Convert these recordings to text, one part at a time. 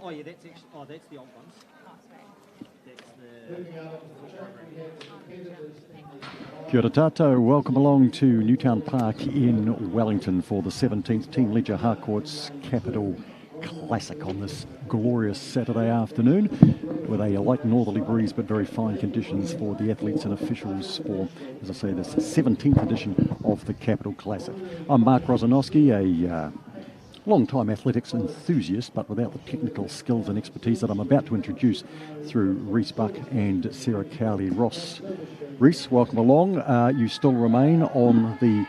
Oh yeah, that's actually. Oh, that's the old ones. Kia ora tātou, welcome along to Newtown Park in Wellington for the 17th Team Ledger Harcourt's Capital Classic on this glorious Saturday afternoon with a light northerly breeze but very fine conditions for the athletes and officials for, as I say, this 17th edition of the Capital Classic. I'm Mark Rosanowski, a long-time athletics enthusiast, but without the technical skills and expertise that I'm about to introduce through Reese Buck and Sarah Cowley-Ross. Reese, welcome along. You still remain on the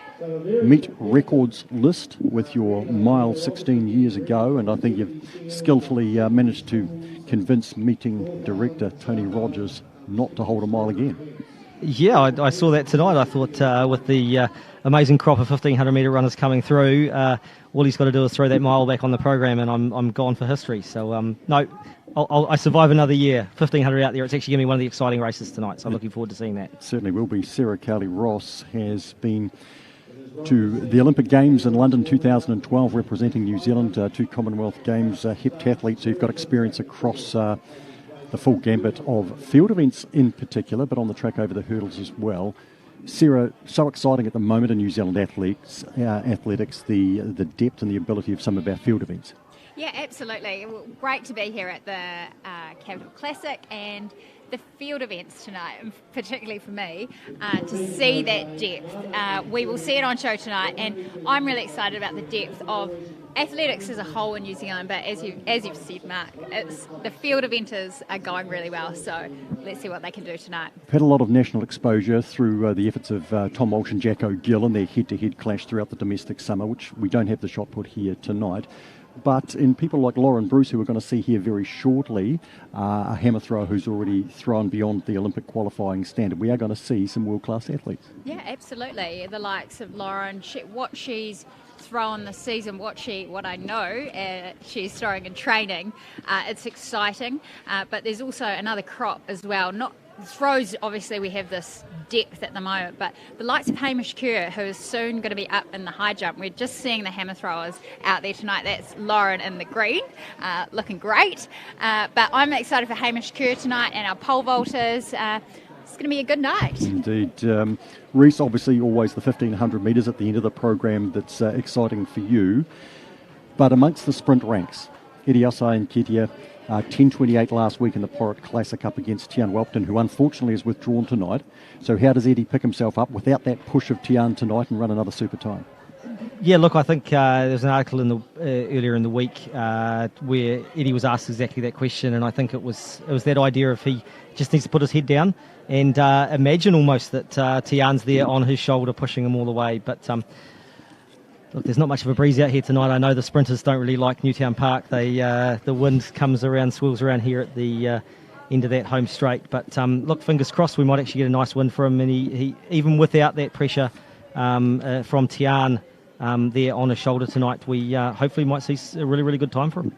meet records list with your mile 16 years ago, and I think you've skillfully managed to convince meeting director Tony Rogers not to hold a mile again. Yeah, I saw that tonight. I thought with the amazing crop of 1,500 metre runners coming through, all he's got to do is throw that mile back on the program, and I'm gone for history. So no, I survive another year. 1,500 out there. It's actually going to be one of the exciting races tonight. So I'm looking forward to seeing that. It certainly will be. Sarah Cowley-Ross has been to the Olympic Games in London 2012, representing New Zealand. 2 Commonwealth Games heptathletes who've got experience across the full gambit of field events in particular, but on the track over the hurdles as well. Sarah, so exciting at the moment in New Zealand athletics, the depth and the ability of some of our field events. Yeah, absolutely. Well, great to be here at the Capital Classic and the field events tonight, particularly for me, to see that depth. We will see it on show tonight, and I'm really excited about the depth of athletics as a whole in New Zealand, but as you've said, Mark, the field eventers are going really well, so let's see what they can do tonight. We've had a lot of national exposure through the efforts of Tom Walsh and Jack O'Gill in their head-to-head clash throughout the domestic summer, which we don't have the shot put here tonight. But in people like Lauren Bruce, who we're going to see here very shortly, a hammer thrower who's already thrown beyond the Olympic qualifying standard, we are going to see some world-class athletes. Yeah, absolutely. The likes of Lauren, what she's thrown this season, what I know she's throwing in training, it's exciting. But there's also another crop as well. Not throws, obviously we have this depth at the moment, but the likes of Hamish Kerr, who is soon going to be up in the high jump. We're just seeing the hammer throwers out there tonight. That's Lauren in the green, looking great. But I'm excited for Hamish Kerr tonight and our pole vaulters. It's going to be a good night. Indeed. Reese, obviously always the 1,500 metres at the end of the program that's exciting for you. But amongst the sprint ranks, Eddie Osai and Ketia, 10.28 last week in the Porritt Classic up against Tian Welpton, who unfortunately is withdrawn tonight. So how does Eddie pick himself up without that push of Tian tonight and run another super time? Yeah, look, I think there was an article in the earlier in the week where Eddie was asked exactly that question, and I think it was that idea of he just needs to put his head down and imagine almost that Tian's there on his shoulder pushing him all the way. But look, there's not much of a breeze out here tonight. I know the sprinters don't really like Newtown Park. The wind comes around, swirls around here at the end of that home straight. But look, fingers crossed, we might actually get a nice win for him. And he even without that pressure from Tian there on his shoulder tonight, we hopefully might see a really, really good time for him.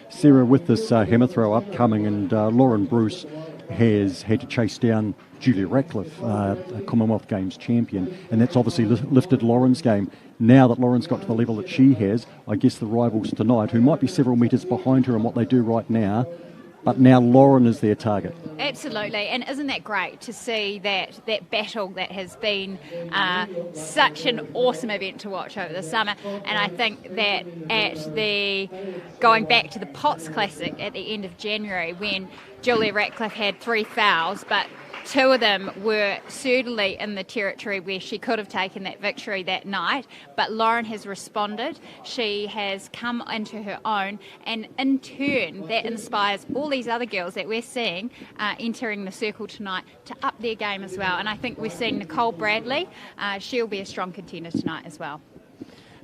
Sarah, with this hammer throw upcoming, and Lauren Bruce has had to chase down Julia Ratcliffe, a Commonwealth Games champion, and that's obviously lifted Lauren's game. Now that Lauren's got to the level that she has, I guess the rivals tonight, who might be several metres behind her in what they do right now, but now Lauren is their target. Absolutely, and isn't that great to see that battle that has been such an awesome event to watch over the summer. And I think that going back to the Potts Classic at the end of January, when Julia Ratcliffe had 3 fouls, but 2 of them were certainly in the territory where she could have taken that victory that night, but Lauren has responded. She has come into her own, and in turn that inspires all these other girls that we're seeing entering the circle tonight to up their game as well. And I think we're seeing Nicole Bradley. She'll be a strong contender tonight as well.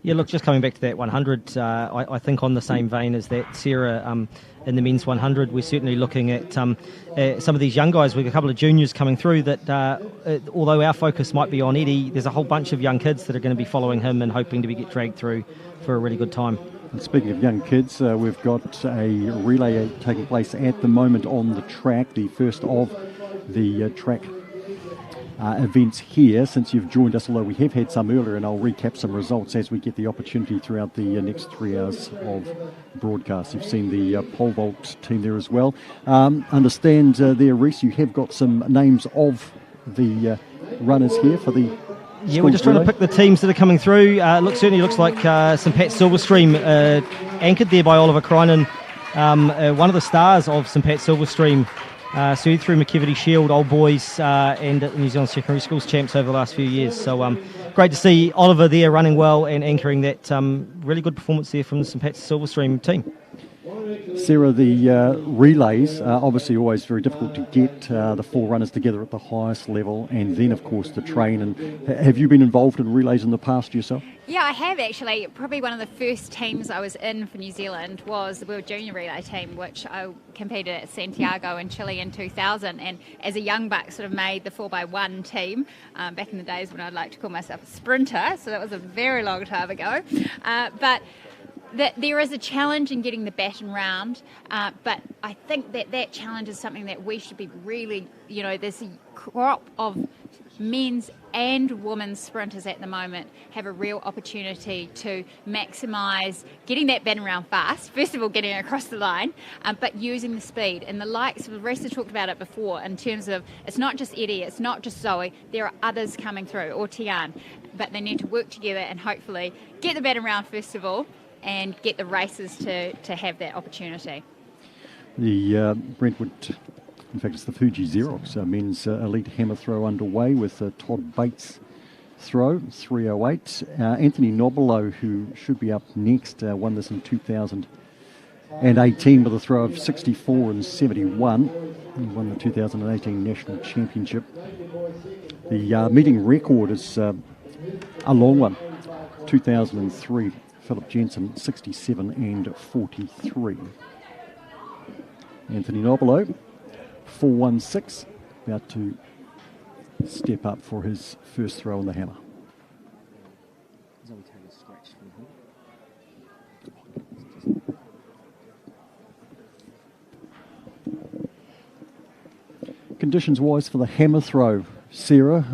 Yeah, look, just coming back to that 100, I think on the same vein as that, Sarah, in the men's 100, we're certainly looking at some of these young guys. We've got a couple of juniors coming through that, although our focus might be on Eddie, there's a whole bunch of young kids that are going to be following him and hoping to get dragged through for a really good time. And speaking of young kids, we've got a relay taking place at the moment on the track, the first of the track events here since you've joined us, although we have had some earlier, and I'll recap some results as we get the opportunity throughout the next 3 hours of broadcast. You've seen the pole vault team there as well. Understand there, Reece, you have got some names of the runners here for the Yeah, we're just trying to pick the teams that are coming through. Certainly looks like St Pat's Silverstream, anchored there by Oliver Krynen, one of the stars of St Pat's Silverstream, served through McKevity Shield, Old Boys, and New Zealand Secondary Schools champs over the last few years. So great to see Oliver there running well and anchoring that really good performance there from the St Pat's Silverstream team. Sarah, the relays are obviously always very difficult to get the 4 runners together at the highest level, and then of course to train. And have you been involved in relays in the past yourself? Yeah, I have actually. Probably one of the first teams I was in for New Zealand was the World Junior Relay team, which I competed at Santiago in Chile in 2000, and as a young buck sort of made the 4x1 team back in the days when I'd like to call myself a sprinter, so that was a very long time ago. But there is a challenge in getting the baton round, but I think that challenge is something that we should be really, there's a crop of men's and women's sprinters at the moment have a real opportunity to maximise getting that baton round fast, first of all getting it across the line, but using the speed. And the likes of Ressa talked about it before in terms of it's not just Eddie, it's not just Zoe, there are others coming through, or Tian, but they need to work together and hopefully get the baton round first of all, and get the races to have that opportunity. The Brentwood, in fact it's the Fuji Xerox men's elite hammer throw underway with Todd Bates' throw, 3:08. Anthony Nobilo, who should be up next, won this in 2018 with a throw of 64 and 71. He won the 2018 National Championship. The meeting record is a long one, 2003. Philip Jensen, 67 and 43. Anthony Nobilo, 4:16, about to step up for his first throw on the hammer. Conditions-wise for the hammer throw, Sarah,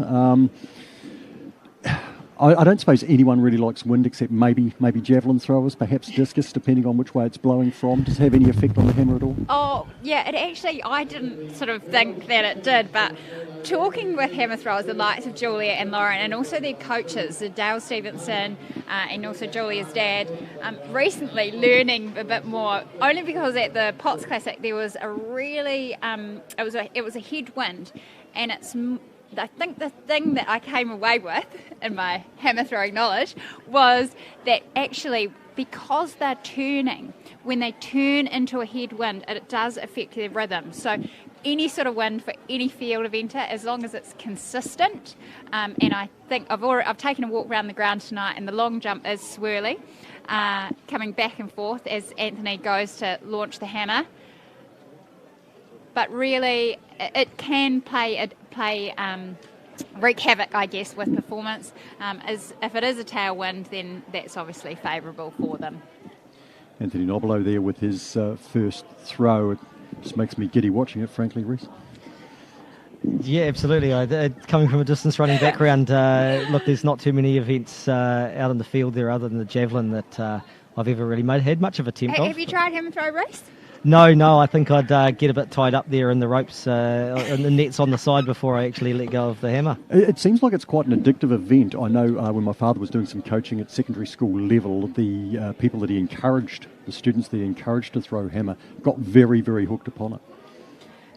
I don't suppose anyone really likes wind except maybe javelin throwers, perhaps discus, depending on which way it's blowing from. Does it have any effect on the hammer at all? Oh, yeah, I didn't sort of think that it did, but talking with hammer throwers, the likes of Julia and Lauren, and also their coaches, Dale Stevenson and also Julia's dad, recently learning a bit more, only because at the Potts Classic there was a really, it was a headwind, and I think the thing that I came away with in my hammer throwing knowledge was that actually because they're turning, when they turn into a headwind, it does affect their rhythm. So any sort of wind for any field eventer, as long as it's consistent, and I think I've taken a walk around the ground tonight, and the long jump is swirly, coming back and forth as Anthony goes to launch the hammer. But really, it can wreak havoc, I guess, with performance. If it is a tailwind, then that's obviously favourable for them. Anthony Nobilo there with his first throw. It just makes me giddy watching it, frankly, Reece. Yeah, absolutely. Coming from a distance running background, look, there's not too many events out in the field there other than the javelin that I've ever really had much of a attempt of. Have you tried hammer throw, Reece? No, I think I'd get a bit tied up there in the ropes and the nets on the side before I actually let go of the hammer. It seems like it's quite an addictive event. I know when my father was doing some coaching at secondary school level, the people that he encouraged, the students that he encouraged to throw hammer, got very, very hooked upon it.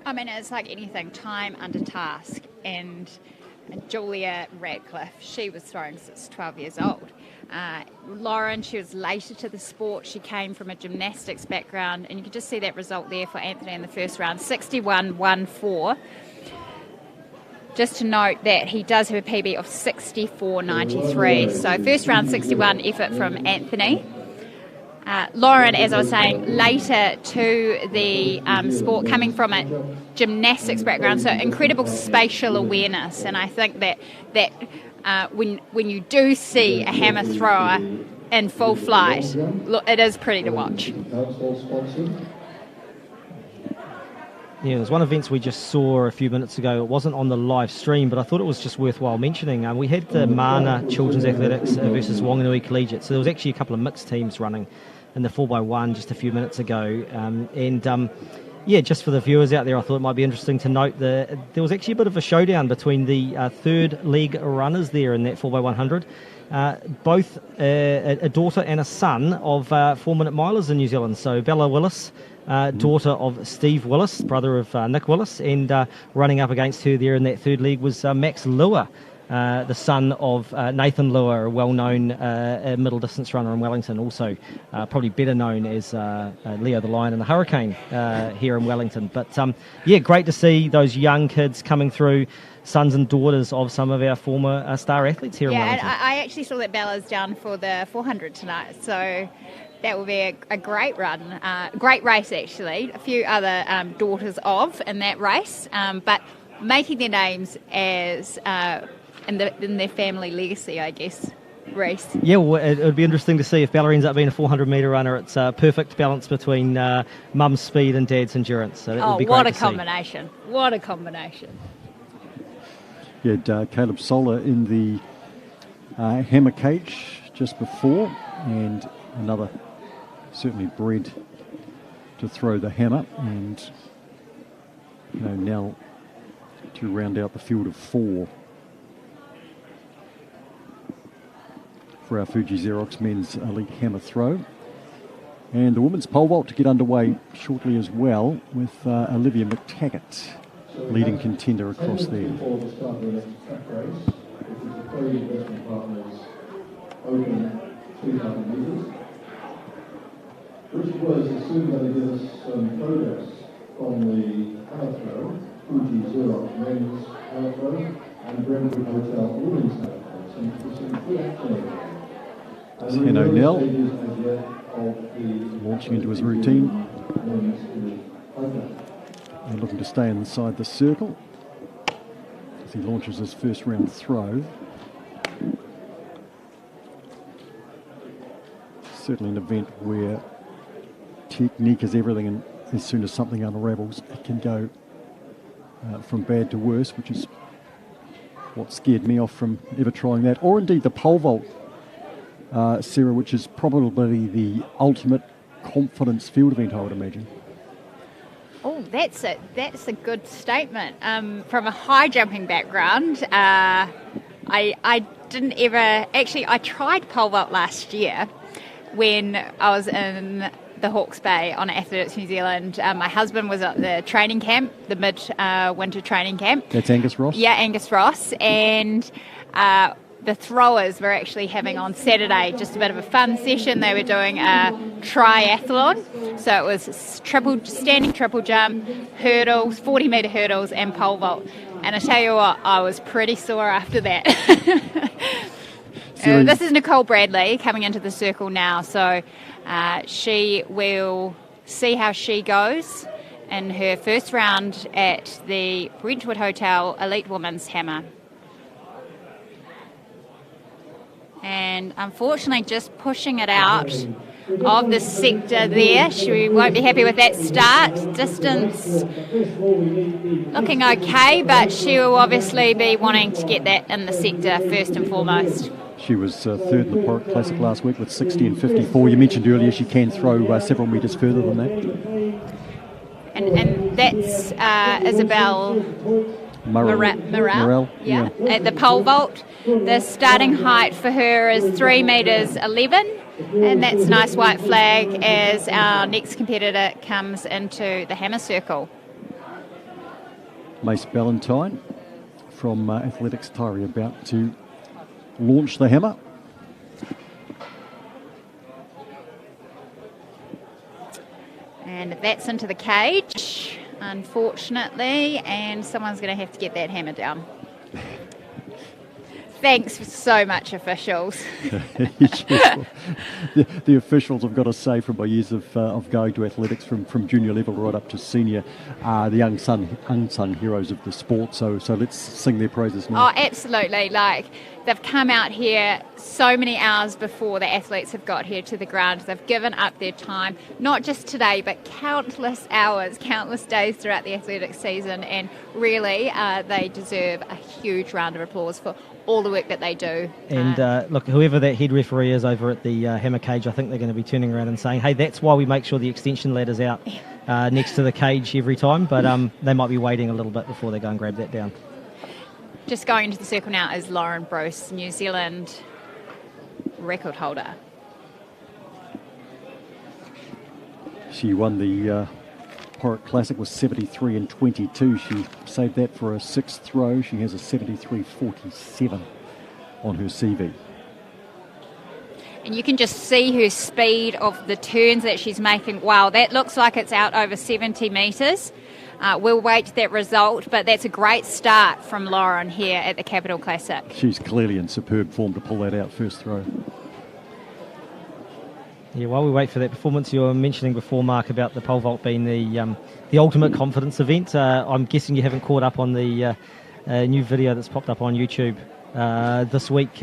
I mean, it's like anything, time under task. And Julia Radcliffe, she was throwing since 12 years old. Lauren, she was later to the sport. She came from a gymnastics background, and you can just see that result there for Anthony in the first round, 61.14. Just to note that he does have a PB of 64.93. So first round 61 effort from Anthony. Lauren, as I was saying, later to the sport, coming from a gymnastics background, so incredible spatial awareness. And I think that when you do see a hammer thrower in full flight, look, it is pretty to watch. Yeah, there's one event we just saw a few minutes ago. It wasn't on the live stream, but I thought it was just worthwhile mentioning. We had the Mana Children's Athletics versus Wanganui Collegiate. So there was actually a couple of mixed teams running in the 4x1 just a few minutes ago. Yeah, just for the viewers out there, I thought it might be interesting to note that there was actually a bit of a showdown between the third leg runners there in that 4x100. Both a daughter and a son of 4-minute milers in New Zealand. So Bella Willis, daughter of Steve Willis, brother of Nick Willis, and running up against her there in that third leg was Max Lua, the son of Nathan Lua, a well-known middle distance runner in Wellington, also probably better known as Leo the Lion and the Hurricane here in Wellington. But yeah, great to see those young kids coming through, sons and daughters of some of our former star athletes here in Wellington. Yeah, and I actually saw that Bella's down for the 400 tonight, so that will be a great run, great race actually. A few other daughters of in that race, but making their names as in their family legacy, I guess, race. Yeah, well, it would be interesting to see if Bella ends up being a 400-metre runner. It's a perfect balance between mum's speed and dad's endurance. So that would be great to see. What a combination. What a combination. You had Caleb Solar in the hammer cage just before, and another certainly bred to throw the hammer, and now to round out the field of 4 for our Fuji Xerox men's elite hammer throw. And the women's pole vault to get underway shortly as well, with Olivia McTaggart leading contender across there. Richard was as soon going to give us some photos from the hammer throw, Fuji Xerox men's hammer throw, and Brentwood Hotel women's hammer throw. Some good action. Hen O'Neill launching into his routine and looking to stay inside the circle as he launches his first round throw. Certainly an event where technique is everything, and as soon as something unravels, it can go from bad to worse, which is what scared me off from ever trying that, or indeed the pole vault, Sarah, which is probably the ultimate confidence field event, I would imagine. Oh, that's a good statement. From a high jumping background, I didn't ever I tried pole vault last year when I was in the Hawke's Bay on Athletics New Zealand. My husband was at the training camp, the mid-winter training camp. That's Angus Ross? Yeah, Angus Ross. And the throwers were actually having on Saturday just a bit of a fun session. They were doing a triathlon. So it was standing triple jump, hurdles, 40-metre hurdles and pole vault. And I tell you what, I was pretty sore after that. This is Nicole Bradley coming into the circle now. So she will see how she goes in her first round at the Brentwood Hotel Elite Women's Hammer. And unfortunately just pushing it out of the sector there. She won't be happy with that start. Distance looking okay, but she will obviously be wanting to get that in the sector first and foremost. She was third in the Porritt Classic last week with 60 and 54. You mentioned earlier she can throw several metres further than that. And that's Isabel Morel. Yeah. At the pole vault. The starting height for her is 3 metres 11, and that's a nice white flag as our next competitor comes into the hammer circle. Mace Ballantyne from Athletics Tyree about to launch the hammer. And that's into the cage, unfortunately, and someone's going to have to get that hammer down. Thanks so much, officials. The officials, I've got to say, from my years of going to athletics from junior level right up to senior, are the unsung heroes of the sport. So let's sing their praises now. Oh, absolutely. Like, they've come out here so many hours before the athletes have got here to the ground. They've given up their time, not just today, but countless hours, countless days throughout the athletics season. And really, they deserve a huge round of applause for all the work that they do. And look, whoever that head referee is over at the hammer cage, I think they're going to be turning around and saying, hey, that's why we make sure the extension ladder's out next to the cage every time. But they might be waiting a little bit before they go and grab that down. Just going into the circle now is Lauren Bruce, New Zealand record holder. She won the Porritt Classic with 73 and 22. She saved that for a sixth throw. She has a 73.47 on her CV. And you can just see her speed of the turns that she's making. Wow, that looks like it's out over 70 metres. We'll wait that result, but that's a great start from Lauren here at the Capital Classic. She's clearly in superb form to pull that out first throw. Yeah, while we wait for that performance, you were mentioning before, Mark, about the pole vault being the ultimate confidence event. I'm guessing you haven't caught up on the new video that's popped up on YouTube this week,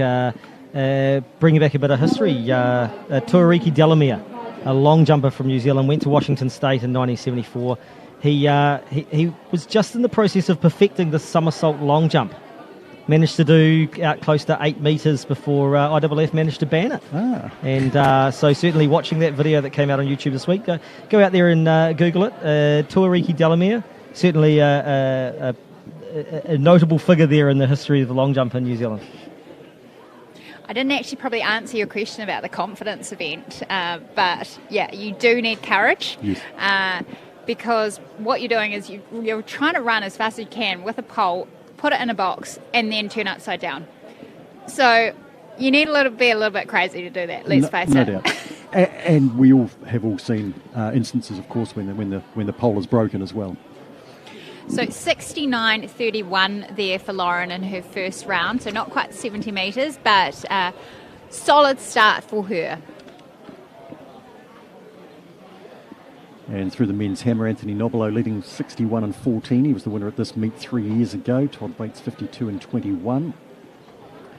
bringing back a bit of history. Tuariki Delamere, a long jumper from New Zealand, went to Washington State in 1974. He was just in the process of perfecting the somersault long jump. Managed to do out close to 8 metres before IAAF managed to ban it. And so certainly watching that video that came out on YouTube this week, go out there and Google it. Tuariki Delamere, certainly a notable figure there in the history of the long jump in New Zealand. I didn't actually probably answer your question about the confidence event, but yeah, you do need courage. Yes. Because what you're doing is you're trying to run as fast as you can with a pole, put it in a box, and then turn upside down. So you need be a little bit crazy to do that. Let's face it. No doubt. And we have all seen instances, of course, when the pole is broken as well. So 69.31 there for Lauren in her first round. So not quite 70 metres, but solid start for her. And through the men's hammer, Anthony Nobilo leading 61 and 14. He was the winner at this meet 3 years ago. Todd Bates 52 and 21.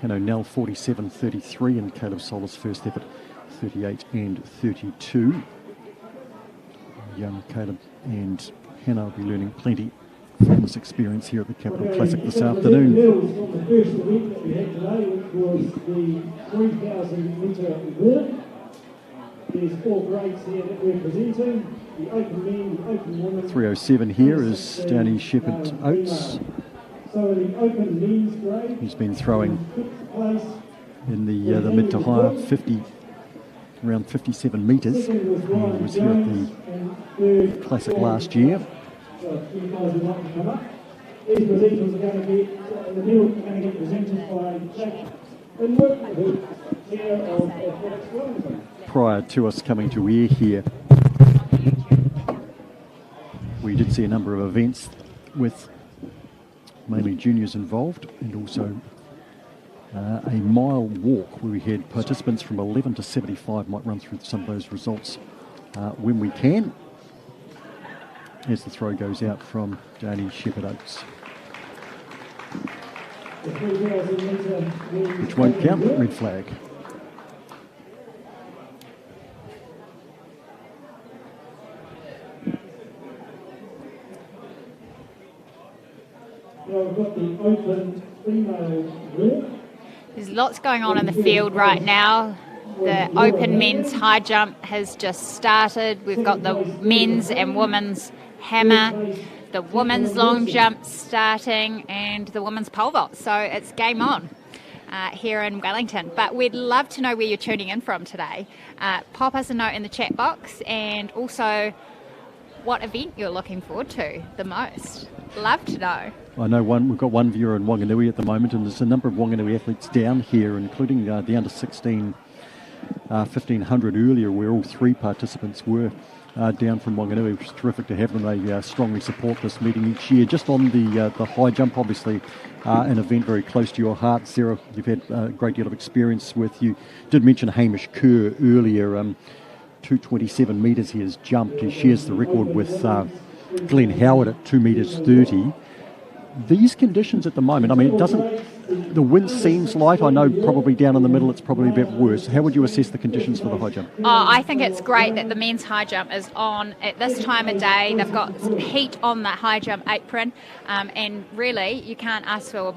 Hanno Nell 47-33, and Caleb Solis first effort 38 and 32. Young Caleb and Hannah will be learning plenty from this experience here at the Capital Classic this afternoon. On the first event that we had today, which was the 3,000 metre walk. There's 4 grades here that we're presenting. The open men, the open women. 307 here is Downey Shepherd Oates. So the open men's grade. He's been throwing in the mid to higher 50, around 57 metres. He was here at the Classic last year. So you guys would like to come up. These presenters are going to get, the medals are going to get presented by Jack and Luke, who's chair of Athletics Wellington. Prior to us coming to air here, we did see a number of events with mainly juniors involved, and also a mile walk where we had participants from 11 to 75. Might run through some of those results when we can, as the throw goes out from Downey Shepherd Oates. Which won't count, red flag. There's lots going on in the field right now. The open men's high jump has just started. We've got the men's and women's hammer, the women's long jump starting, and the women's pole vault. So it's game on here in Wellington. But we'd love to know where you're tuning in from today. Pop us a note in the chat box, and also what event you're looking forward to the most. Love to know. I know we've got one viewer in Wanganui at the moment, and there's a number of Wanganui athletes down here, including the under-16 1500 earlier, where all 3 participants were down from Wanganui, which is terrific to have them. They strongly support this meeting each year. Just on the high jump, obviously an event very close to your heart, Sarah. You've had a great deal of experience with. You did mention Hamish Kerr earlier. 227 metres he has jumped. He shares the record with Glenn Howard at 2 metres 30. These conditions at the moment, I mean, it doesn't. The wind seems light. I know probably down in the middle it's probably a bit worse. How would you assess the conditions for the high jump? I think it's great that the men's high jump is on at this time of day. They've got heat on the high jump apron, and really you can't ask for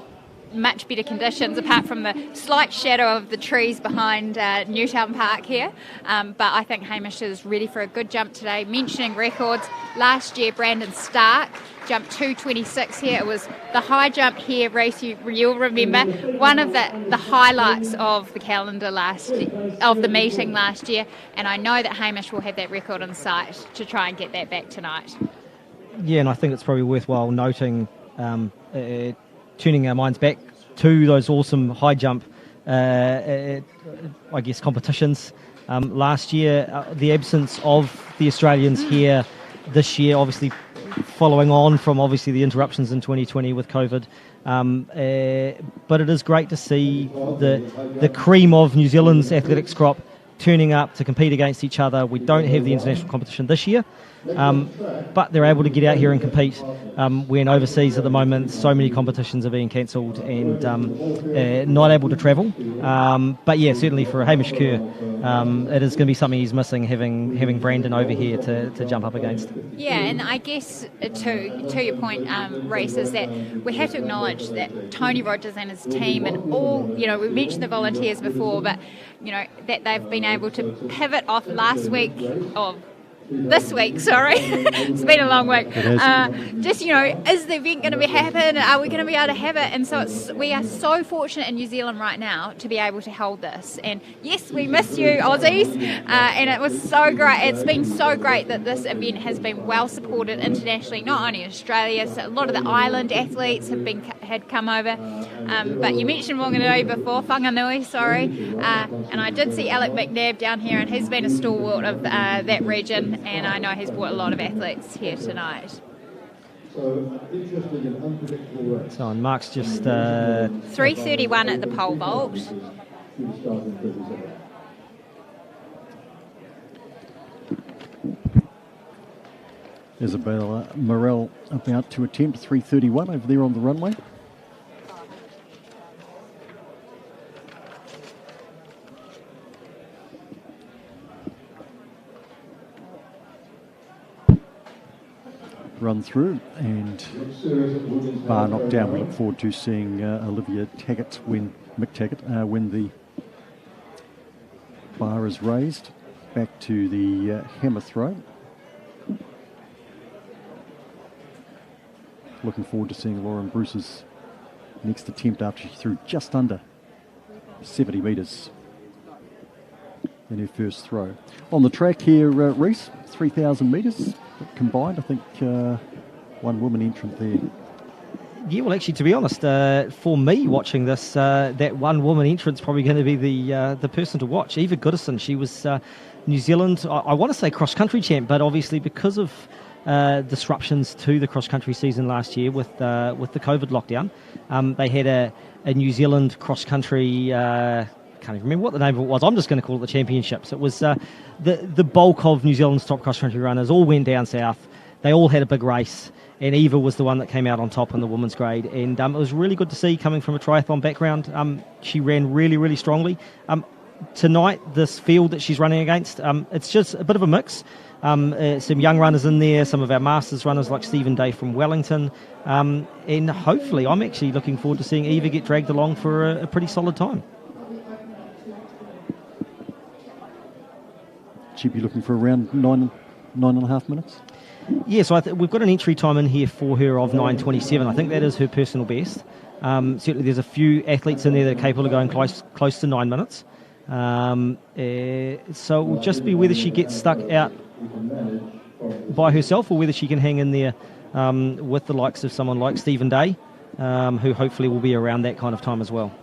much better conditions apart from the slight shadow of the trees behind Newtown Park here. But I think Hamish is ready for a good jump today. Mentioning records, last year Brandon Stark jumped 2:26 here. It was the high jump here race, you'll remember, one of the highlights of the calendar of the meeting last year, and I know that Hamish will have that record in sight to try and get that back tonight. Yeah, and I think it's probably worthwhile noting, turning our minds back to those awesome high jump, I guess, competitions. Last year, the absence of the Australians here this year, obviously following on from obviously the interruptions in 2020 with COVID. But it is great to see the cream of New Zealand's athletics crop turning up to compete against each other. We don't have the international competition this year, but they're able to get out here and compete when overseas at the moment so many competitions are being cancelled and not able to travel. But yeah, certainly for Hamish Kerr, it is going to be something he's missing, having Brandon over here to jump up against. Yeah, and I guess to your point, Reece, is that we have to acknowledge that Tony Rogers and his team and all, we've mentioned the volunteers before, but that they've been able to pivot off this week, sorry. It's been a long week. Just, is the event going to happen? Are we going to be able to have it? And so we are so fortunate in New Zealand right now to be able to hold this. And yes, we miss you, Aussies. And it was so great. It's been so great that this event has been well supported internationally, not only in Australia. So a lot of the island athletes had come over. But you mentioned Wanganui before, Whanganui, sorry. And I did see Alec McNabb down here, and he's been a stalwart of that region. And I know he's brought a lot of athletes here tonight. So, interesting and unpredictable race. So, and Mark's just 3:31 at the pole vault. Isabella Morel about to attempt 3:31 over there on the runway. Run through and bar knocked down. We look forward to seeing Olivia Taggart when the bar is raised. Back to the hammer throw. Looking forward to seeing Lauren Bruce's next attempt after she threw just under 70 metres in her first throw. On the track here, Reece, 3,000 metres combined. I think one woman entrant there. Yeah, well, actually, to be honest, for me watching this, that one woman entrant's probably going to be the person to watch. Eva Goodison. She was New Zealand, I want to say cross-country champ, but obviously because of disruptions to the cross-country season last year with the COVID lockdown, they had a New Zealand cross-country. Can't even remember what the name of it was. I'm just going to call it the championships. It was the bulk of New Zealand's top cross-country runners all went down south. They all had a big race, and Eva was the one that came out on top in the women's grade. And it was really good to see, coming from a triathlon background. She ran really, really strongly. Tonight, this field that she's running against, it's just a bit of a mix. Some young runners in there, some of our Masters runners like Stephen Day from Wellington. And hopefully, I'm actually looking forward to seeing Eva get dragged along for a pretty solid time. She'd be looking for around 9.5 minutes. Yeah, so we've got an entry time in here for her of 9:27. I think that is her personal best. Certainly there's a few athletes in there that are capable of going close to 9 minutes. So it will just be whether she gets stuck out by herself or whether she can hang in there with the likes of someone like Stephen Day, who hopefully will be around that kind of time as well.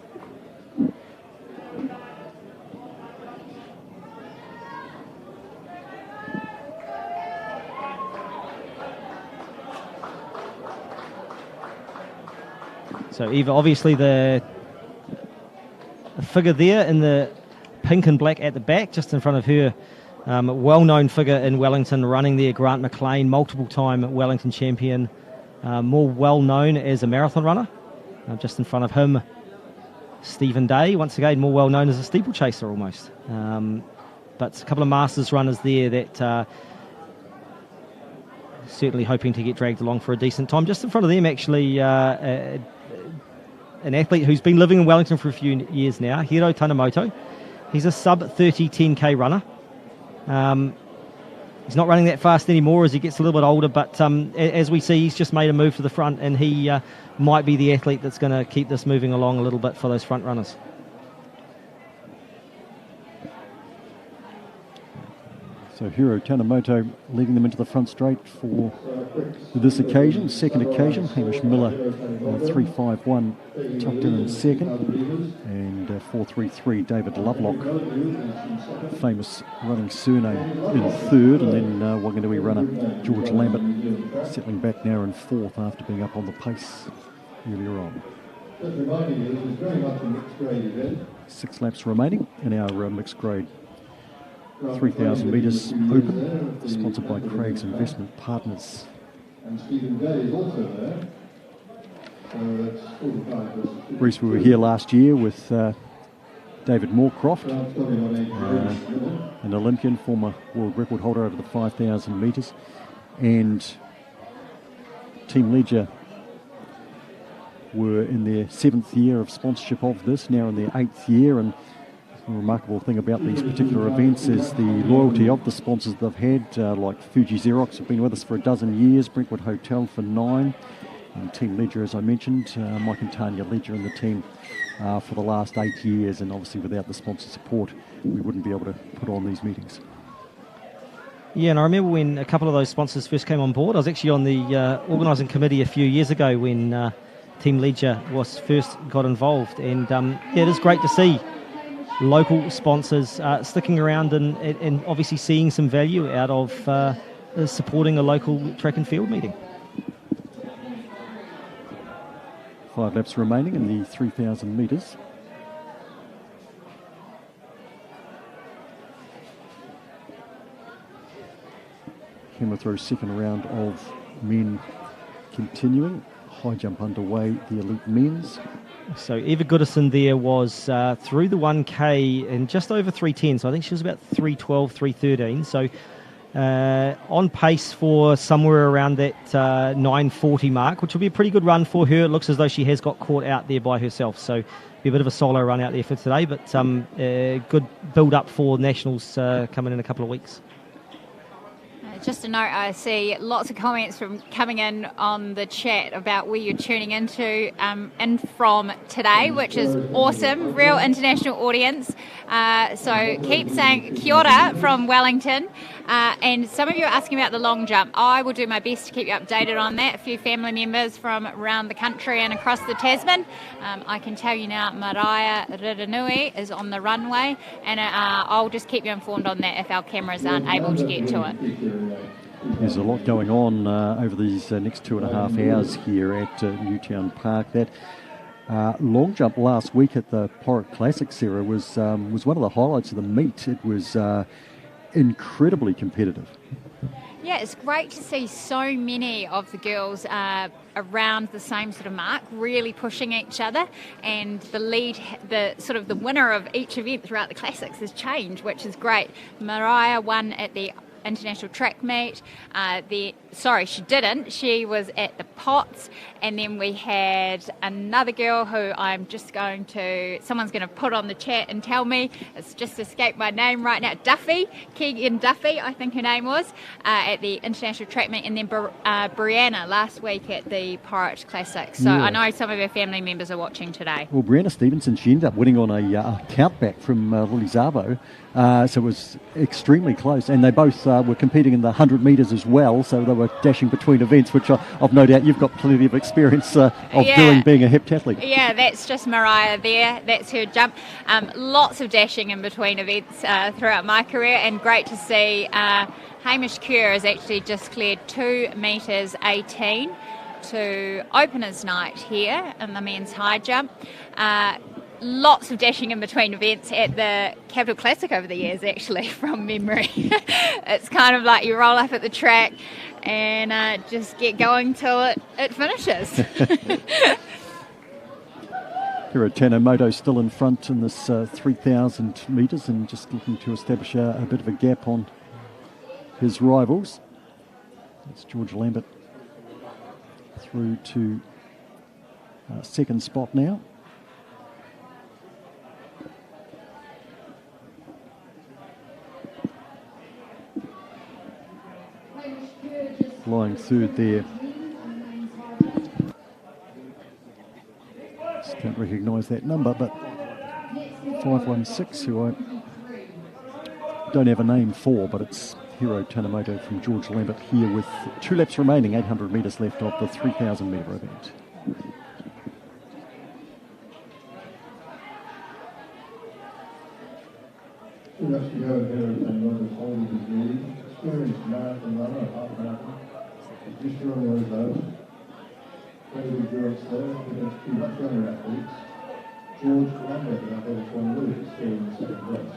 So Eva, obviously the figure there in the pink and black at the back, just in front of her, a well-known figure in Wellington running there, Grant McLean, multiple-time Wellington champion, more well-known as a marathon runner. Just in front of him, Stephen Day, once again more well-known as a steeplechaser almost. But a couple of Masters runners there that certainly hoping to get dragged along for a decent time. Just in front of them, actually, an athlete who's been living in Wellington for a few years now, Hiro Tanemoto. He's a sub-30 10K runner. He's not running that fast anymore as he gets a little bit older, but as we see, he's just made a move to the front, and he might be the athlete that's going to keep this moving along a little bit for those front runners. So Hiro Tanemoto leading them into the front straight for this occasion, second occasion. Hamish Miller 3.51 tucked in second, and 4.33 David Lovelock, famous running surname, in third, and then Wanganui runner George Lambert settling back now in fourth after being up on the pace earlier on. 6 laps remaining in our mixed grade 3,000 metres open, sponsored by Craig's Investment Partners. And Stephen Day is also there. So that's 45. Reece, we were here last year with David Moorcroft, an Olympian, former world record holder over the 5,000 metres, and Team Ledger were in their 7th year of sponsorship of this, now in their 8th year, and the remarkable thing about these particular events is the loyalty of the sponsors they've had, like Fuji Xerox have been with us for a dozen years, Brentwood Hotel for 9, and Team Ledger, as I mentioned, Mike and Tanya Ledger and the team for the last 8 years, and obviously without the sponsor support we wouldn't be able to put on these meetings. Yeah, and I remember when a couple of those sponsors first came on board. I was actually on the organising committee a few years ago when Team Ledger first got involved, and it is great to see local sponsors sticking around and obviously seeing some value out of supporting a local track and field meeting. 5 laps remaining in the 3,000 metres. Camera throw second round of men continuing. High jump underway, the elite men's. So Eva Goodison there was through the 1K in just over 3:10, so I think she was about 3:12, 3:13. So on pace for somewhere around that 9:40 mark, which will be a pretty good run for her. It looks as though she has got caught out there by herself, so be a bit of a solo run out there for today, but good build-up for Nationals coming in a couple of weeks. Just a note, I see lots of comments from coming in on the chat about where you're tuning into in from today, which is awesome, real international audience. So keep saying kia ora from Wellington. And some of you are asking about the long jump. I will do my best to keep you updated on that. A few family members from around the country and across the Tasman. I can tell you now, Mariah Riranui is on the runway, and I'll just keep you informed on that if our cameras aren't able to get to it. There's a lot going on over these next 2.5 hours here at Newtown Park. That long jump last week at the Porritt Classic, Sarah, was one of the highlights of the meet. It was incredibly competitive. Yeah, it's great to see so many of the girls around the same sort of mark, really pushing each other, and the winner of each event throughout the classics has changed, which is great. Mariah won at the International Track Meet. She didn't. She was at the Pots, and then we had another girl who someone's going to put on the chat and tell me, it's just escaped my name right now, Keegan Duffy, I think her name was, at the International Track Meet, and then Brianna last week at the Porritt Classic. So yeah. I know some of her family members are watching today. Well, Brianna Stevenson, she ended up winning on a countback from Lily Zabo, so it was extremely close, and they both were competing in the 100 metres as well, so they were dashing between events, which I've no doubt you've got plenty of experience doing, being a heptathlete. Yeah, that's just Mariah there. That's her jump. Lots of dashing in between events throughout my career, and great to see Hamish Kerr has actually just cleared 2 metres 18 to openers night here in the men's high jump. Lots of dashing in between events at the Capital Classic over the years, actually, from memory. It's kind of like you roll up at the track and just get going till it finishes. Hiro Tanamoto still in front in this 3,000 metres and just looking to establish a bit of a gap on his rivals. It's George Lambert through to second spot now. Flying third there. Just can't recognise that number, but 516, who I don't have a name for, but it's Hiro Tanamoto from George Lambert here with 2 laps remaining, 800 metres left of the 3,000 metre event. Two laps to go, Hiro Tanamoto's holding his lead. Experienced marathon runner, half marathon. Just on those though. Great endurance there against 2 much younger athletes. George Lambert, our British one, really still in the second race.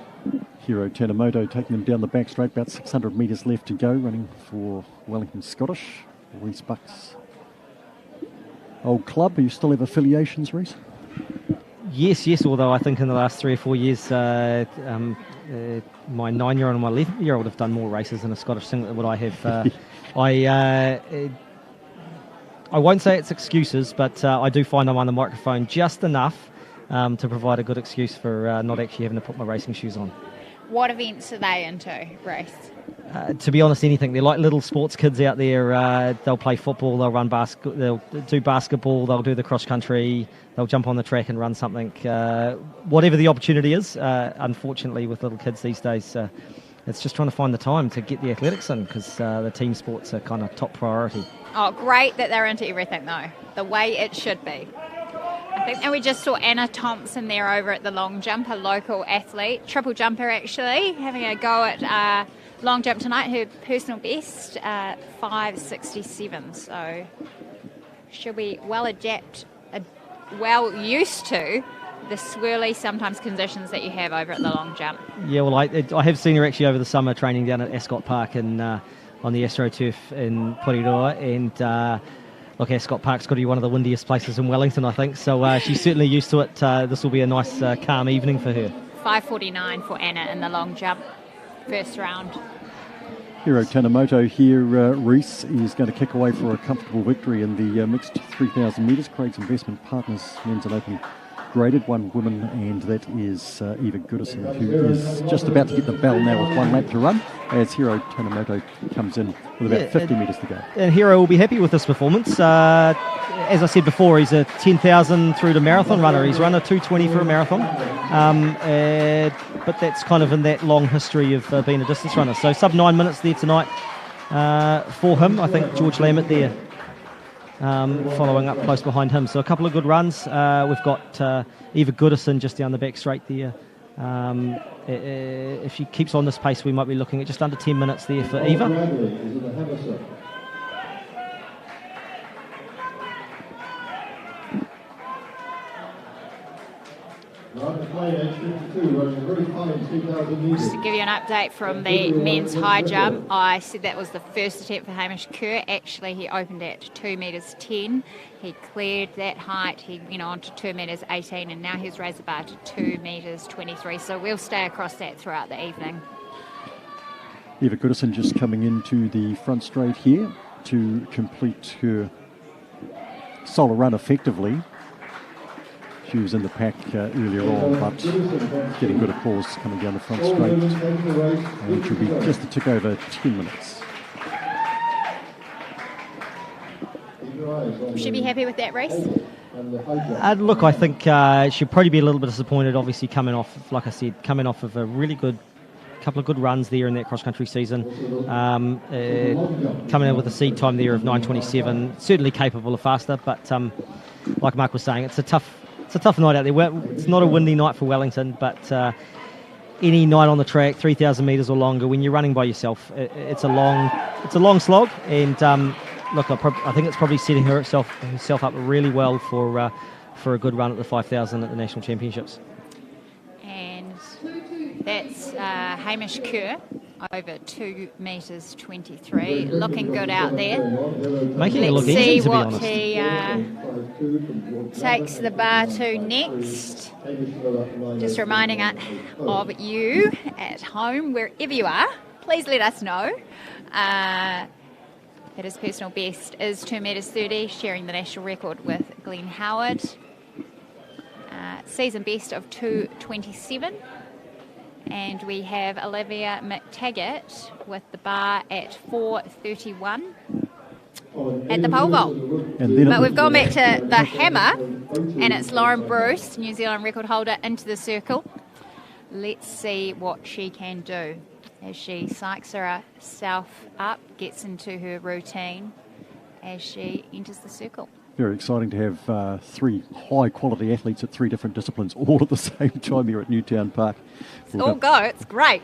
Hiro Tanamoto taking them down the back straight, about 600 metres left to go, running for Wellington Scottish, Rhys Bucks' old club. Do you still have affiliations, Rhys? Yes, although I think in the last 3 or 4 years, my 9-year-old and my 11-year-old have done more races in a Scottish singlet than what I have. I won't say it's excuses, but I do find I'm on the microphone just enough to provide a good excuse for not actually having to put my racing shoes on. What events are they into, Reece? To be honest, anything. They're like little sports kids out there. They'll play football, they'll run they'll do basketball, they'll do the cross country, they'll jump on the track and run something. Whatever the opportunity is, unfortunately with little kids these days, it's just trying to find the time to get the athletics in, because the team sports are kind of top priority. Oh, great that they're into everything though, the way it should be. I think that we just saw Anna Thompson there over at the long jump, a local athlete, triple jumper actually, having a go at long jump tonight. Her personal best, 5:67. So she'll be well used to the swirly sometimes conditions that you have over at the long jump. Yeah, well, I have seen her actually over the summer training down at Ascot Park and on the AstroTurf in Porirua, and look, Ascot Park's got to be one of the windiest places in Wellington, I think, so she's certainly used to it. This will be a nice calm evening for her. 5:49 for Anna in the long jump, first round. Hiro Tanamoto here, Rhys, is going to kick away for a comfortable victory in the mixed 3,000 metres. Craig's Investment Partners Men's and Open graded, 1 woman, and that is Eva Goodison, who is just about to get the bell now with 1 lap to run, as Hiro Tanamoto comes in with about 50 metres to go. And Hiro will be happy with this performance. As I said before, he's a 10,000 through to marathon runner. He's run a 2:20 for a marathon, but that's kind of in that long history of being a distance runner. So sub 9 minutes there tonight for him. I think George Lambert there following up close behind him. So a couple of good runs. We've got Eva Goodison just down the back straight there. If she keeps on this pace, we might be looking at just under 10 minutes there for Eva. Just to give you an update from the men's high jump, I said that was the first attempt for Hamish Kerr. Actually, he opened at 2 metres 10. He cleared that height. He went on to 2 metres 18, and now he's raised the bar to 2 metres 23. So we'll stay across that throughout the evening. Eva Goodison just coming into the front straight here to complete her solo run effectively. She was in the pack earlier on, but getting good applause coming down the front straight. And it should be just a tick over 10 minutes. Should be happy with that race? Look, I think she'll probably be a little bit disappointed, obviously, coming off, like I said, coming off of a really good couple of good runs there in that cross-country season. Coming in with a seed time there of 9:27, certainly capable of faster, but like Mark was saying, it's a tough night out there. It's not a windy night for Wellington, but any night on the track, 3,000 metres or longer, when you're running by yourself, it's a long slog, and look, I think it's probably setting herself up really well for a good run at the 5,000 at the National Championships. And that's Hamish Kerr over 2 metres 23, looking good out there. Making it look easy, to be honest. Let's see what he takes the bar to next. Just reminding of you at home, wherever you are, please let us know. That his personal best is 2 metres 30, sharing the national record with Glenn Howard. Season best of 2:27. And we have Olivia McTaggart with the bar at 4:31 at the pole vault. But we've gone back to the hammer, and it's Lauren Bruce, New Zealand record holder, into the circle. Let's see what she can do as she psychs herself up, gets into her routine as she enters the circle. Very exciting to have 3 high-quality athletes at 3 different disciplines all at the same time here at Newtown Park. It's great.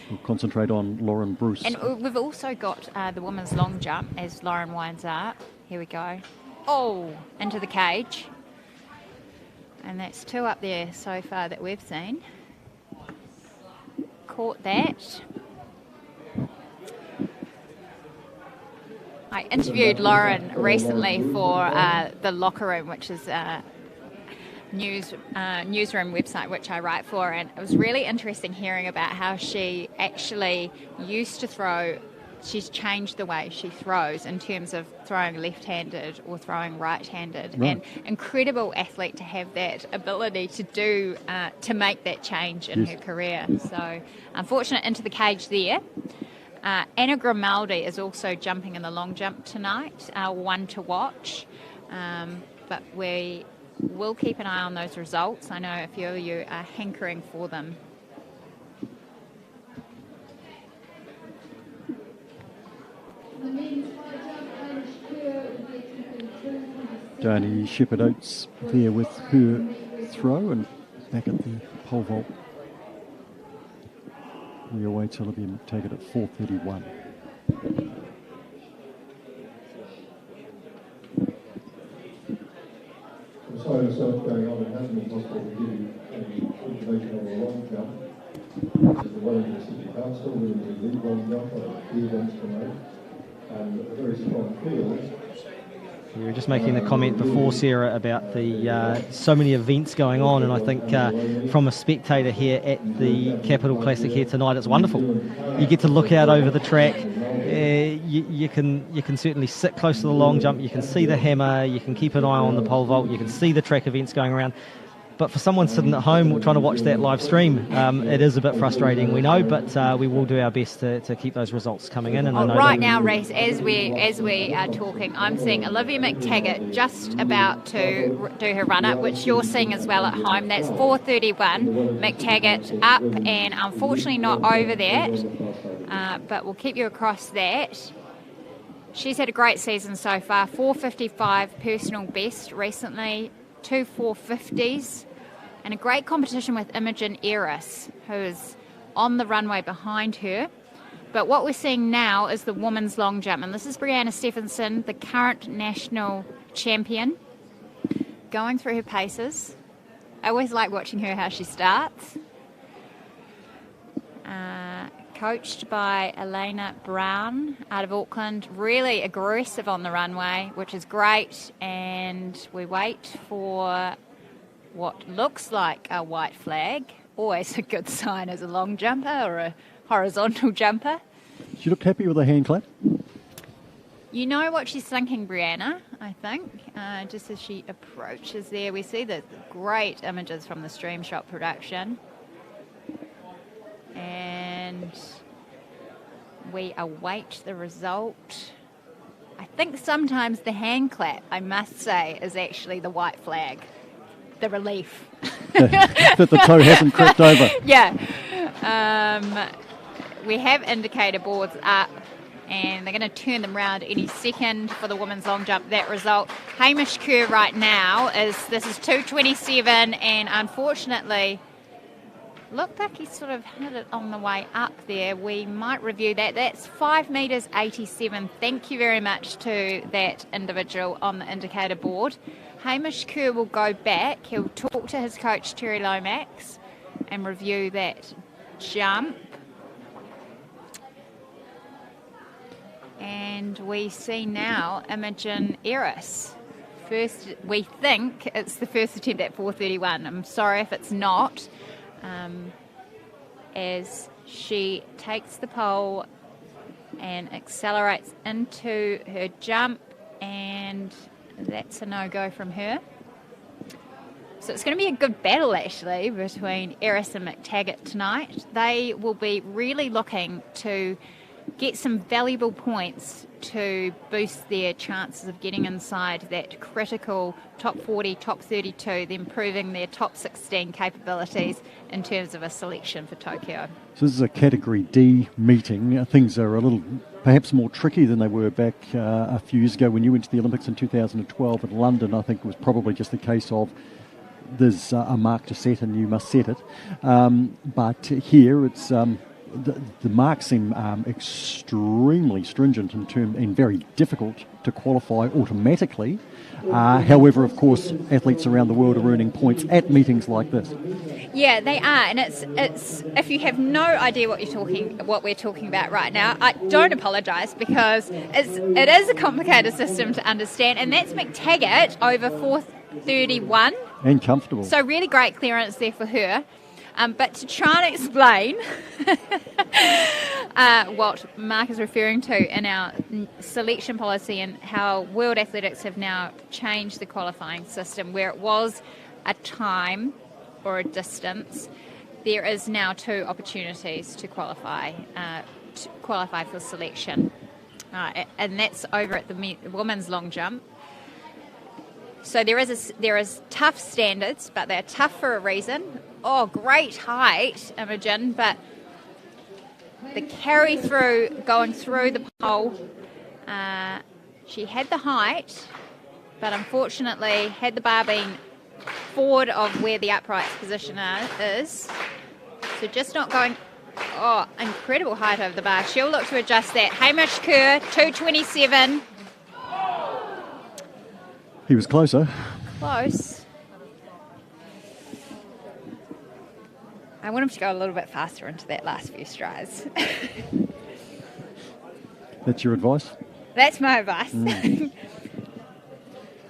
We'll concentrate on Lauren Bruce. And we've also got the women's long jump as Lauren winds up. Here we go. Oh, into the cage. And that's 2 up there so far that we've seen. Caught that. I interviewed Lauren recently for the Locker Room, which is a newsroom website which I write for, and it was really interesting hearing about how she actually used to throw. She's changed the way she throws in terms of throwing left-handed or throwing right-handed. Right. And incredible athlete to have that ability to do to make that change in her career. So unfortunate into the cage there. Anna Grimaldi is also jumping in the long jump tonight, one to watch, but we will keep an eye on those results. I know a few of you are hankering for them. Janie Shepherd-Oates there with her throw, and back at the pole vault. We await Olivia McTaggart at 4:31. The side itself going on, it hasn't been possible to give you any information on the long jump. This is the Wellington City Council, there is a lead long jump on a few events tonight, and a very strong field. You were just making the comment before, Sarah, about the so many events going on, and I think from a spectator here at the Capital Classic here tonight, it's wonderful. You get to look out over the track. You can certainly sit close to the long jump. You can see the hammer. You can keep an eye on the pole vault. You can see the track events going around. But for someone sitting at home trying to watch that live stream, it is a bit frustrating, we know, but we will do our best to keep those results coming in. And I know right now, Reece, as we are talking, I'm seeing Olivia McTaggart just about to do her run-up, which you're seeing as well at home. That's 4:31. McTaggart up, and unfortunately not over that, but we'll keep you across that. She's had a great season so far. 4:55 personal best recently, 2 4:50s. And a great competition with Imogen Eris, who is on the runway behind her. But what we're seeing now is the women's long jump. And this is Brianna Stephenson, the current national champion, going through her paces. I always like watching her, how she starts. Coached by Elena Brown out of Auckland. Really aggressive on the runway, which is great. And we wait for what looks like a white flag. Always a good sign as a long jumper or a horizontal jumper. She looked happy with her hand clap. You know what she's thinking, Brianna, I think. Just as she approaches there, we see the great images from the Stream Shot production. And we await the result. I think sometimes the hand clap, I must say, is actually the white flag. The relief. That the toe hasn't crept over. Yeah. We have indicator boards up, and they're going to turn them round any second for the women's long jump. That result, Hamish Kerr right now, this is 2:27, and unfortunately Looked like he sort of hit it on the way up there. We might review that. That's 5 metres 87. Thank you very much to that individual on the indicator board. Hamish Kerr will go back. He'll talk to his coach, Terry Lomax, and review that jump. And we see now Imogen Eris. First, we think it's the first attempt at 4:31. I'm sorry if it's not. As she takes the pole and accelerates into her jump, and that's a no-go from her. So it's going to be a good battle, actually, between Eris and McTaggart tonight. They will be really looking to get some valuable points to boost their chances of getting inside that critical top 40, top 32, then proving their top 16 capabilities in terms of a selection for Tokyo. So this is a Category D meeting. Things are a little perhaps more tricky than they were back a few years ago when you went to the Olympics in 2012 in London. I think it was probably just a case of there's a mark to set and you must set it. But here it's... The marks seem extremely stringent and very difficult to qualify automatically. However, of course, athletes around the world are earning points at meetings like this. Yeah, they are, and it's if you have no idea what we're talking about right now, I don't apologise, because it is a complicated system to understand, and that's McTaggart over 4:31 and comfortable. So really great clearance there for her. But to try and explain what Mark is referring to in our selection policy and how World Athletics have now changed the qualifying system, where it was a time or a distance, there is now 2 opportunities to qualify for selection, and that's over at the women's long jump. So there is tough standards, but they're tough for a reason. Oh, great height, Imogen, but the carry through, going through the pole, she had the height, but unfortunately, had the bar been forward of where the upright positioner is, so just not going, incredible height over the bar. She'll look to adjust that. Hamish Kerr, 2:27. He was closer. Close. I want him to go a little bit faster into that last few strides. That's your advice? That's my advice.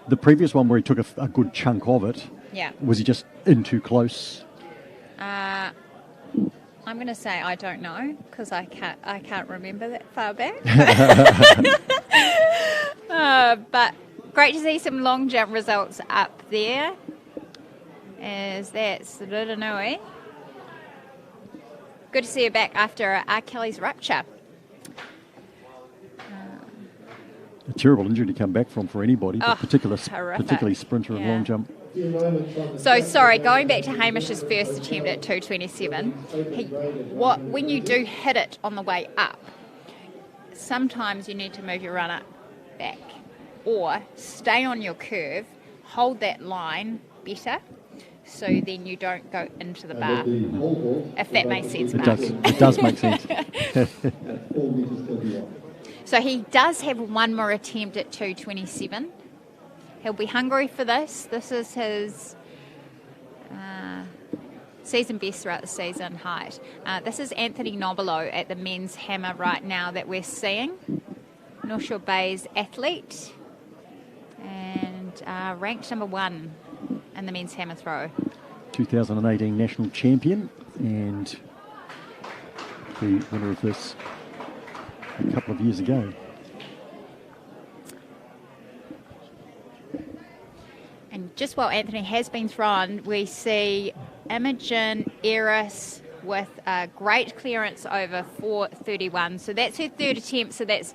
The previous one where he took a good chunk of it, Yeah. was he just in too close? I'm going to say I don't know, because I can't remember that far back. But great to see some long jump results up there, as that's Rudanui. Good to see her back after Achilles rupture. A terrible injury to come back from for anybody, but particularly sprinter of long jump. So, sorry, going back to Hamish's first attempt at 2:27, when you do hit it on the way up, sometimes you need to move your runner back or stay on your curve, hold that line better, so then you don't go into the bar, if that makes sense, Mark. It does make sense. So he does have one more attempt at 2:27. He'll be hungry for this. This is his season best throughout the season height. This is Anthony Nobilo at the men's hammer right now that we're seeing. North Shore Bay's athlete and ranked number 1 in the men's hammer throw. 2018 national champion and the winner of this a couple of years ago. And just while Anthony has been thrown, we see Imogen Eris with a great clearance over 4:31. So that's her third attempt, so that's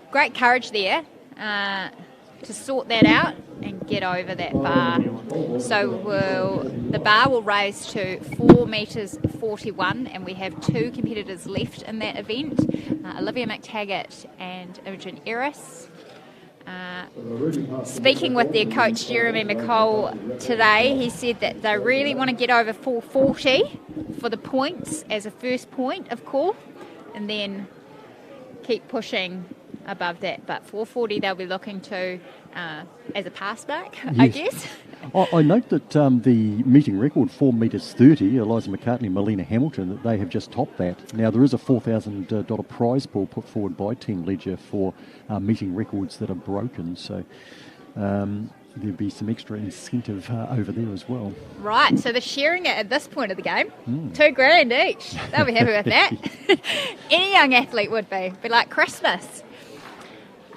great courage there to sort that out and get over that bar. So the bar will raise to 4 metres 41, and we have 2 competitors left in that event, Olivia McTaggart and Imogen Eris. Speaking with their coach, Jeremy McCall, today, he said that they really want to get over 440 for the points as a first point of call, and then keep pushing above that. But 440 they'll be looking to as a pass back, yes. I guess. I note that the meeting record, 4 metres 30, Eliza McCartney and Melina Hamilton, that they have just topped that. Now, there is a $4,000 prize pool put forward by Team Ledger for meeting records that are broken, so there'll be some extra incentive over there as well. Right, so they're sharing it at this point of the game. $2,000 each. They'll be happy with that. Any young athlete would be like Christmas.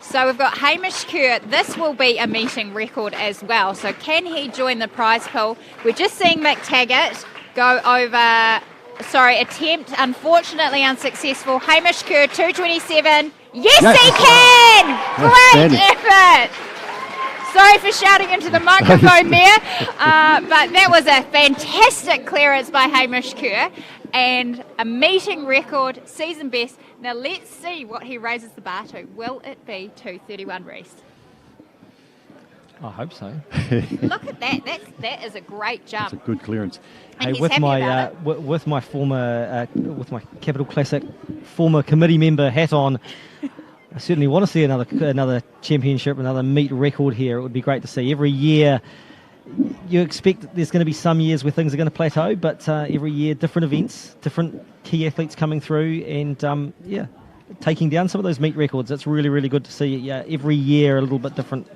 So we've got Hamish Kerr. This will be a meeting record as well. So can he join the prize pool? We're just seeing Mick Taggart go over, attempt, unfortunately unsuccessful. Hamish Kerr, 2:27. Yes, he can! Great effort! Sorry for shouting into the microphone there, but that was a fantastic clearance by Hamish Kerr and a meeting record, season best. Now let's see what he raises the bar to. Will it be 2:31, Reese? I hope so. Look at that. That is a great jump. It's a good clearance. Hey, with my former with my Capital Classic former committee member hat on, I certainly want to see another championship, another meet record here. It would be great to see. Every year, you expect that there's going to be some years where things are going to plateau, but every year, different events, different key athletes coming through, and taking down some of those meet records. It's really, really good to see. Every year, a little bit different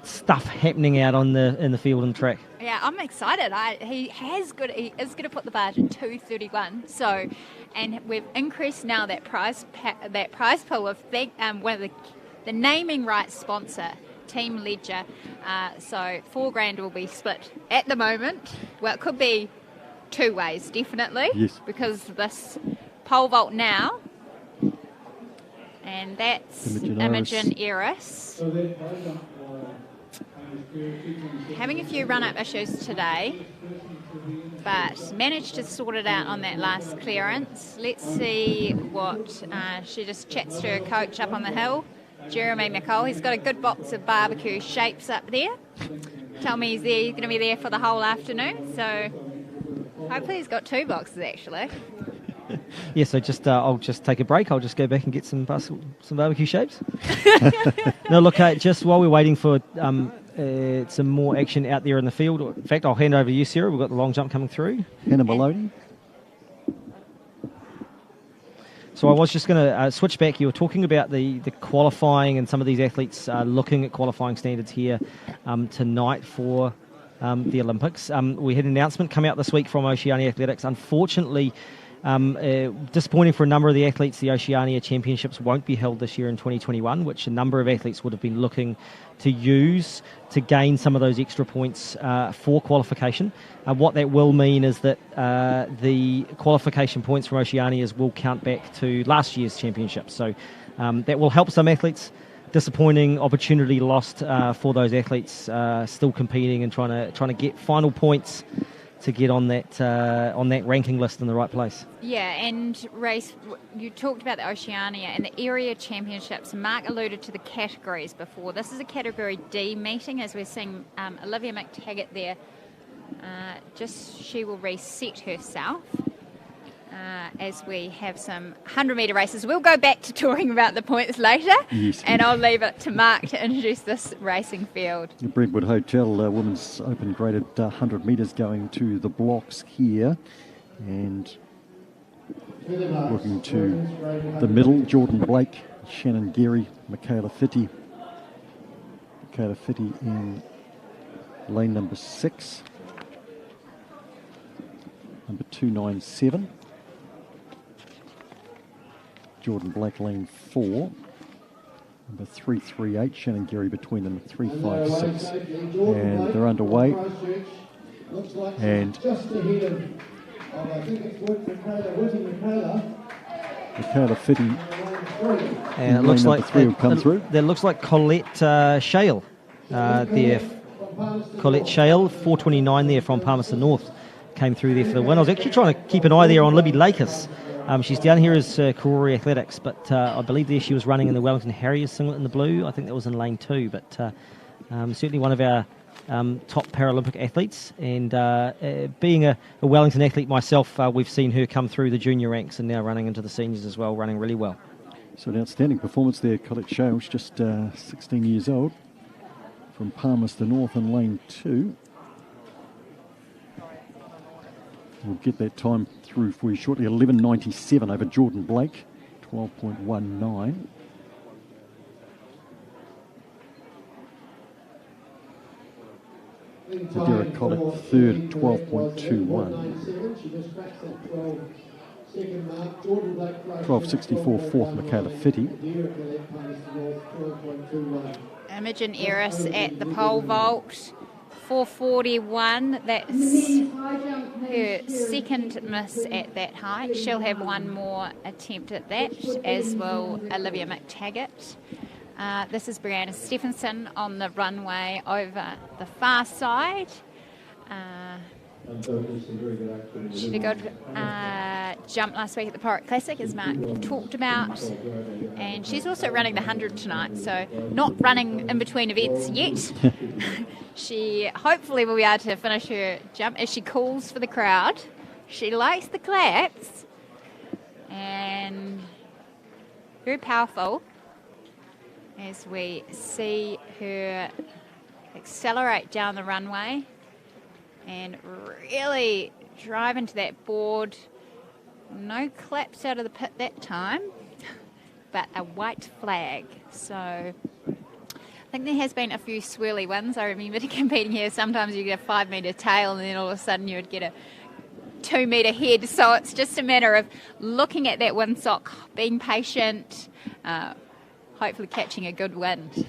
stuff happening out in the field and track. Yeah, I'm excited. He is going to put the bar to 2:31. So, and we've increased now that prize pool of one of the naming rights sponsor, Team Ledger. So $4,000 will be split at the moment. Well, it could be two ways, definitely. Yes. Because this pole vault now, and that's Imogen Eris. Having a few run-up issues today, but managed to sort it out on that last clearance. Let's see what she just chats to her coach up on the hill, Jeremy McCall. He's got a good box of barbecue shapes up there. Tell me he's going to be there for the whole afternoon, so hopefully he's got 2 boxes actually. Yeah, so I'll just take a break. I'll just go back and get some barbecue shapes. No, look, just while we're waiting for some more action out there in the field. In fact, I'll hand over to you, Sarah. We've got the long jump coming through. Hannah Maloney. So I was just going to switch back. You were talking about the qualifying and some of these athletes looking at qualifying standards here tonight for the Olympics. We had an announcement come out this week from Oceania Athletics. Unfortunately, disappointing for a number of the athletes, the Oceania Championships won't be held this year in 2021, which a number of athletes would have been looking to use to gain some of those extra points for qualification. What that will mean is that the qualification points from Oceanias will count back to last year's championships. So that will help some athletes. Disappointing opportunity lost for those athletes still competing and trying to get final points to get on that ranking list in the right place. Yeah, and Race, you talked about the Oceania and the area championships. Mark alluded to the categories before. This is a Category D meeting, as we're seeing Olivia McTaggart there. She will reset herself as we have some 100-metre races. We'll go back to talking about the points later, yes, and I'll leave it to Mark to introduce this racing field. The Brentwood Hotel Women's Open graded 100 metres going to the blocks here, and working to the middle, Jordan Blake, Shannon Geary, Michaela Fitty. Michaela Fitty in lane number 6. Number 297. Jordan Blake, lane 4. Number 338, Shannon Geary between them, 356. And they're underway. And Michaela Fitty. And it looks like 3 will come through. That looks like Colette Shale there. Colette Shale, 429 there from Palmerston North, came through there for the win. I was actually trying to keep an eye there on Libby Lakis She's down here as Karori Athletics, but I believe there she was running in the Wellington Harriers singlet in the blue. I think that was in lane 2, but certainly one of our top Paralympic athletes. And being a Wellington athlete myself, we've seen her come through the junior ranks and now running into the seniors as well, running really well. So an outstanding performance there, Colette Shales, just 16 years old, from Palmerston North in lane 2. We'll get that time through for you shortly. 11.97 over Jordan Blake, 12.19. Derek Collett third at 12.21. 12.64 fourth, Michaela Fitty. Imogen Eris at the pole vault, 4:41. That's her second miss at that height. She'll have one more attempt at that, as will Olivia McTaggart. This is Brianna Stephenson on the runway over the far side. She did a good jump last week at the Porritt Classic, as Mark talked about. And she's also running the 100 tonight, so not running in between events yet. She hopefully will be able to finish her jump as she calls for the crowd. She likes the claps. And very powerful as we see her accelerate down the runway and really drive into that board. No claps out of the pit that time, but a white flag. So I think there has been a few swirly ones. I remember competing here, sometimes you get a 5 metre tail and then all of a sudden you would get a 2 metre head. So it's just a matter of looking at that windsock, being patient, hopefully catching a good wind.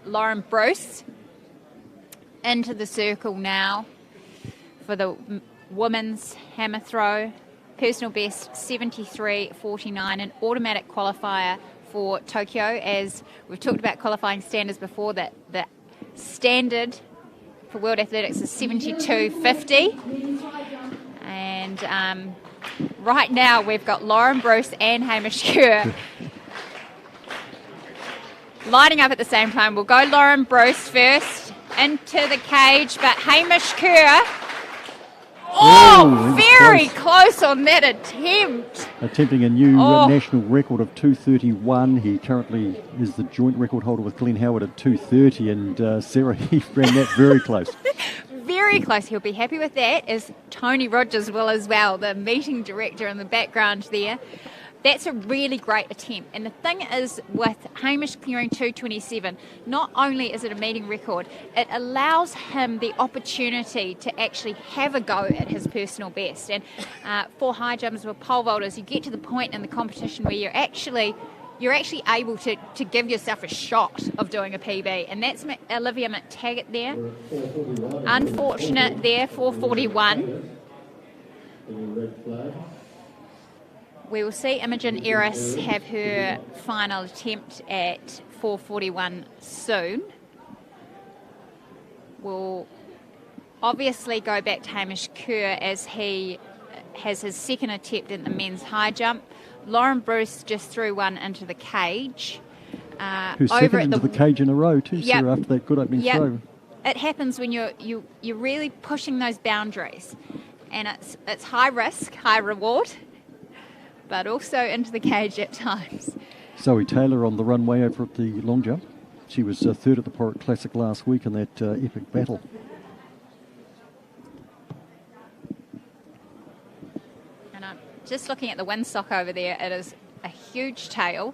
Lauren Bruce into the circle now for the women's hammer throw. Personal best 73.49, an automatic qualifier for Tokyo. As we've talked about qualifying standards before, that the standard for World Athletics is 72.50. And right now we've got Lauren Bruce and Hamish Kerr lining up at the same time. We'll go Lauren Bruce first into the cage, but Hamish Kerr, very close on that attempt. Attempting a new national record of 2:31. He currently is the joint record holder with Glenn Howard at 2:30, and Sarah, he ran that very close. Very close. He'll be happy with that, as Tony Rogers will as well, the meeting director in the background there. That's a really great attempt. And the thing is, with Hamish clearing 2:27, not only is it a meeting record, it allows him the opportunity to actually have a go at his personal best. And for high jumpers with pole vaulters, you get to the point in the competition where you're actually able to give yourself a shot of doing a PB. And that's Olivia McTaggart there. Unfortunate there, 4:41. We will see Imogen Eris have her final attempt at 4:41 soon. We'll obviously go back to Hamish Kerr as he has his second attempt in the men's high jump. Lauren Bruce just threw one into the cage. Who's second into the cage in a row too, Sarah, after that good opening throw. It happens when you're really pushing those boundaries. And it's high risk, high reward, but also into the cage at times. Zoe Taylor on the runway over at the long jump. She was third at the Porritt Classic last week in that epic battle. And I'm just looking at the windsock over there. It is a huge tail,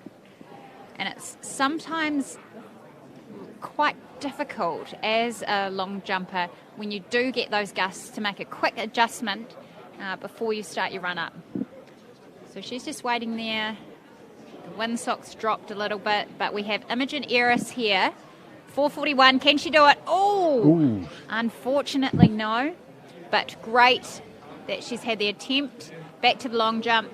and it's sometimes quite difficult as a long jumper when you do get those gusts to make a quick adjustment before you start your run up. So she's just waiting there. The windsock's dropped a little bit, but we have Imogen Eris here. 4:41, can she do it? Oh, unfortunately no, but great that she's had the attempt. Back to the long jump.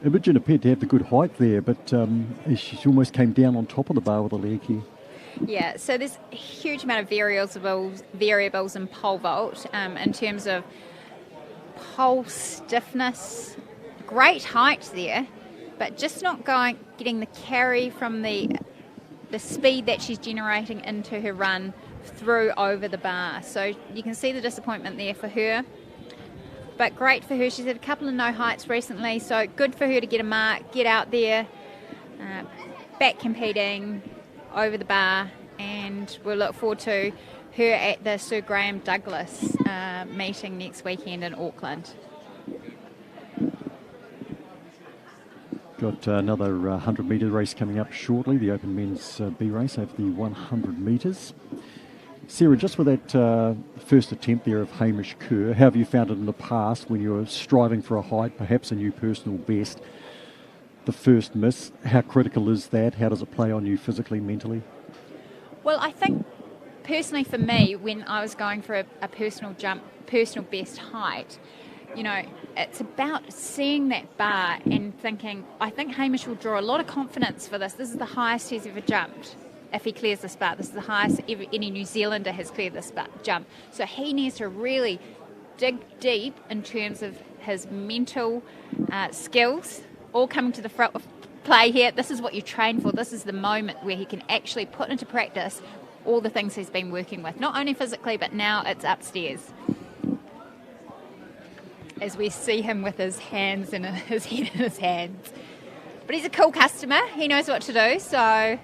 Imogen appeared to have the good height there, but she almost came down on top of the bar with a leg here. Yeah, so there's a huge amount of variables in pole vault in terms of pole stiffness. Great height there, but just not getting the carry from the speed that she's generating into her run through over the bar. So you can see the disappointment there for her. But great for her. She's had a couple of no heights recently, so good for her to get a mark, get out there, back competing over the bar, and we'll look forward to her at the Sir Graham Douglas meeting next weekend in Auckland. Got another 100-metre race coming up shortly, the Open Men's B race over the 100 metres. Sarah, just with that first attempt there of Hamish Kerr, how have you found it in the past when you were striving for a height, perhaps a new personal best? The first miss, how critical is that? How does it play on you physically, mentally? Well, I think personally for me, when I was going for a personal best height, you know, it's about seeing that bar and thinking, I think Hamish will draw a lot of confidence for this. This is the highest he's ever jumped. If he clears this bar, this is the highest any New Zealander has cleared this jump. So he needs to really dig deep in terms of his mental skills, all coming to the front of play here. This is what you train for. This is the moment where he can actually put into practice all the things he's been working with, not only physically, but now it's upstairs. As we see him with his hands and his head in his hands. But he's a cool customer. He knows what to do, so...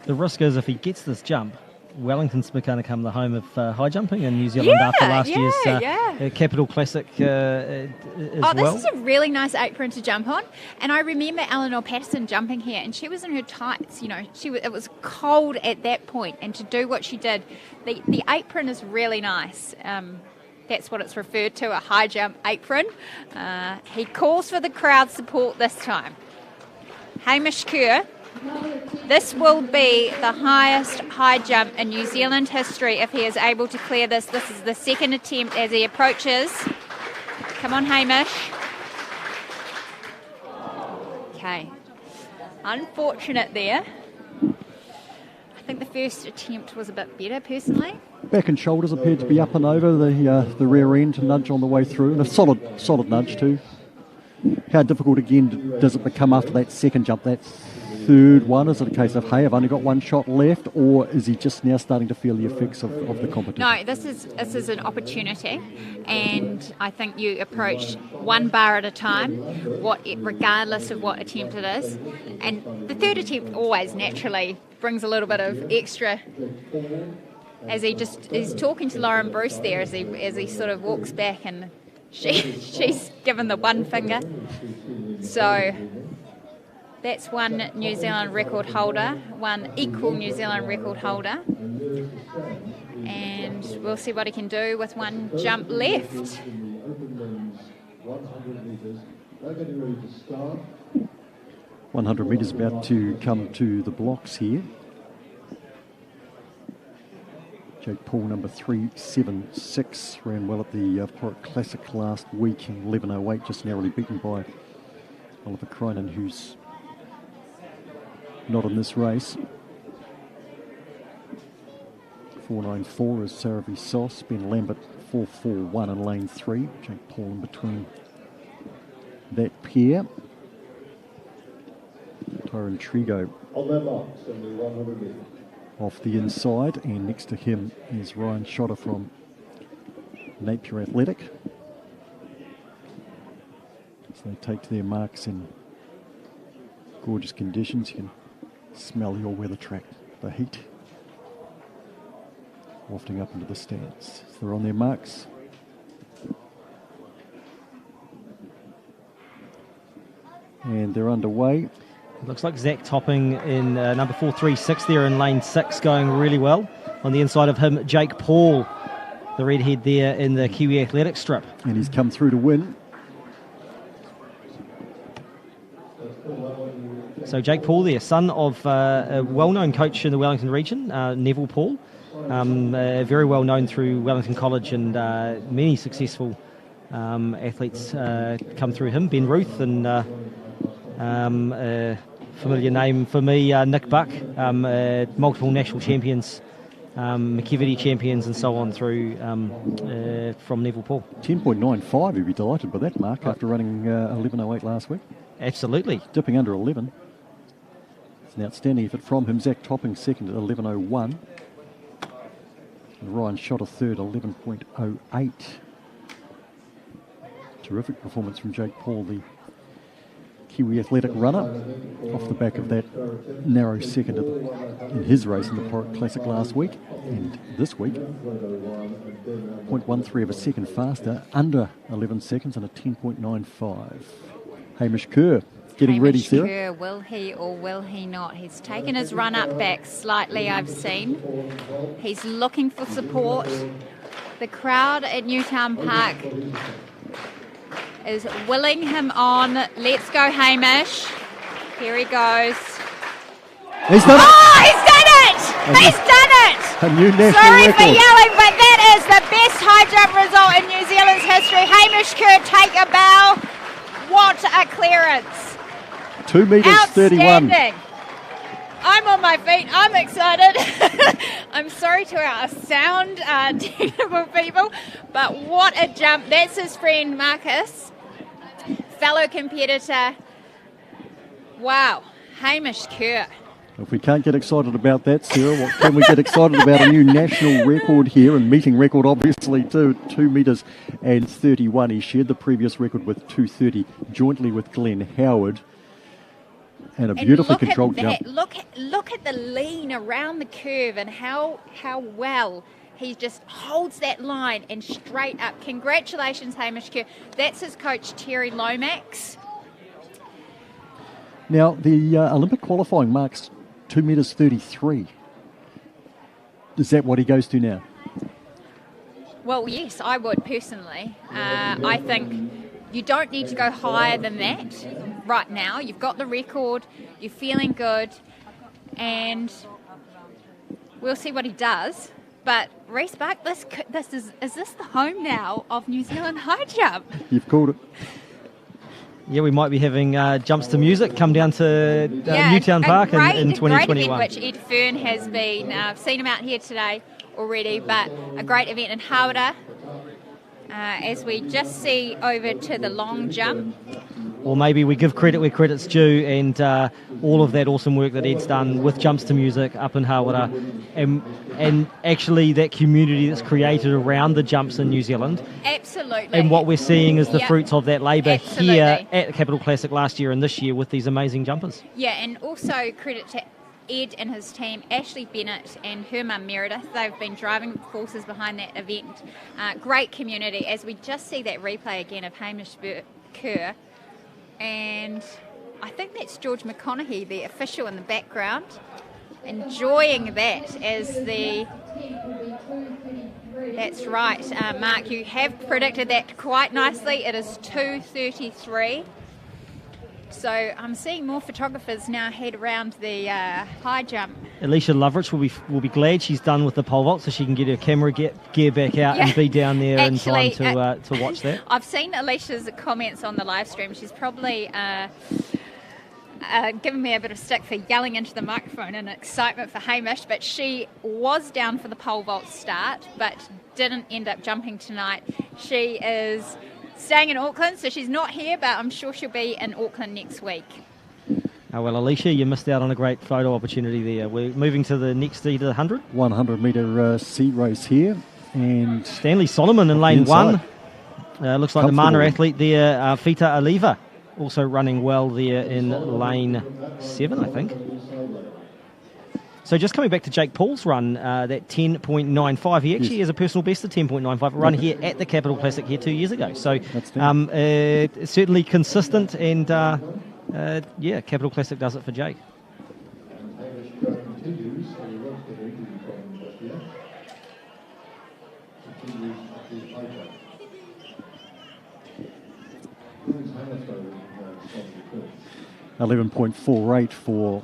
The risk is if he gets this jump, Wellington's going to become the home of high jumping in New Zealand after last year's Capital Classic as well. This is a really nice apron to jump on. And I remember Eleanor Patterson jumping here, and she was in her tights. You know, it was cold at that point, and to do what she did, the apron is really nice. That's what it's referred to, a high jump apron. He calls for the crowd support this time. Hamish Kerr. This will be the highest high jump in New Zealand history if he is able to clear this. This is the second attempt as he approaches. Come on, Hamish. Okay. Unfortunate there. I think the first attempt was a bit better, personally. Back and shoulders appeared to be up and over the rear end, nudge on the way through, and a solid nudge too. How difficult again does it become after that second jump, that third one? Is it a case of, hey, I've only got one shot left, or is he just now starting to feel the effects of the competition? No, this is an opportunity, and I think you approach one bar at a time, regardless of what attempt it is. And the third attempt always naturally brings a little bit of extra, as he's talking to Lauren Bruce there as he sort of walks back, and she's given the one finger. So that's one New Zealand record holder, one equal New Zealand record holder. And we'll see what he can do with one jump left. 100 metres about to come to the blocks here. Jake Paul, number 376, ran well at the Porritt Classic last week in 11.08, just narrowly beaten by Oliver Cronin, who's not in this race. 494 is Saravi Sauce, Ben Lambert 441 in lane 3. Jake Paul in between that pair. Tyrone Trigo On their marks, only 100 metres. Off the inside, and next to him is Ryan Schotter from Napier Athletic. So they take to their marks in gorgeous conditions. You can smell your weather track, the heat wafting up into the stands. So they're on their marks. And they're underway. Looks like Zach Topping in number 436 there in lane 6, going really well. On the inside of him, Jake Paul, the redhead there in the Kiwi Athletic strip. And he's come through to win. So Jake Paul there, son of a well-known coach in the Wellington region, Neville Paul. Very well known through Wellington College, and many successful athletes come through him. Ben Ruth and familiar name for me, Nick Buck, multiple national champions, McKevity champions and so on through from Neville Pool. 10.95, you'd be delighted by that mark after running 11.08 last week. Absolutely. Dipping under 11. It's an outstanding effort from him. Zach Topping second at 11.01. And Ryan Shot a third, 11.08. Terrific performance from Jake Paul, the Kiwi athletic runner, off the back of that narrow second in his race in the Porritt Classic last week. And this week, 0.13 of a second faster, under 11 seconds and a 10.95. Hamish Kerr getting ready, Sarah. Kerr, will he or will he not? He's taken his run up back slightly, I've seen. He's looking for support. The crowd at Newtown Park is willing him on. Let's go, Hamish. Here he goes. He's done it! Oh, he's done it! He's done it! A new national Sorry record. for yelling, but that is the best high jump result in New Zealand's history. Hamish Kerr, take a bow. What a clearance. 2 metres 31. Outstanding. I'm on my feet. I'm excited. I'm sorry to our sound technical people, but what a jump. That's his friend Marcus, fellow competitor. Wow, Hamish Kerr. If we can't get excited about that, Sarah, what can we get excited about? A new national record here, and meeting record obviously too, 2 metres and 31. He shared the previous record with 2:30 jointly with Glenn Howard. And a beautifully controlled jump. Look at the lean around the curve and how well he just holds that line and straight up. Congratulations, Hamish Kerr. That's his coach, Terry Lomax. Now, the Olympic qualifying marks 2 metres 33. Is that what he goes to now? Well, yes, I would personally. I think you don't need to go higher than that right now. You've got the record, you're feeling good, and we'll see what he does. But Reece Buck, is this the home now of New Zealand high jump? You've called it. Yeah, we might be having jumps to music come down to Newtown Park in 2021. A great event which Ed Fern has been. I've seen him out here today already, but a great event in Hawera. As we just see over to the long jump. Or maybe we give credit where credit's due, and all of that awesome work that Ed's done with Jumps to Music up in Hawera, and actually that community that's created around the jumps in New Zealand. Absolutely. And what we're seeing is the fruits of that labour Absolutely. here at the Capital Classic last year and this year with these amazing jumpers. Yeah, and also credit to Ed and his team, Ashley Bennett and her mum Meredith. They've been driving forces behind that event. Great community, as we just see that replay again of Hamish Kerr. And I think that's George McConaughey, the official in the background, enjoying that as the... That's right, Mark, you have predicted that quite nicely. It is 2:33. So I'm seeing more photographers now head around the high jump. Alicia Loveridge will be glad she's done with the pole vault, so she can get her camera gear back out and be down there in time to watch that. I've seen Alicia's comments on the live stream. She's probably given me a bit of stick for yelling into the microphone in excitement for Hamish, but she was down for the pole vault start, but didn't end up jumping tonight. She is staying in Auckland, so she's not here, but I'm sure she'll be in Auckland next week. Oh, well, Alicia, you missed out on a great photo opportunity there. We're moving to the next to the 100. 100 metre sea race here. And Stanley Solomon in lane one. Looks like the Mana athlete there, Fita Aliva, also running well there in lane 7, I think. So just coming back to Jake Paul's run, that 10.95, he actually has a personal best of 10.95, run here at the Capital Classic here 2 years ago. So certainly consistent, and Capital Classic does it for Jake. $11.48 for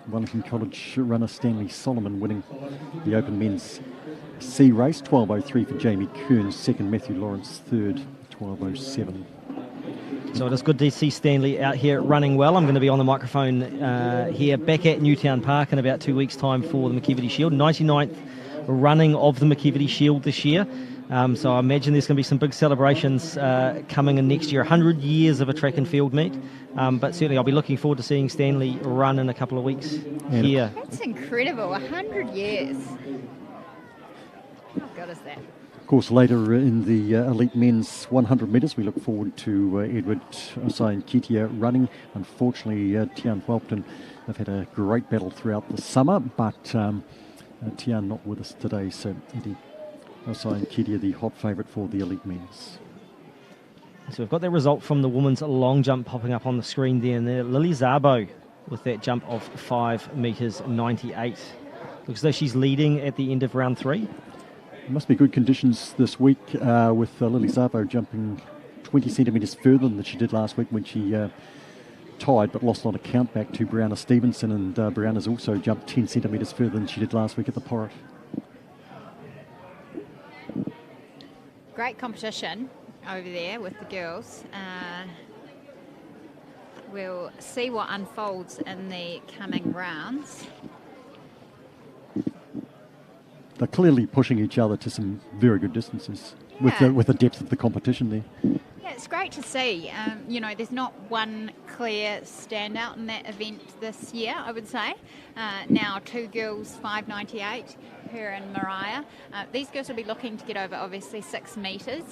Wellington College runner Stanley Solomon, winning the Open Men's C race. 12.03 for Jamie Kearns, second. Matthew Lawrence, third. 12.07. So it is good to see Stanley out here running well. I'm going to be on the microphone here back at Newtown Park in about 2 weeks' time for the McKevity Shield. 99th running of the McKevity Shield this year. So I imagine there's going to be some big celebrations coming in next year. 100 years of a track and field meet. But certainly I'll be looking forward to seeing Stanley run in a couple of weeks here. That's incredible, 100 years. How good is that? Of course, later in the elite men's 100 metres, we look forward to Edward Osai and Ketia running. Unfortunately, Tian Whelpton have had a great battle throughout the summer, but Tian not with us today, so Eddie Osai and Ketia, the hot favourite for the elite men's. So we've got that result from the women's long jump popping up on the screen there, and there Lily Szabo with that jump of 5 metres 98. Looks as though she's leading at the end of round 3. It must be good conditions this week with Lily Szabo jumping 20 centimetres further than she did last week when she tied but lost on a count back to Brianna Stevenson, and Brianna's also jumped 10 centimetres further than she did last week at the Porritt. Great competition over there with the girls. We'll see what unfolds in the coming rounds. They're clearly pushing each other to some very good distances with the depth of the competition there. Yeah, it's great to see. There's not one clear standout in that event this year, I would say. Now 2 girls, 5.98, her and Mariah. These girls will be looking to get over, obviously, 6 metres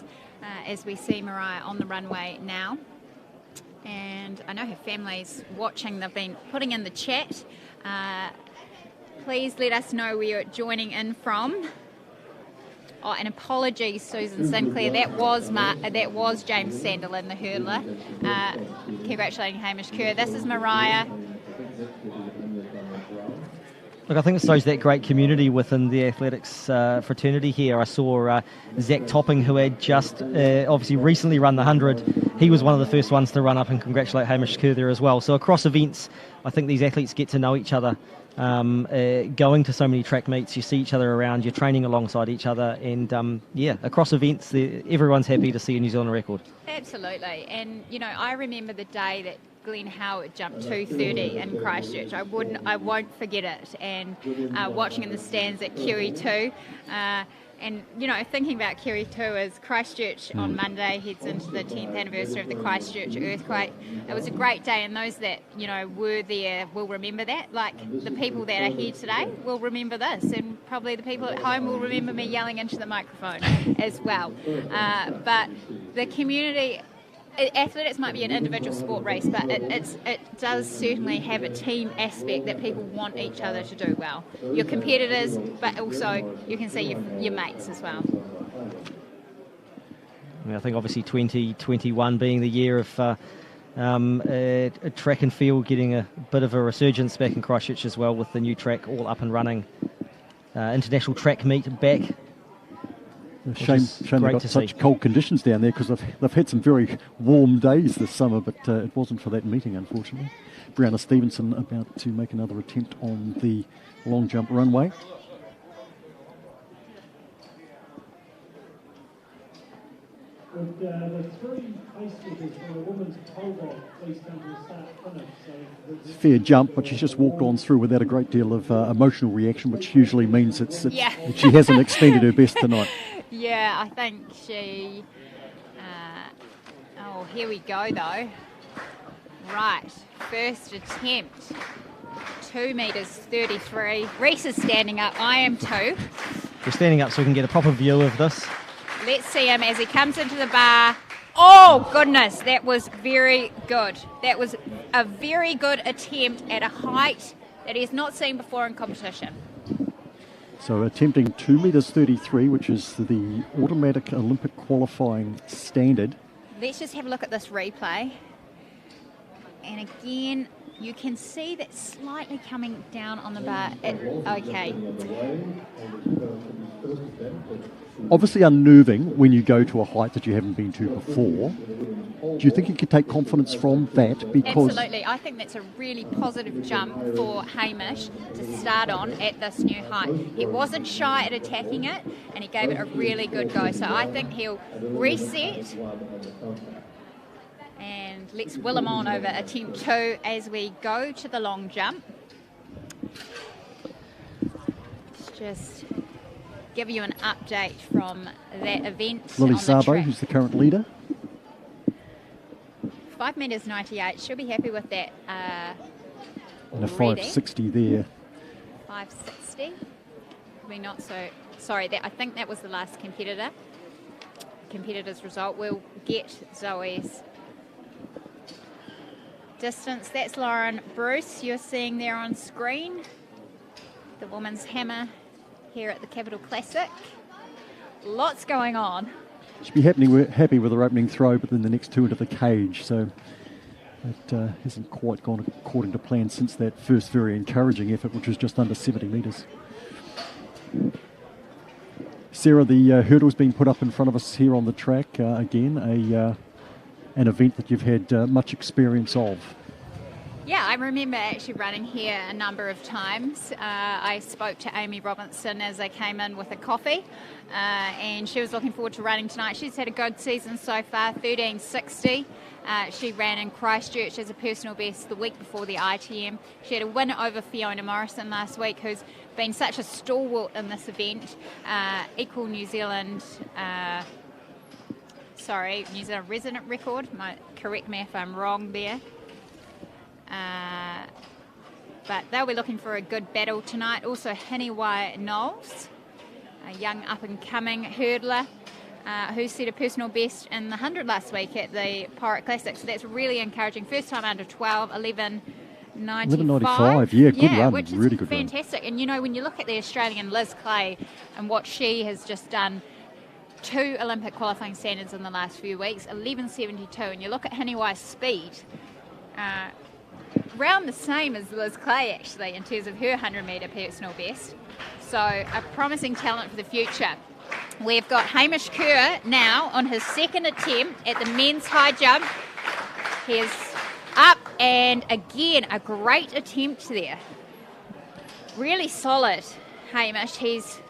as we see Mariah on the runway now. And I know her family's watching. They've been putting in the chat. Please let us know where you're joining in from. Oh, and apologies, Susan Sinclair. That was James Sanderlin, the hurdler. Congratulating Hamish Kerr. This is Mariah. Look, I think it shows that great community within the athletics fraternity here. I saw Zach Topping, who had just obviously recently run the 100. He was one of the first ones to run up and congratulate Hamish Kerr there as well. So across events, I think these athletes get to know each other. Going to so many track meets, you see each other around, you're training alongside each other, and across events, everyone's happy to see a New Zealand record. Absolutely, and I remember the day that Glenn Howard jumped 2:30 in Christchurch. I won't forget it, and watching in the stands at QE2. And, thinking about QE2 as Christchurch on Monday heads into the 10th anniversary of the Christchurch earthquake. It was a great day, and those that, were there will remember that. Like, the people that are here today will remember this, and probably the people at home will remember me yelling into the microphone as well. But the community... Athletics might be an individual sport race, but it does certainly have a team aspect that people want each other to do well. Your competitors, but also you can see your mates as well. I think obviously 2021 being the year of a track and field getting a bit of a resurgence back in Christchurch as well, with the new track all up and running. International track meet back. Shame they've got such cold conditions down there, because they've had some very warm days this summer, but it wasn't for that meeting, unfortunately. Brianna Stevenson about to make another attempt on the long jump runway. The 3 pacemakers for the women's pole vault, please come to the start finish. Fair jump, but she's just walked on through without a great deal of emotional reaction, which usually means she hasn't extended her best tonight. Yeah, I think she... here we go, though. Right, first attempt. 2 metres 33. Reese is standing up. I am too. We're standing up so we can get a proper view of this. Let's see him as he comes into the bar. Oh, goodness, that was very good. That was a very good attempt at a height that he has not seen before in competition. So attempting 2 metres 33, which is the automatic Olympic qualifying standard. Let's just have a look at this replay. And again, you can see that slightly coming down on the bar. Okay. Obviously unnerving when you go to a height that you haven't been to before. Do you think you can take confidence from that? Because absolutely. I think that's a really positive jump for Hamish to start on at this new height. He wasn't shy at attacking it, and he gave it a really good go. So I think he'll reset. And let's will him on over attempt 2 as we go to the long jump. Let's just give you an update from that event. Lily on the Sabo, track. who's the current leader. 5 metres 98. She'll be happy with that. And a already. 560 there. 560. Probably not so. Sorry, I think that was the last competitor's result. We'll get Zoe's distance. That's Lauren Bruce you're seeing there on screen. The women's hammer here at the Capital Classic. Lots going on. She'll be happy with her opening throw, but then the next 2 into the cage. So it hasn't quite gone according to plan since that first very encouraging effort, which was just under 70 metres. Sarah, the hurdle's been put up in front of us here on the track. Again, an event that you've had much experience of. Yeah, I remember actually running here a number of times. I spoke to Amy Robinson as I came in with a coffee, and she was looking forward to running tonight. She's had a good season so far, 13.60. She ran in Christchurch as a personal best the week before the ITM. She had a win over Fiona Morrison last week, who's been such a stalwart in this event. Equal New Zealand resident record. Correct me if I'm wrong there. But they'll be looking for a good battle tonight. Also, Haniwai Knowles, a young up-and-coming hurdler who set a personal best in the 100 last week at the Pirate Classic. So that's really encouraging. First time under 12, 11.95. Yeah, good run. Which is really good fantastic. Run. And, you know, when you look at the Australian Liz Clay and what she has just done, 2 Olympic qualifying standards in the last few weeks, 11.72, and you look at Haniwai's speed, around the same as Liz Clay actually in terms of her 100-metre personal best. So a promising talent for the future. We've got Hamish Kerr now on his second attempt at the men's high jump. He's up, and again a great attempt there. Really solid, Hamish. He's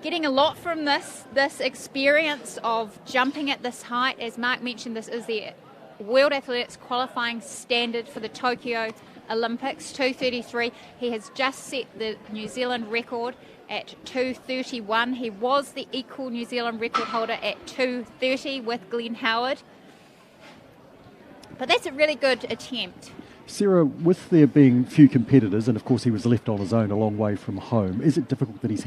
getting a lot from this experience of jumping at this height. As Mark mentioned, this is the World Athletics qualifying standard for the Tokyo Olympics, 2:33. He has just set the New Zealand record at 2:31. He was the equal New Zealand record holder at 2:30 with Glenn Howard. But that's a really good attempt. Sarah, with there being few competitors, and of course he was left on his own a long way from home, is it difficult that he's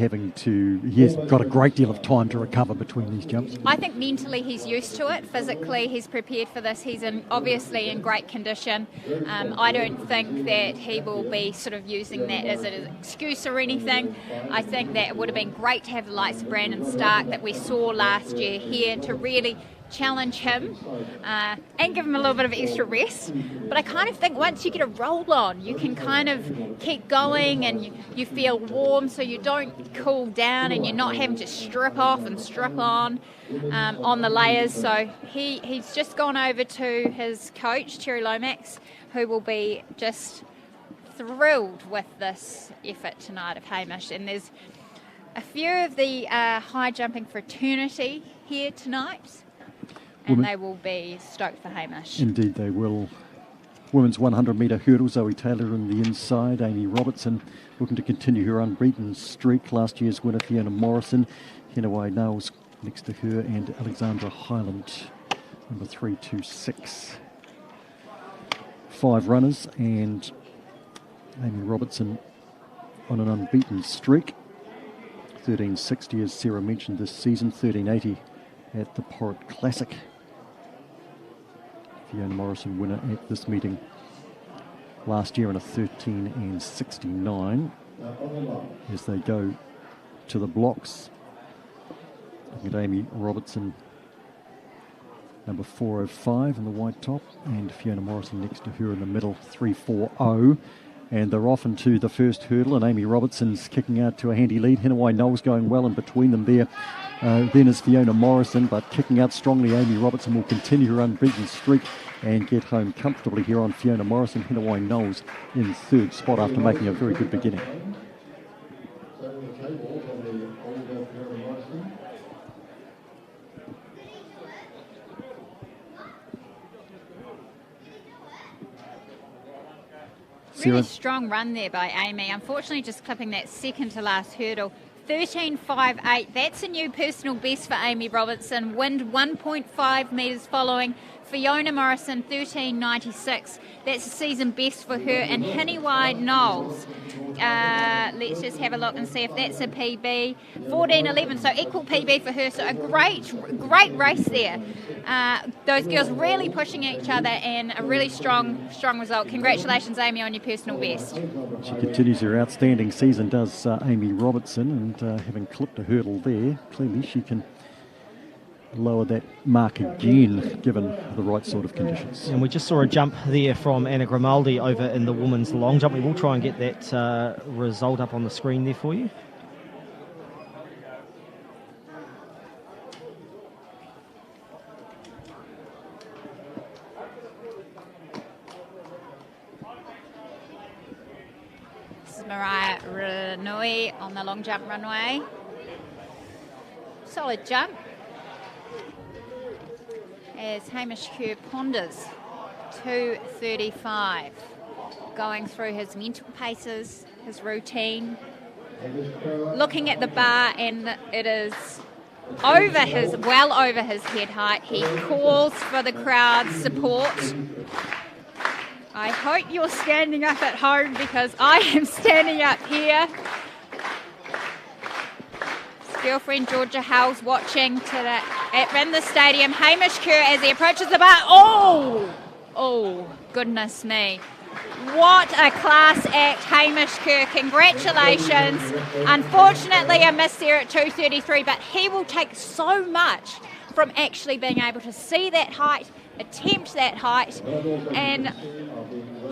got a great deal of time to recover between these jumps? I think mentally he's used to it. Physically he's prepared for this. He's obviously in great condition. I don't think that he will be sort of using that as an excuse or anything. I think that it would have been great to have the likes of Brandon Stark that we saw last year here to really challenge him and give him a little bit of extra rest. But I kind of think once you get a roll on, you can kind of keep going, and you feel warm, so you don't cool down and you're not having to strip off and strip on the layers. So he's just gone over to his coach, Terry Lomax, who will be just thrilled with this effort tonight of Hamish. And there's a few of the high jumping fraternity here tonight, and they will be stoked for Hamish. Indeed they will. Women's 100-metre hurdle, Zoe Taylor on the inside, Amy Robertson looking to continue her unbeaten streak. Last year's winner Fiona Morrison, Haniwai Knowles next to her, and Alexandra Highland, number 326. 5 runners, and Amy Robertson on an unbeaten streak. 13.60, as Sarah mentioned, this season, 13.80 at the Pirate Classic. Fiona Morrison winner at this meeting last year in a 13.69. As they go to the blocks, looking at Amy Robertson, number 405 in the white top, and Fiona Morrison next to her in the middle, 340. And they're off into the first hurdle, and Amy Robertson's kicking out to a handy lead. Haniwai Knowles going well, and between them there then is Fiona Morrison, but kicking out strongly. Amy Robertson will continue her unbeaten streak and get home comfortably here on Fiona Morrison. Haniwai Knowles in third spot after making a very good beginning. Really strong run there by Amy. Unfortunately, just clipping that second to last hurdle. 13.58. That's a new personal best for Amy Robertson. Wind 1.5 metres following. Fiona Morrison 13.96. That's a season best for her. And Hiniwai Knowles. Let's just have a look and see if that's a PB. 14.11. So equal PB for her. So a great race there. Those girls really pushing each other, and a really strong result. Congratulations, Amy, on your personal best. She continues her outstanding season, does Amy Robertson, and having clipped a hurdle there, clearly she can lower that mark again, given the right sort of conditions. And we just saw a jump there from Anna Grimaldi over in the women's long jump. We will try and get that result up on the screen there for you. Mariah Ranui on the long jump runway. Solid jump. As Hamish Kerr ponders 2:35. Going through his mental paces, his routine. Looking at the bar, and it is well over his head height. He calls for the crowd's support. I hope you're standing up at home, because I am standing up here. His girlfriend Georgia Howell's watching in the stadium. Hamish Kerr as he approaches the bar. Oh, goodness me. What a class act, Hamish Kerr. Congratulations. Unfortunately, a miss there at 2:33, but he will take so much from actually being able to see that height, attempt that height, and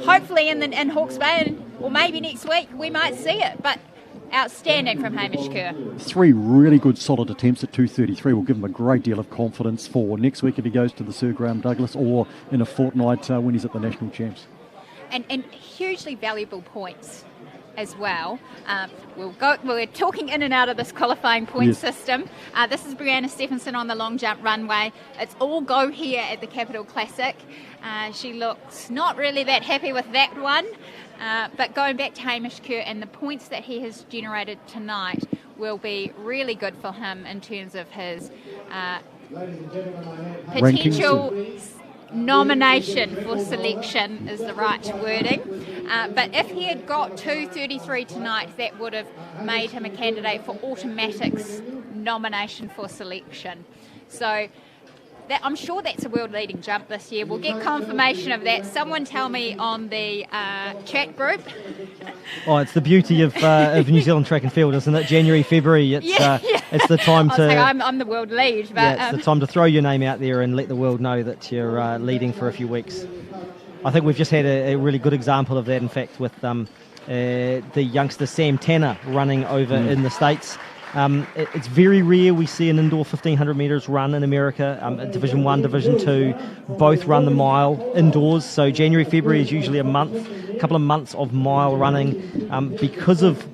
hopefully in Hawke's Bay, or maybe next week, we might see it. But outstanding from Hamish Kerr. 3 really good solid attempts at 2:33 will give him a great deal of confidence for next week if he goes to the Sir Graham Douglas, or in a fortnight when he's at the National Champs. And hugely valuable points as well. We're talking in and out of this qualifying point system. This is Brianna Stephenson on the long jump runway. It's all go here at the Capital Classic. She looks not really that happy with that one. But going back to Hamish Kerr, and the points that he has generated tonight will be really good for him in terms of his potential nomination for selection is the right wording. But if he had got 2:33 tonight, that would have made him a candidate for automatics nomination for selection. So I'm sure that's a world-leading jump this year. We'll get confirmation of that. Someone tell me on the chat group. Oh, it's the beauty of New Zealand track and field, isn't it? January, February. It's the time to. I'm the world lead, but it's the time to throw your name out there and let the world know that you're leading for a few weeks. I think we've just had a really good example of that. In fact, with the youngster Sam Tanner running over in the States. It's very rare we see an indoor 1,500 metres run in America. Division 1, Division 2, both run the mile indoors. So January, February is usually a couple of months of mile running because of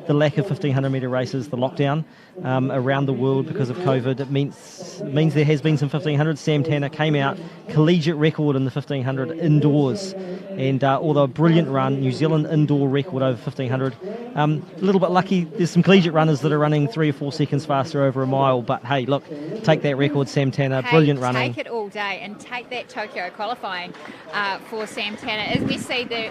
the lack of 1,500 metre races, the lockdown around the world because of COVID. It means there has been some 1,500. Sam Tanner came out, collegiate record in the 1,500 indoors. And although a brilliant run, New Zealand indoor record over 1,500. A little bit lucky, there's some collegiate runners that are running 3 or 4 seconds faster over a mile. But hey, look, take that record, Sam Tanner. Brilliant running. Take it all day and take that Tokyo qualifying for Sam Tanner. As we see the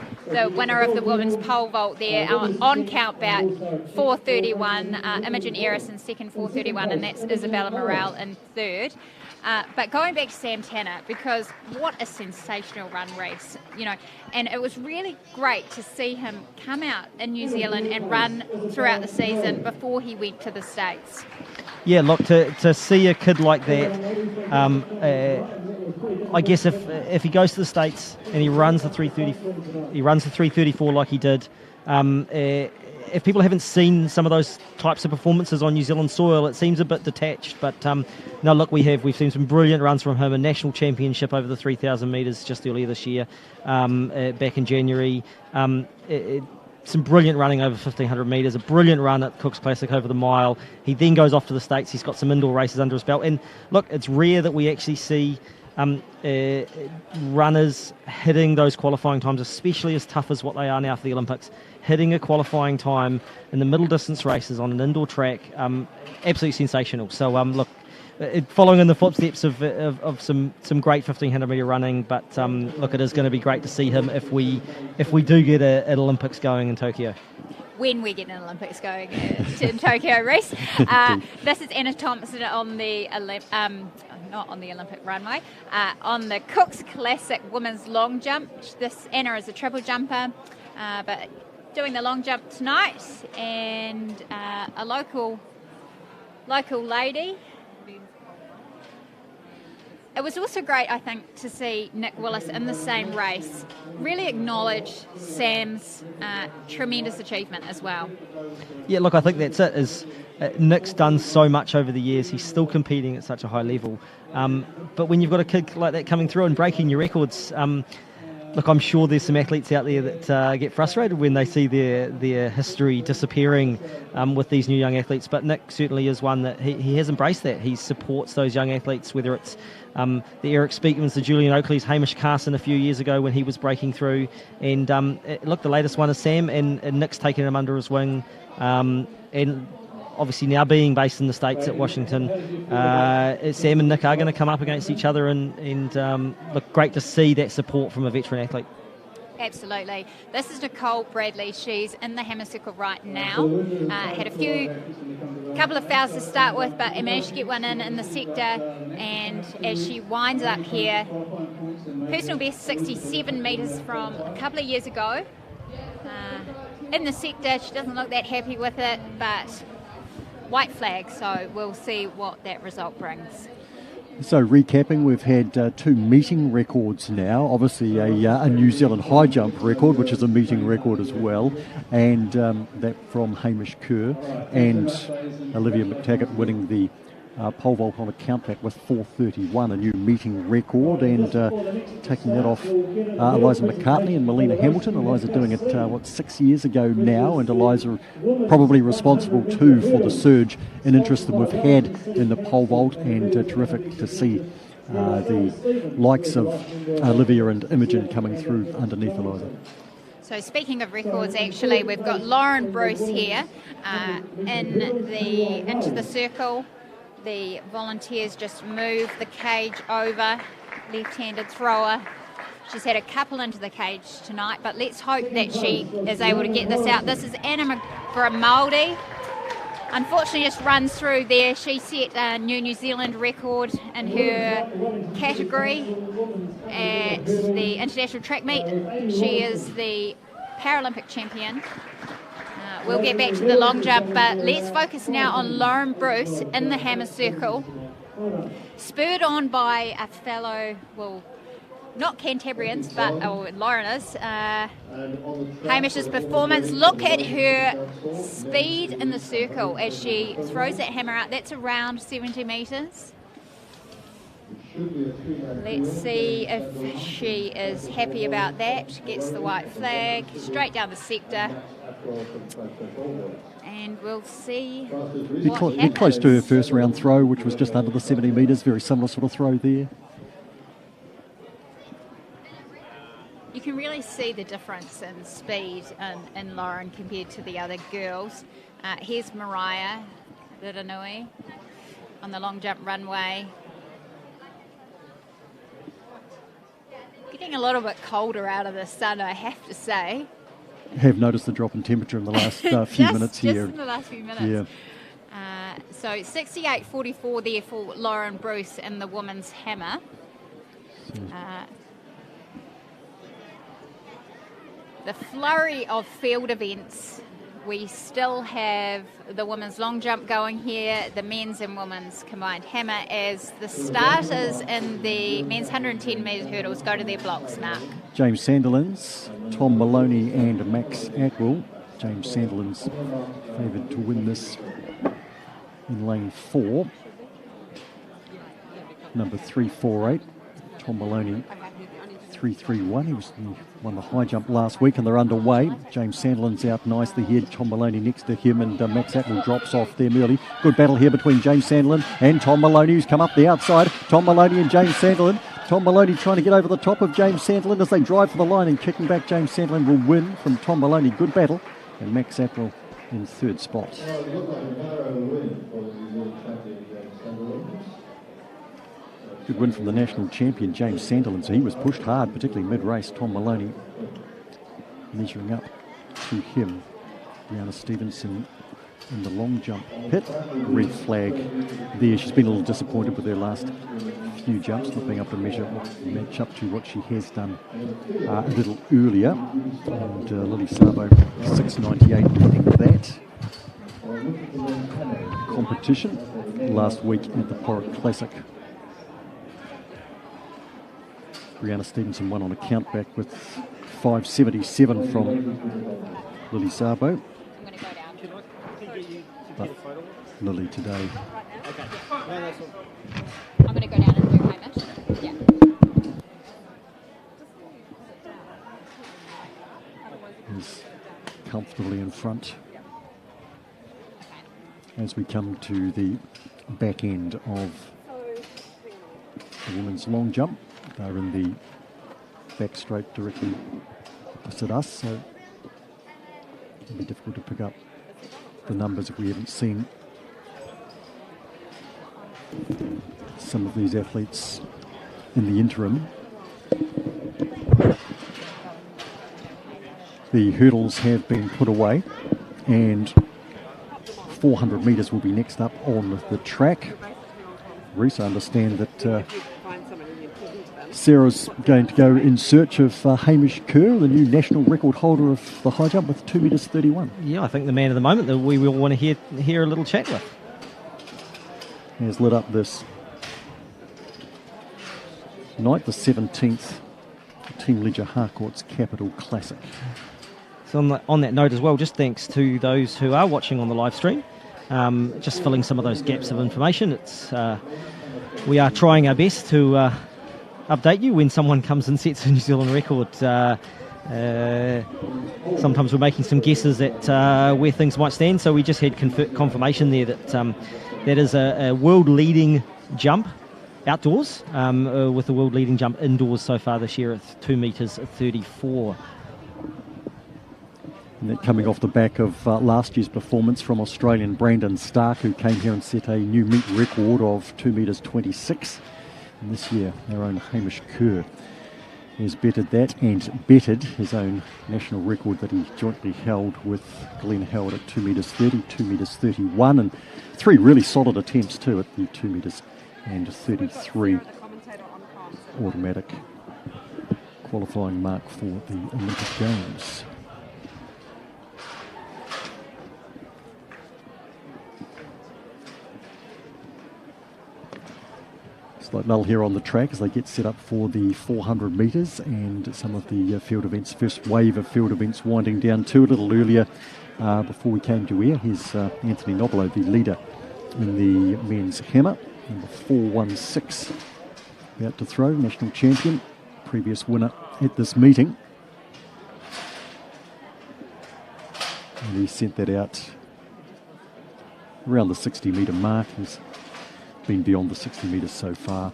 winner of the women's pole vault there on count bout, 4:31, Imogen Eris in second, 4:31, and that's Isabella Morel in third. But going back to Sam Tanner, because what a sensational run race, and it was really great to see him come out in New Zealand and run throughout the season before he went to the States. Yeah, look, to see a kid like that, I guess if he goes to the States and he runs the 3:34 like he did, if people haven't seen some of those types of performances on New Zealand soil, it seems a bit detached. But no, look, we've seen some brilliant runs from him. A national championship over the 3,000 metres just earlier this year, back in January. Some brilliant running over 1,500 metres, a brilliant run at Cook's Classic over the mile. He then goes off to the States. He's got some indoor races under his belt. And look, it's rare that we actually see runners hitting those qualifying times, especially as tough as what they are now for the Olympics, hitting a qualifying time in the middle distance races on an indoor track, absolutely sensational. So look, following in the footsteps of some great 1500 metre running, but look, it is going to be great to see him if we do get an Olympics going in Tokyo. When we get an Olympics going in Tokyo, Reese. This is Anna Thompson on the not on the Olympic runway, on the Cook's Classic Women's Long Jump. Anna is a triple jumper, but doing the long jump tonight, and a local lady. It was also great, I think, to see Nick Willis in the same race really acknowledge Sam's tremendous achievement as well. Yeah, look, I think that's it. Nick's done so much over the years. He's still competing at such a high level. But when you've got a kid like that coming through and breaking your records, look, I'm sure there's some athletes out there that get frustrated when they see their history disappearing with these new young athletes. But Nick certainly is one that he has embraced that. He supports those young athletes, whether it's the Eric Speakmans, the Julian Oakleys, Hamish Carson a few years ago when he was breaking through. And look, the latest one is Sam, and Nick's taken him under his wing. And obviously now being based in the States at Washington, Sam and Nick are going to come up against each other, and look, great to see that support from a veteran athlete. Absolutely. This is Nicole Bradley. She's in the hammer circle right now. Had a couple of fouls to start with, but managed to get one in the sector. And as she winds up here, personal best 67 metres from a couple of years ago. In the sector, she doesn't look that happy with it, but white flag, so we'll see what that result brings. So recapping, we've had two meeting records now, obviously a New Zealand high jump record, which is a meeting record as well, and that from Hamish Kerr, and Olivia McTaggart winning the pole vault on a countback with 4:31, a new meeting record, and taking that off Eliza McCartney and Melina Hamilton. Eliza doing it 6 years ago now, and Eliza probably responsible too for the surge in interest that we've had in the pole vault, and terrific to see the likes of Olivia and Imogen coming through underneath Eliza. So speaking of records, actually we've got Lauren Bruce here into the circle. The volunteers just move the cage over, left-handed thrower. She's had a couple into the cage tonight, but let's hope that she is able to get this out. This is Anna Grimaldi. Unfortunately, just runs through there. She set a New Zealand record in her category at the International Track Meet. She is the Paralympic champion. We'll get back to the long jump, but let's focus now on Lauren Bruce in the hammer circle. Spurred on by a fellow, well, not Cantabrians, but Lauren is. Hamish's performance. Look at her speed in the circle as she throws that hammer out. That's around 70 metres. Let's see if she is happy about that. Gets the white flag, straight down the sector. And we'll see what happens. Be close to her first round throw, which was just under the 70 metres. Very similar sort of throw there. You can really see the difference in speed in Lauren compared to the other girls. Here's Mariah Riranui on the long jump runway. Getting a little bit colder out of the sun, I have to say. Have noticed the drop in temperature in the last few minutes here. Just in the last few minutes. Yeah. So 68.44 there for Lauren Bruce in the women's hammer. The flurry of field events. We still have the women's long jump going here, the men's and women's combined hammer, as the starters in the men's 110 metre hurdles go to their blocks, Mark. James Sandilands, Tom Maloney and Max Atwell. James Sandilands favoured to win this in lane 4. Number 348, Tom Maloney 331. He won the high jump last week and they're underway. James Sandilands out nicely here. Tom Maloney next to him, and Max Atwell drops off there early. Good battle here between James Sandilands and Tom Maloney, who's come up the outside. Tom Maloney and James Sandilands. Tom Maloney trying to get over the top of James Sandlin as they drive for the line and kicking back. James Sandlin will win from Tom Maloney. Good battle. And Max Apple in third spot. Good win from the national champion, James Sandilands. So he was pushed hard, particularly mid-race. Tom Maloney measuring up to him. Brianna Stevenson in the long jump pit. Red flag there. She's been a little disappointed with her last few jumps, not being able to match up to what she has done a little earlier. And Lily Sabo, 6.98, winning that competition last week at the Porritt Classic. Brianna Stevenson won on a countback with 5.77 from Lily Sabo. But Lily today. I'm going to go down and do Hamish. Yeah. Is comfortably in front as we come to the back end of the women's long jump. They're in the back straight directly opposite us, so it'll be difficult to pick up the numbers if we haven't seen some of these athletes in the interim. The hurdles have been put away and 400 metres will be next up on the track. Reese, I understand that Sarah's going to go in search of Hamish Kerr, the new national record holder of the high jump with 2 metres 31. Yeah, I think the man of the moment that we will want to hear a little chat with. Has lit up this night, the 17th Team Ledger Harcourt's Capital Classic. So on that note as well, just thanks to those who are watching on the live stream, just filling some of those gaps of information. We are trying our best to update you when someone comes and sets a New Zealand record. Sometimes we're making some guesses at where things might stand, so we just had confirmation there that that is a world-leading jump outdoors, with the world-leading jump indoors so far this year at 2 metres 34. And that coming off the back of last year's performance from Australian Brandon Stark, who came here and set a new meet record of 2 metres 26. And this year, our own Hamish Kerr has bettered that and bettered his own national record that he jointly held with Glenn Howard at 2 metres 30, 2 metres 31, and 3 really solid attempts too at the 2 metres and 33 automatic qualifying mark for the Olympic Games. Slight lull here on the track as they get set up for the 400 metres and some of the field events, first wave of field events winding down too a little earlier before we came to air. Here's Anthony Nobilo, the leader in the men's hammer, number 416, about to throw, national champion, previous winner at this meeting. And he sent that out around the 60 metre mark. He's been beyond the 60 metres so far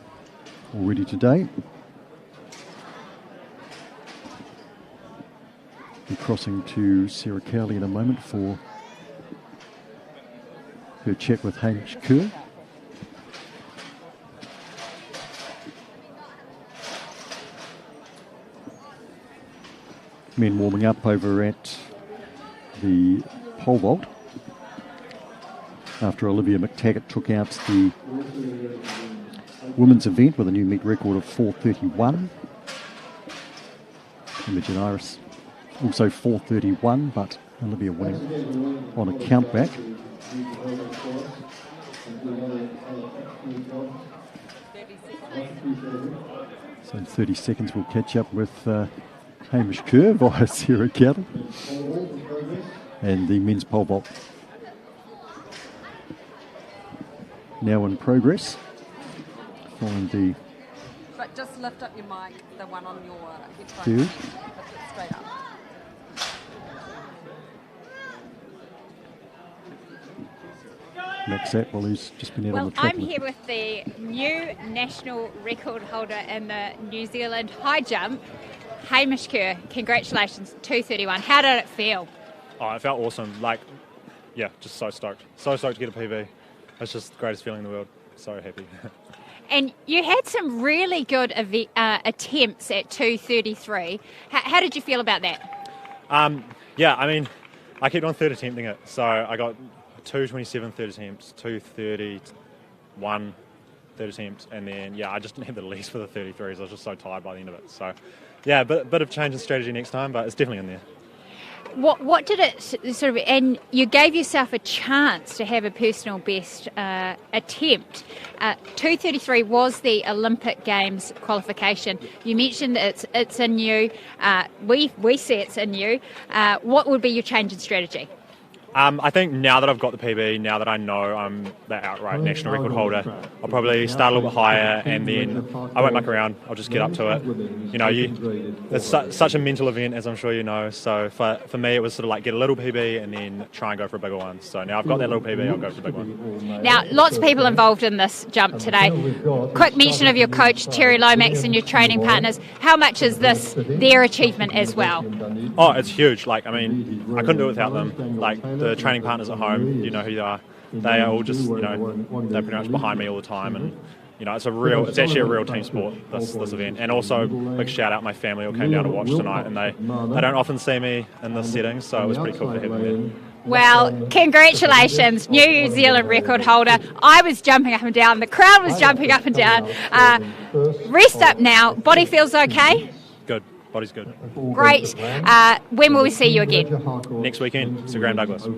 already today. Be crossing to Sarah Cowley in a moment for her chat with Hamish Kerr. Men warming up over at the pole vault after Olivia McTaggart took out the women's event with a new meet record of 4:31. Imogen Iris also 4:31, but Olivia winning on a countback. So in 30 seconds we'll catch up with Hamish Kerr via Sarah Cowley and the men's pole vault now in progress. Following the but just lift up your mic, the one on your headphone. third. Lift it straight up. Max Atwell, who's just been out on Well, the track. I'm here with the new national record holder in the New Zealand high jump, Hamish Kerr. Congratulations, 2:31. How did it feel? Oh, it felt awesome. Just so stoked. So stoked to get a PB. It's just the greatest feeling in the world. So happy. And you had some really good attempts at 2:33. How did you feel about that? I kept on third attempting it. So I got 2:27 third attempts, 2:31 third attempts, and then, I just didn't have the least for the 33s. I was just so tired by the end of it. So, bit of change in strategy next time, but it's definitely in there. What did it sort of, and you gave yourself a chance to have a personal best attempt. 2:33 was the Olympic Games qualification. You mentioned it's in you. We say it's in you. What would be your change in strategy? I think now that I've got the PB, now that I know I'm the outright national record holder, I'll probably start a little bit higher, and then I won't muck around. I'll just get up to it. It's such a mental event, as I'm sure you know. So for me, it was sort of like get a little PB and then try and go for a bigger one. So now I've got that little PB, I'll go for the big one. Now, lots of people involved in this jump today. Quick mention of your coach, Terry Lomax, and your training partners. How much is this their achievement as well? Oh, it's huge. I couldn't do it without them. The training partners at home, you know who they are. They are all just, they're pretty much behind me all the time, and it's actually a real team sport, this event. And also, big shout out my family who came down to watch tonight, and they don't often see me in this setting, so it was pretty cool to have them there. Well, congratulations, New Zealand record holder. I was jumping up and down, the crowd was jumping up and down. Rest up now. Body feels okay? Good. Body's good. Great. When will we see you again? Next weekend, Sir Graham Douglas.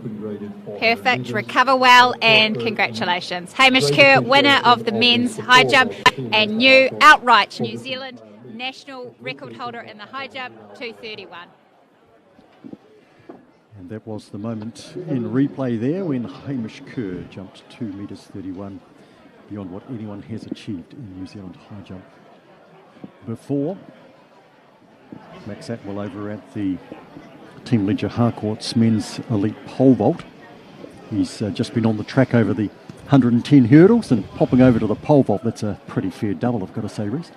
Perfect. Recover well, and congratulations. Hamish Kerr, winner of the men's high jump and new outright New Zealand national record holder in the high jump, 2:31. And that was the moment in replay there when Hamish Kerr jumped 2 metres 31, beyond what anyone has achieved in New Zealand high jump before. Max Atwell over at the Team Ledger Harcourt's men's elite pole vault. He's just been on the track over the 110 hurdles and popping over to the pole vault. That's a pretty fair double, I've got to say, Reece.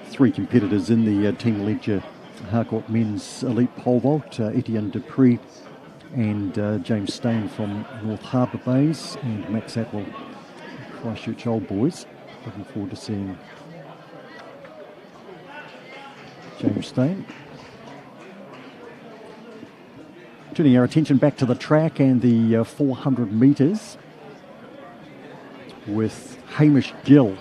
Three competitors in the Team Ledger Harcourt men's elite pole vault. Etienne Dupree and James Stain from North Harbour Bays, and Max Atwell, Christchurch Old Boys. Looking forward to seeing James Stain. Turning our attention back to the track and the 400 metres with Hamish Gill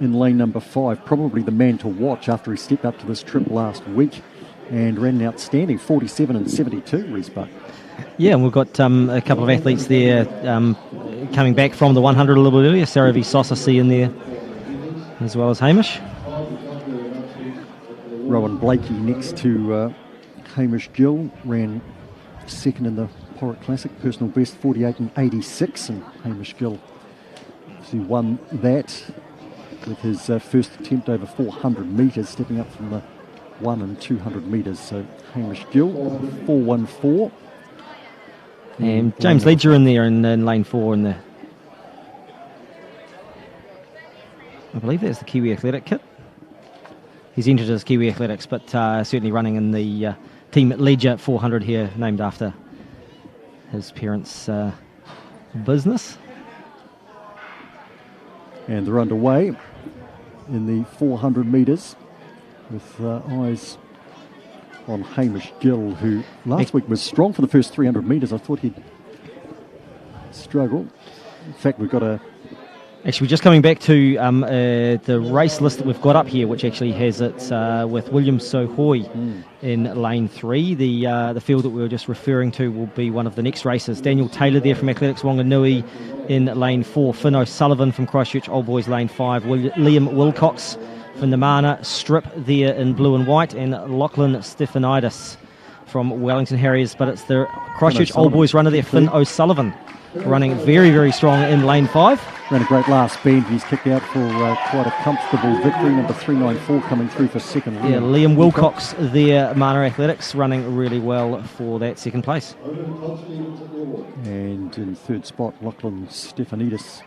in lane number 5, probably the man to watch after he stepped up to this trip last week and ran an outstanding 47 and 72, Reece Buck. Yeah, and we've got a couple of athletes there coming back from the 100 a little bit earlier. Sarah V. Sossasi in there, as well as Hamish. Rowan Blakey next to Hamish Gill, ran second in the Porritt Classic, personal best 48 and 86, and Hamish Gill obviously won that with his first attempt over 400 metres, stepping up from the 1 and 200 metres. So Hamish Gill, 4:14. And James Ledger in there in lane 4 in the, I believe that's the Kiwi Athletic kit. He's entered as Kiwi Athletics, but certainly running in the Team Ledger 400 here, named after his parents' business. And they're underway in the 400 metres with eyes on Hamish Gill, who last week was strong for the first 300 metres. I thought he'd struggle. In fact, we've got a... Actually, we're just coming back to the race list that we've got up here, which actually has it with William Sohoy in lane 3. The field that we were just referring to will be one of the next races. Daniel Taylor there from Athletics Wanganui in lane 4. Finn O'Sullivan from Christchurch Old Boys lane 5. Liam Wilcox from the Mana Strip there in blue and white, and Lachlan Stefanidis from Wellington Harriers, but it's the Christchurch Old Boys runner there, Finn O'Sullivan, running very, very strong in lane 5. Ran a great last bend. He's kicked out for quite a comfortable victory. Number 394 coming through for second. Yeah, Liam Wilcox there, Mana Athletics, running really well for that second place. And in third spot, Lachlan Stefanidis.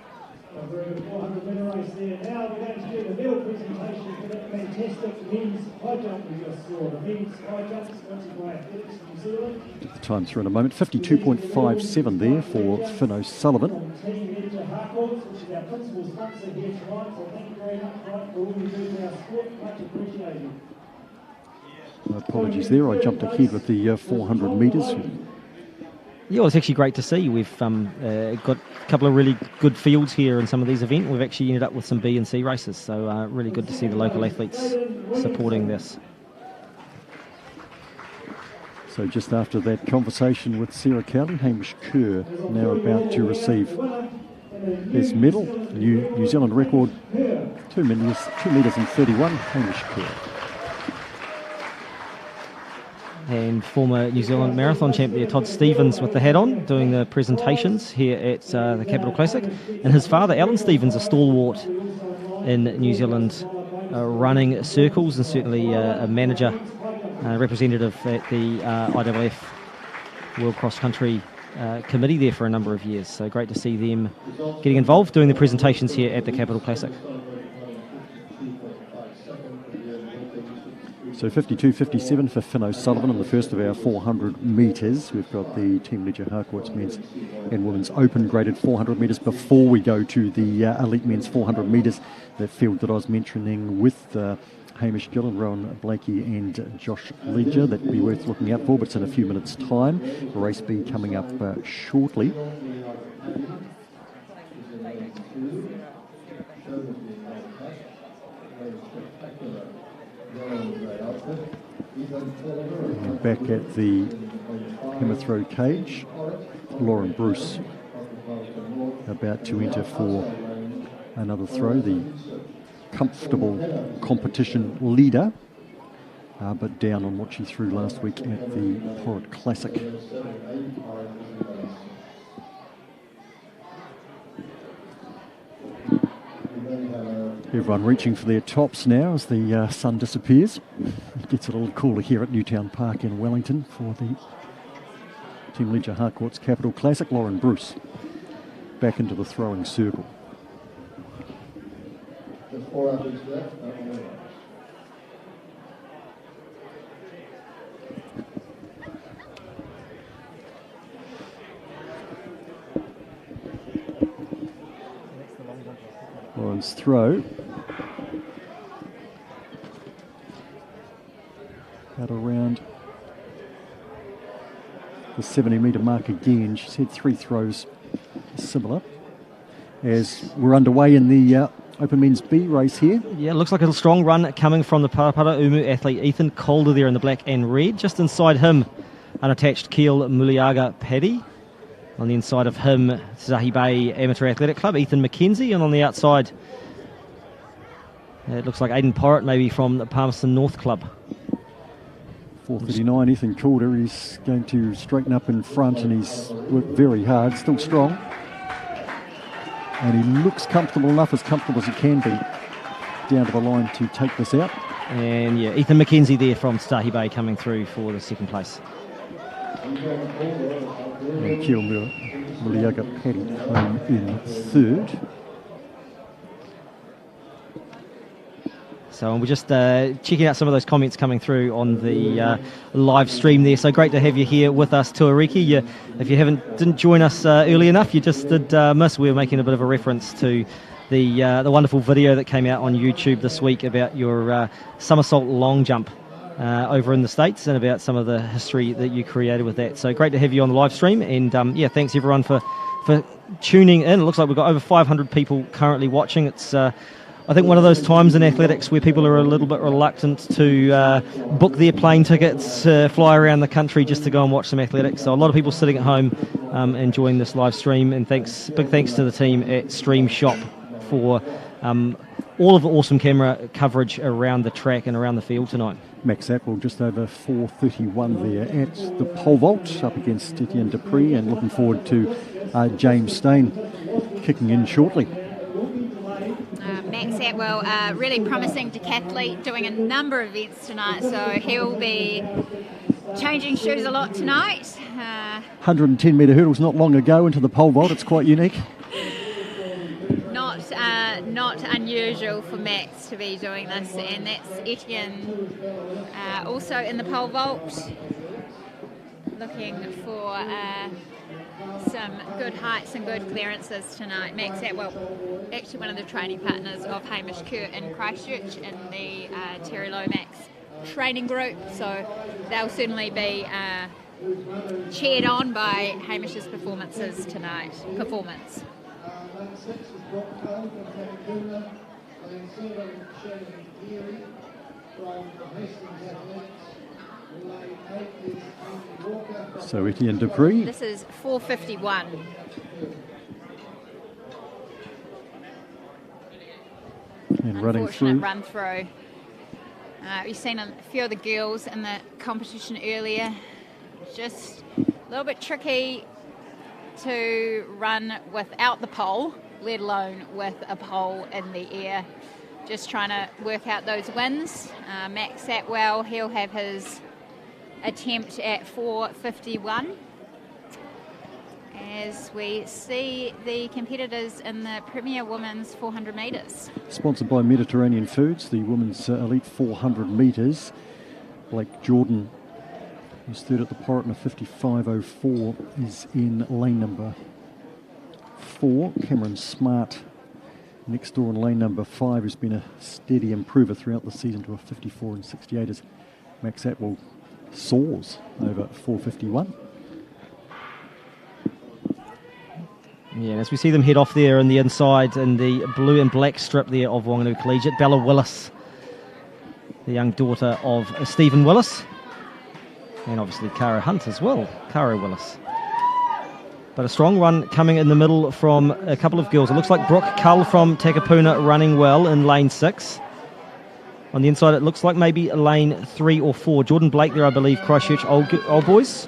A very good 400-metre race there. Now we're going to do the medal presentation for that fantastic men's high jump we just saw. The men's high jump sponsored by Athletics New Zealand. Get the time through in a moment. 52.57 there for Finn O'Sullivan. Team Leisure Harcourts, which is our principal sponsor here tonight. So thank you very much, Mike, for all you do for our sport. Much appreciated. Apologies there. I jumped ahead with the 400 metres. Yeah, well, it's actually great to see. We've got a couple of really good fields here in some of these events. We've actually ended up with some B and C races, so really good to see the local athletes supporting this. So just after that conversation with Sarah Cowley, Hamish Kerr now about to receive his medal. New Zealand record, 2 metres and 31, Hamish Kerr. And former New Zealand marathon champion Todd Stevens with the hat on, doing the presentations here at the Capital Classic. And his father, Alan Stevens, a stalwart in New Zealand, running circles, and certainly a manager, representative at the IWF World Cross Country Committee there for a number of years. So great to see them getting involved, doing the presentations here at the Capital Classic. So 52.57 for Finn O'Sullivan in the first of our 400 metres. We've got the Team Leisure Harcourts men's and women's open graded 400 metres before we go to the elite men's 400 metres. That field that I was mentioning with Hamish Gill and Rowan Blakey and Josh Ledger, that'd be worth looking out for, but it's in a few minutes' time. Race B coming up shortly. And back at the hammer throw cage, Lauren Bruce about to enter for another throw, the comfortable competition leader, but down on what she threw last week at the Porritt Classic. Everyone reaching for their tops now as the sun disappears. It gets a little cooler here at Newtown Park in Wellington for the Team Leisure Harcourts Capital Classic. Lauren Bruce back into the throwing circle. Just 4 athletes left. Lauren's throw. At around the 70-metre mark again. She's had 3 throws similar. As we're underway in the Open Men's B race here. Yeah, looks like a strong run coming from the Parapara Umu athlete Ethan Calder there in the black and red. Just inside him, unattached Keel Muliaga Paddy. On the inside of him, Zahi Bay Amateur Athletic Club, Ethan McKenzie. And on the outside, it looks like Aidan Porritt, maybe from the Palmerston North Club. 4:39, Ethan Calder. He's going to straighten up in front, and he's worked very hard, still strong. And he looks comfortable enough, as comfortable as he can be, down to the line to take this out. And yeah, Ethan McKenzie there from Stahi Bay coming through for the second place. And Keel Muliaga Paddy home in third. So we're just checking out some of those comments coming through on the live stream there. So great to have you here with us, Tuariki. If you didn't join us early enough, you just did miss. We were making a bit of a reference to the wonderful video that came out on YouTube this week about your somersault long jump over in the States, and about some of the history that you created with that. So great to have you on the live stream, and yeah, thanks everyone for tuning in. It looks like we've got over 500 people currently watching. It's I think one of those times in athletics where people are a little bit reluctant to book their plane tickets, fly around the country just to go and watch some athletics. So a lot of people sitting at home enjoying this live stream, and big thanks to the team at Stream Shop for all of the awesome camera coverage around the track and around the field tonight. Max Atwell just over 4:31 there at the pole vault, up against Etienne Dupree, and looking forward to James Stain kicking in shortly. Max Atwell, really promising decathlete, doing a number of events tonight, so he'll be changing shoes a lot tonight. 110 metre hurdles not long ago into the pole vault. It's quite unique. Not unusual for Max to be doing this, and that's Etienne also in the pole vault, looking for some good heights and good clearances tonight. Max Atwell, actually one of the training partners of Hamish Kerr in Christchurch in the Terry Lomax training group, so they'll certainly be cheered on by Hamish's performances tonight. Lane 6 is Brock Cole from Vancouver. Lane 7, Shannon Geary from Hastings Athletics. Lane 8 is Andy Walker. So Etienne Dupree. This is 4:51. And running Unfortunate through. run through. You've seen a few of the girls in the competition earlier. Just a little bit tricky to run without the pole, let alone with a pole in the air. Just trying to work out those wins. Max Atwell, he'll have his attempt at 4:51. As we see the competitors in the Premier Women's 400 metres. Sponsored by Mediterranean Foods, the women's elite 400 metres. Blake Jordan, who's third at the Porritt in a 55.04, is in lane number 4. Cameron Smart next door in lane number 5, who's been a steady improver throughout the season to a 54.68 as Max Atwell soars over 4:51. Yeah, and as we see them head off there in the inside in the blue and black strip there of Wanganui Collegiate, Bella Willis, the young daughter of Stephen Willis, and obviously Cara Hunt as well, Cara Willis. But a strong run coming in the middle from a couple of girls. It looks like Brooke Cull from Takapuna running well in lane 6. On the inside, it looks like maybe lane 3 or 4. Jordan Blake there, I believe, Christchurch Old Boys.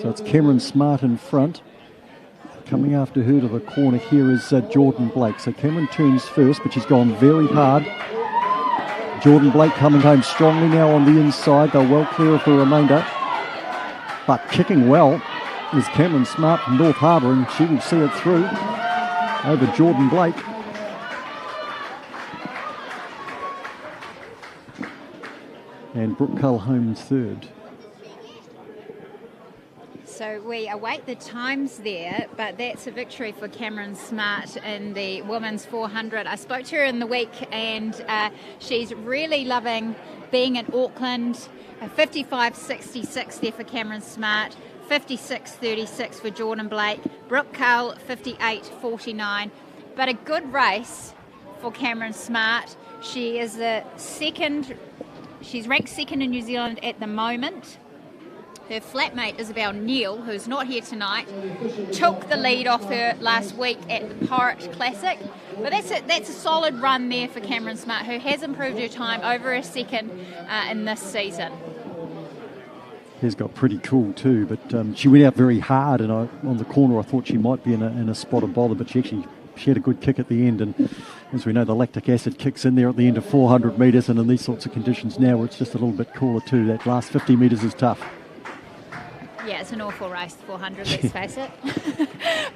So it's Cameron Smart in front. Coming after her to the corner here is Jordan Blake. So Cameron turns first, but she's gone very hard. Jordan Blake coming home strongly now on the inside. They're well clear of the remainder. But kicking well is Cameron Smart from North Harbour, and she will see it through over Jordan Blake. And Brooke Cull home third. So we await the times there, but that's a victory for Cameron Smart in the women's 400. I spoke to her in the week, and she's really loving being in Auckland. 55.66 there for Cameron Smart, 56.36 for Jordan Blake, Brooke Cull 58.49. But a good race for Cameron Smart. She is she's ranked second in New Zealand at the moment. Her flatmate Isabel Neal, who's not here tonight, took the lead off her last week at the Porritt Classic. But that's a solid run there for Cameron Smart, who has improved her time over a second in this season. He's got pretty cool too, but she went out very hard, and on the corner I thought she might be in a spot of bother, but she had a good kick at the end, and as we know, the lactic acid kicks in there at the end of 400 metres, and in these sorts of conditions now where it's just a little bit cooler too, that last 50 metres is tough. Yeah, it's an awful race, 400, let's face it.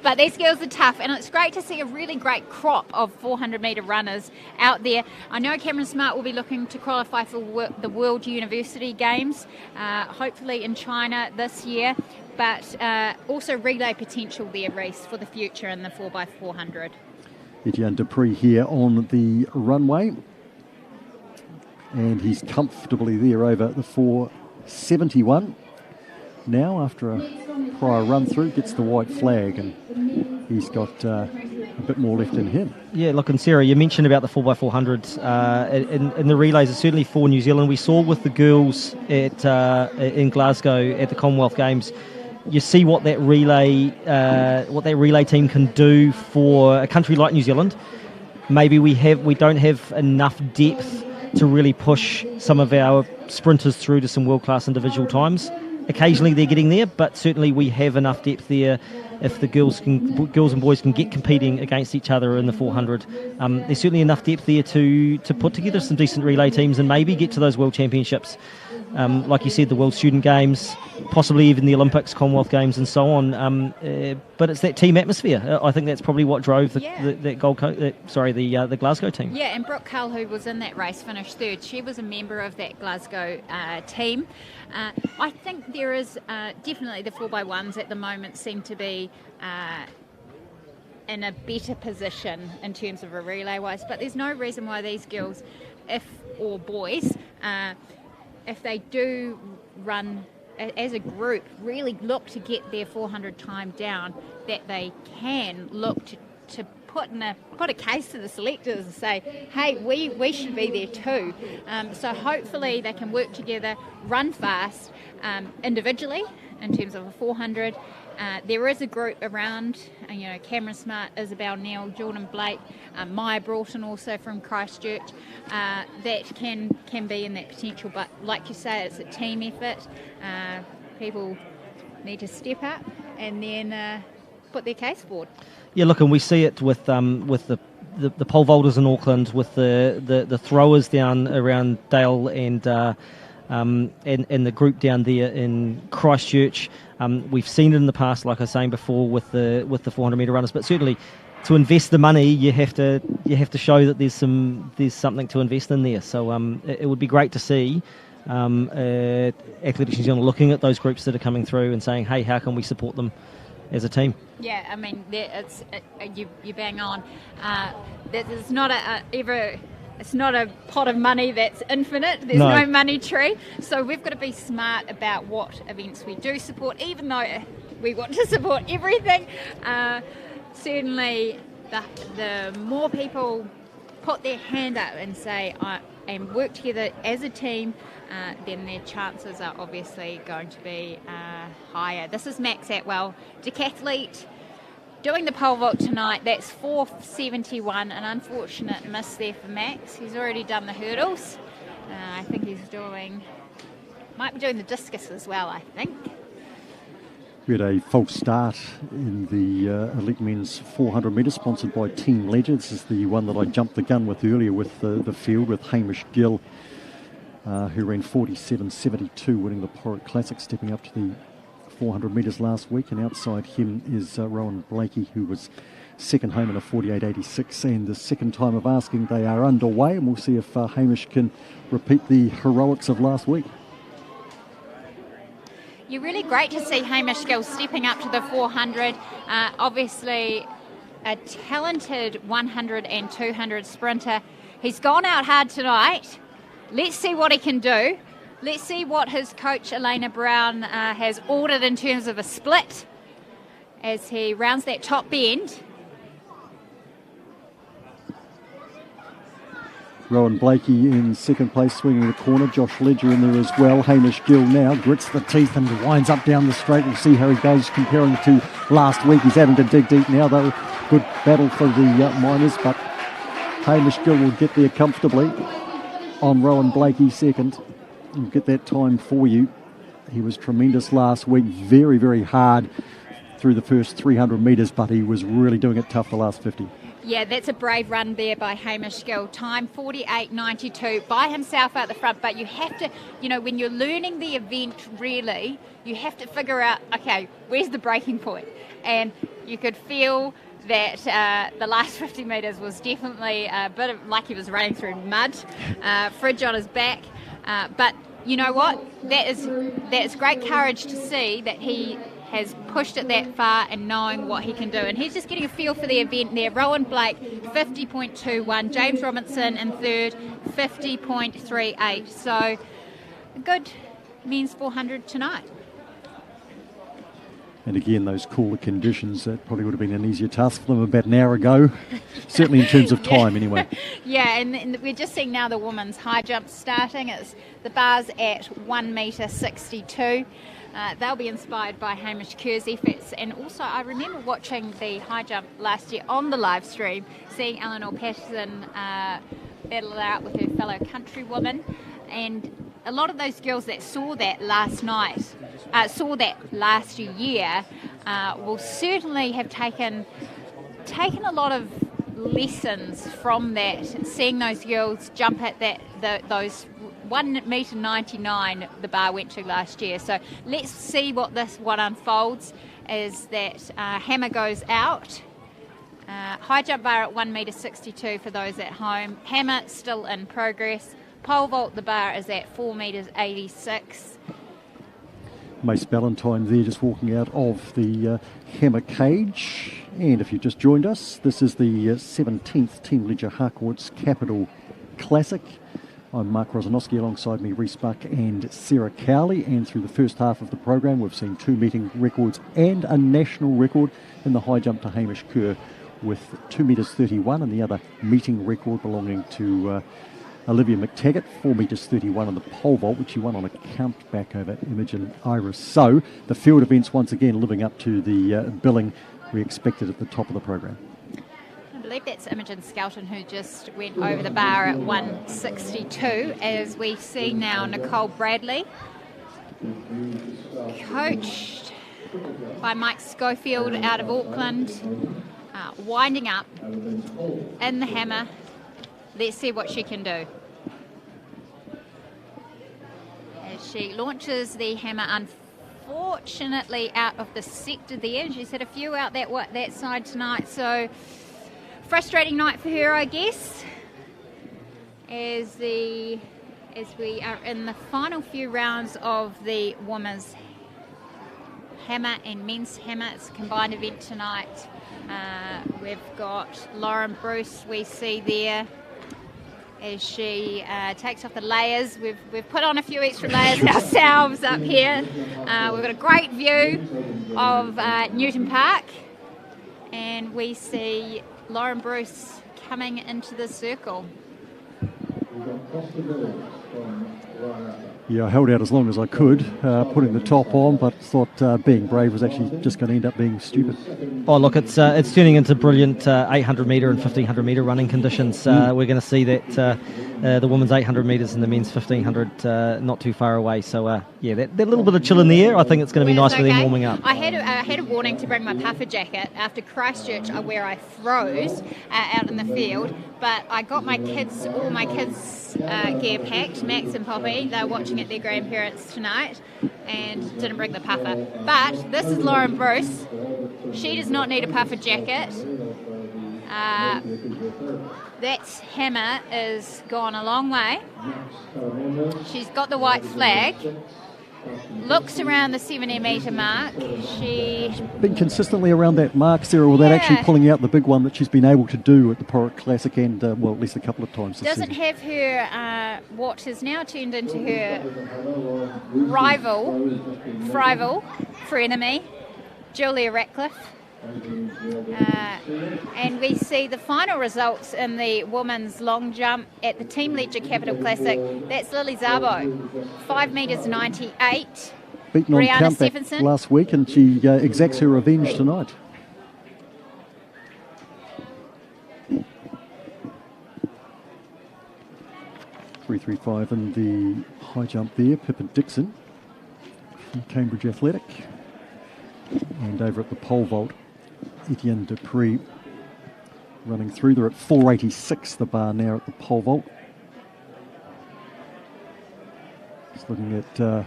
But these girls are tough, and it's great to see a really great crop of 400-metre runners out there. I know Cameron Smart will be looking to qualify for the World University Games, hopefully in China this year, but also relay potential there, Reece, for the future in the 4x400. Etienne Dupree here on the runway, and he's comfortably there over the 471. Now, after a prior run through, gets the white flag, and he's got a bit more left in him. Yeah, look, and Sarah, you mentioned about the 4x400 in the relays. It's certainly for New Zealand. We saw with the girls in Glasgow at the Commonwealth Games. You see what that relay team can do for a country like New Zealand. maybe we don't have enough depth to really push some of our sprinters through to some world-class individual times. Occasionally they're getting there, but certainly we have enough depth there. If the girls and boys can get competing against each other in the 400, there's certainly enough depth there to put together some decent relay teams and maybe get to those World Championships. Like you said, the World Student Games, possibly even the Olympics, Commonwealth Games, and so on. But it's that team atmosphere. I think that's probably what drove the Glasgow team. Yeah, and Brooke Cull, who was in that race, finished third. She was a member of that Glasgow team. I think there is definitely the 4x1s at the moment seem to be in a better position in terms of a relay-wise, but there's no reason why these girls, or boys, if they do run as a group, really look to get their 400 time down, that they can look to put a case to the selectors and say, hey, we should be there too. So hopefully they can work together, run fast individually in terms of a 400. There is a group around, Cameron Smart, Isabel Neal, Jordan Blake, Maya Broughton also from Christchurch, that can be in that potential. But like you say, it's a team effort. People need to step up and then put their case forward. Yeah, look, and we see it with the pole vaulters in Auckland, with the throwers down around Dale and the group down there in Christchurch. We've seen it in the past, like I was saying before, with the 400 metre runners. But certainly, to invest the money, you have to show that there's something to invest in there. So it would be great to see Athletics New Zealand looking at those groups that are coming through and saying, hey, how can we support them as a team? Yeah, I mean, you bang on. It's not it's not a pot of money that's infinite. There's no money tree. So we've got to be smart about what events we do support, even though we want to support everything. Certainly, the more people put their hand up and say, and work together as a team, then their chances are obviously going to be higher. This is Max Atwell, decathlete, doing the pole vault tonight. That's 471, an unfortunate miss there for Max. He's already done the hurdles. I think might be doing the discus as well, I think. We had a false start in the elite men's 400 metres, sponsored by Team Ledger. This is the one that I jumped the gun with earlier with the field, with Hamish Gill, who ran 47.72, winning the Porritt Classic, stepping up to the 400 metres last week. And outside him is Rowan Blakey, who was second home in a 48.86. And the second time of asking, they are underway, and we'll see if Hamish can repeat the heroics of last week. You're really great to see Hamish Gill stepping up to the 400. Obviously, a talented 100 and 200 sprinter. He's gone out hard tonight. Let's see what he can do. Let's see what his coach, Elena Brown, has ordered in terms of a split as he rounds that top bend. Rowan Blakey in second place, swinging the corner. Josh Ledger in there as well. Hamish Gill now grits the teeth and winds up down the straight. We'll see how he goes comparing to last week. He's having to dig deep now, though. Good battle for the miners, but Hamish Gill will get there comfortably on Rowan Blakey second. We'll get that time for you. He was tremendous last week. Very, very hard through the first 300 metres, but he was really doing it tough the last 50. Yeah, that's a brave run there by Hamish Gill. Time 48.92 by himself out the front. But you have to, when you're learning the event, really, you have to figure out, okay, where's the breaking point? And you could feel that the last 50 metres was definitely a bit of like he was running through mud, fridge on his back. But you know what? That's great courage to see that he has pushed it that far and knowing what he can do. And he's just getting a feel for the event there. Rowan Blake, 50.21. James Robinson in third, 50.38. So a good men's 400 tonight. And again, those cooler conditions, that probably would have been an easier task for them about an hour ago. Certainly in terms of time, anyway. Yeah, and we're just seeing now the women's high jump starting. It's the bar's at 1 metre 62. They'll be inspired by Hamish Kerr's efforts. And also, I remember watching the high jump last year on the live stream, seeing Eleanor Patterson battle it out with her fellow countrywoman. And a lot of those girls that saw that last year, will certainly have taken a lot of lessons from that, seeing those girls jump at those 1.99 the bar went to last year. So let's see what unfolds as that hammer goes out. High jump bar at 1.62 for those at home. Hammer still in progress. Pole vault, the bar is at 4.86. Mace Ballantyne there just walking out of the hammer cage. And if you've just joined us, this is the 17th Team Ledger Harcourts Capital Classic. I'm Mark Rosanowski, alongside me Reece Buck and Sarah Cowley. And through the first half of the program, we've seen 2 meeting records and a national record in the high jump to Hamish Kerr with 2.31 metres, and the other meeting record belonging to Olivia McTaggart, 4.31 metres on the pole vault, which she won on a count back over Imogen Iris. So the field events once again living up to the billing we expected at the top of the program. I believe that's Imogen Skelton who just went over the bar at 1.62, as we see now Nicole Bradley, coached by Mike Schofield out of Auckland, winding up in the hammer. Let's see what she can do. As she launches the hammer, unfortunately out of the sector there. She's had a few out that side tonight, so frustrating night for her, I guess. As we are in the final few rounds of the women's hammer and men's hammer. It's a combined event tonight. We've got Lauren Bruce, we see there, as she takes off the layers. We've put on a few extra layers ourselves up here. We've got a great view of Newton Park, and we see Lauren Bruce coming into the circle. Yeah, I held out as long as I could, putting the top on, but thought being brave was actually just going to end up being stupid. Oh, look, it's turning into brilliant 800 metre and 1500 metre running conditions. We're going to see that the women's 800 metres and the men's 1500 not too far away. So, that little bit of chill in the air, I think it's going to be nice for them warming up. I had a warning to bring my puffer jacket after Christchurch, where I froze out in the field, but I got all my kids' gear packed, Max and Poppy. They're watching at their grandparents tonight and didn't bring the puffer. But this is Lauren Bruce. She does not need a puffer jacket. That hammer is gone a long way. She's got the white flag. Looks around the 70 metre mark. She's been consistently around that mark, Sarah, without actually pulling out the big one that she's been able to do at the Porrick Classic and, at least a couple of times this doesn't season. have her, what has now turned into her rival, frenemy, Julia Ratcliffe. And we see the final results in the women's long jump at the Team Ledger Capital Classic. That's Lily Szabo, 5.98 metres. Beaten on countback last week, and she exacts her revenge tonight. .335 in the high jump there. Pippa Dixon from Cambridge Athletic. And over at the pole vault, Etienne Dupree running through. They're at 4.86 the bar now at the pole vault. Just looking at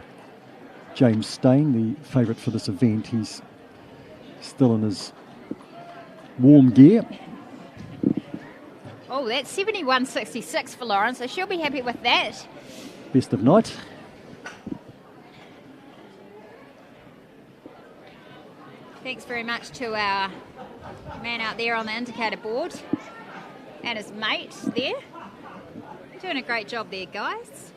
James Stain, the favourite for this event. He's still in his warm gear. Oh, that's 71.66 for Lauren, so she'll be happy with that. Best of night. Thanks very much to our man out there on the indicator board and his mate there. Doing a great job there, guys.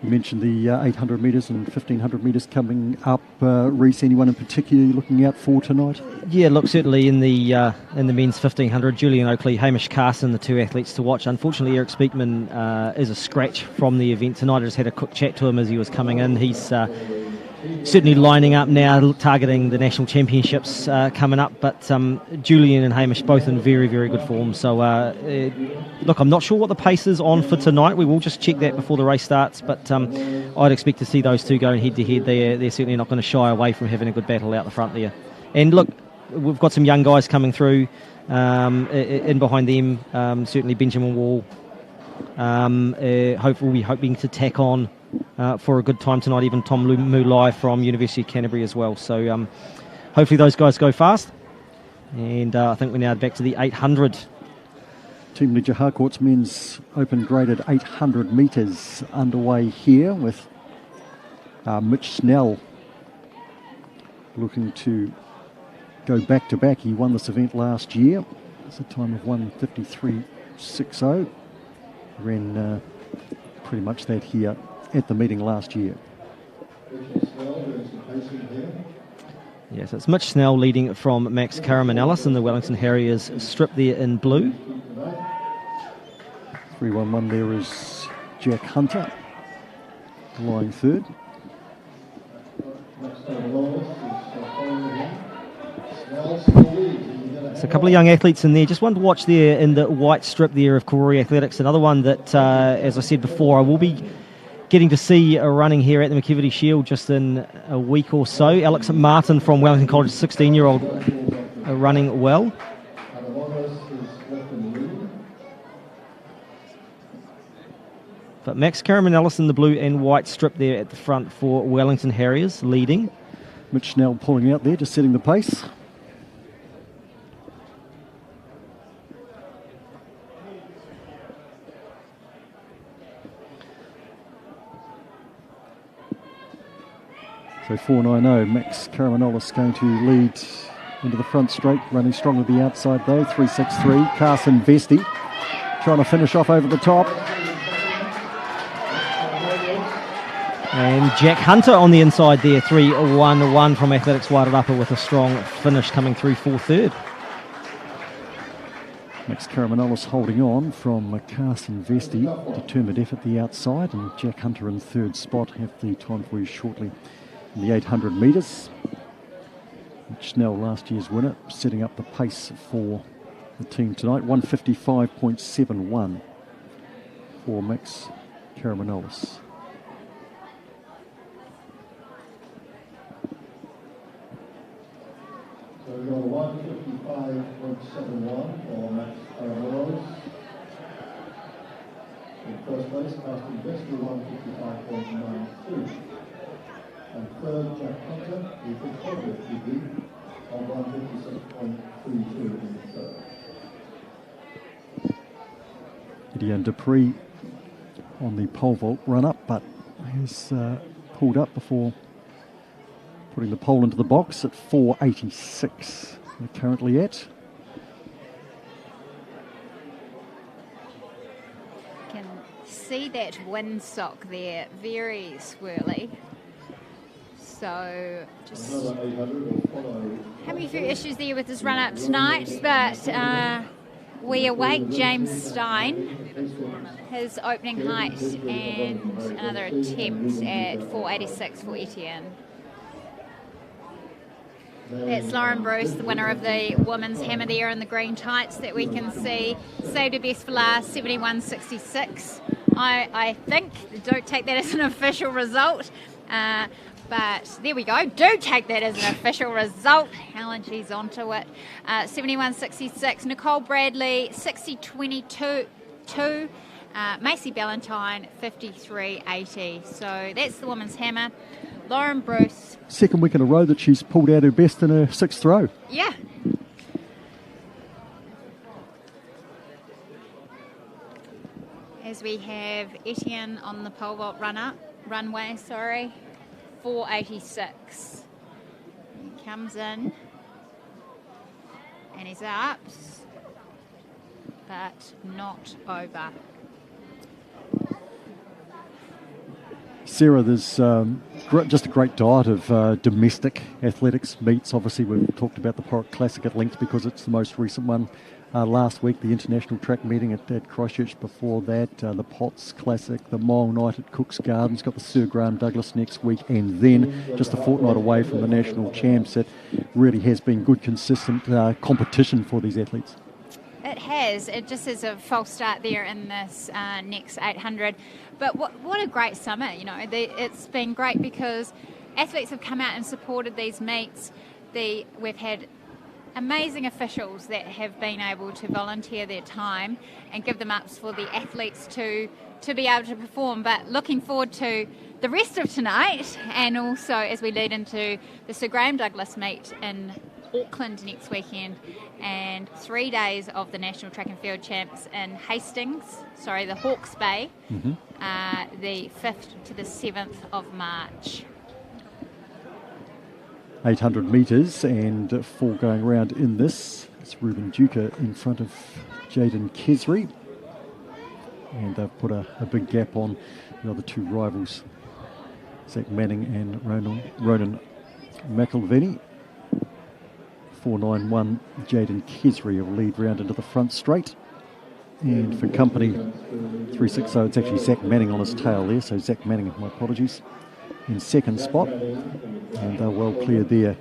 mentioned the 800 metres and 1500 metres coming up. Reece, anyone in particular you're looking out for tonight? Yeah, look, certainly in the men's 1500, Julian Oakley, Hamish Carson, the two athletes to watch. Unfortunately, Eric Speakman is a scratch from the event tonight. I just had a quick chat to him as he was coming in. He's certainly lining up now, targeting the national championships coming up. But Julian and Hamish both in very, very good form. So, look, I'm not sure what the pace is on for tonight. We will just check that before the race starts. But I'd expect to see those two going head-to-head. They're certainly not going to shy away from having a good battle out the front there. And look, we've got some young guys coming through in behind them. Certainly Benjamin Wall. Hopefully, we're hoping to tack on for a good time tonight. Even Tom Mulai from University of Canterbury as well. So hopefully those guys go fast. And I think we're now back to the 800. Team Leisure Harcourt's men's open graded 800 metres underway here with Mitch Snell looking to go back-to-back. He won this event last year. It's a time of 1:53.60. Ran pretty much that here at the meeting last year. Yes, it's Mitch Snell leading from Max Caramanellis in the Wellington Harriers strip there in blue. 3-1-1 there is Jack Hunter lying third. So a couple of young athletes in there. Just one to watch there in the white strip there of Karori Athletics. Another one that, as I said before, I will be getting to see running here at the McKevity Shield just in a week or so. Alex Martin from Wellington College, 16-year-old, running well. But Max Caramanellis in the blue and white strip there at the front for Wellington Harriers, leading. Mitch Snell pulling out there, just setting the pace. So 4.90, Max Caramanellis going to lead into the front straight, running strong at the outside though, 3.63. Carson Vesti trying to finish off over the top. And Jack Hunter on the inside there, 3.11 from Athletics Whited Upper with a strong finish coming through for third. Max Caramanellis holding on from Carson Vesti, determined effort the outside, and Jack Hunter in third spot. Have the time for you shortly in the 800 metres. Mitch Snell, last year's winner, setting up the pace for the team tonight. 1:55.71 for Max Caramanellis. So we've got 1:55.71 for Max Caramanellis. In first place, Carson Vesti, 1:55.92. And third, Jack Hunter, with the Corbett PB on 1:56.32 in the third. Gideon Dupree on the pole vault run up, but has pulled up before putting the pole into the box at 4.86. We're currently at. Can see that windsock there, very swirly. So just having a few issues there with his run up tonight, but we await James Stein, his opening height, and another attempt at 4.86 for Etienne. That's Lauren Bruce, the winner of the women's hammer there in the green tights that we can see. Saved her best for last, 71.66. I think, don't take that as an official result, but there we go. Do take that as an official result. Helen, she's onto it. 71.66. Nicole Bradley, 60.22. Macy Ballantyne, 53.80. So that's the women's hammer. Lauren Bruce. Second week in a row that she's pulled out her best in her sixth throw. Yeah. As we have Etienne on the pole vault runway, 4.86. He comes in and he's up, but not over. Sarah, there's just a great diet of domestic athletics meets. Obviously, we've talked about the Porrick Classic at length because it's the most recent one. Last week, the International Track Meeting at Christchurch. Before that, the Potts Classic, the Mile Night at Cook's Gardens. Got the Sir Graham Douglas next week, and then just a fortnight away from the National Champs. It really has been good, consistent competition for these athletes. It has. It just is a false start there in this next 800. But what a great summer, it's been great because athletes have come out and supported these meets. We've had amazing officials that have been able to volunteer their time and give them ups for the athletes to be able to perform. But looking forward to the rest of tonight, and also as we lead into the Sir Graham Douglas meet in Auckland next weekend, and 3 days of the National Track and Field Champs in the Hawke's Bay, the 5th to the 7th of March. 800 metres and 4 going round in this. It's Ruben Duca in front of Jaden Kesri, and they've put a big gap on the other two rivals, Zach Manning and Ronan McElveny. 4.91 Jaden Kesri will lead round into the front straight, and for company 3.60, it's actually Zach Manning on his tail there, so Zach Manning, my apologies, in second spot, and they're well clear there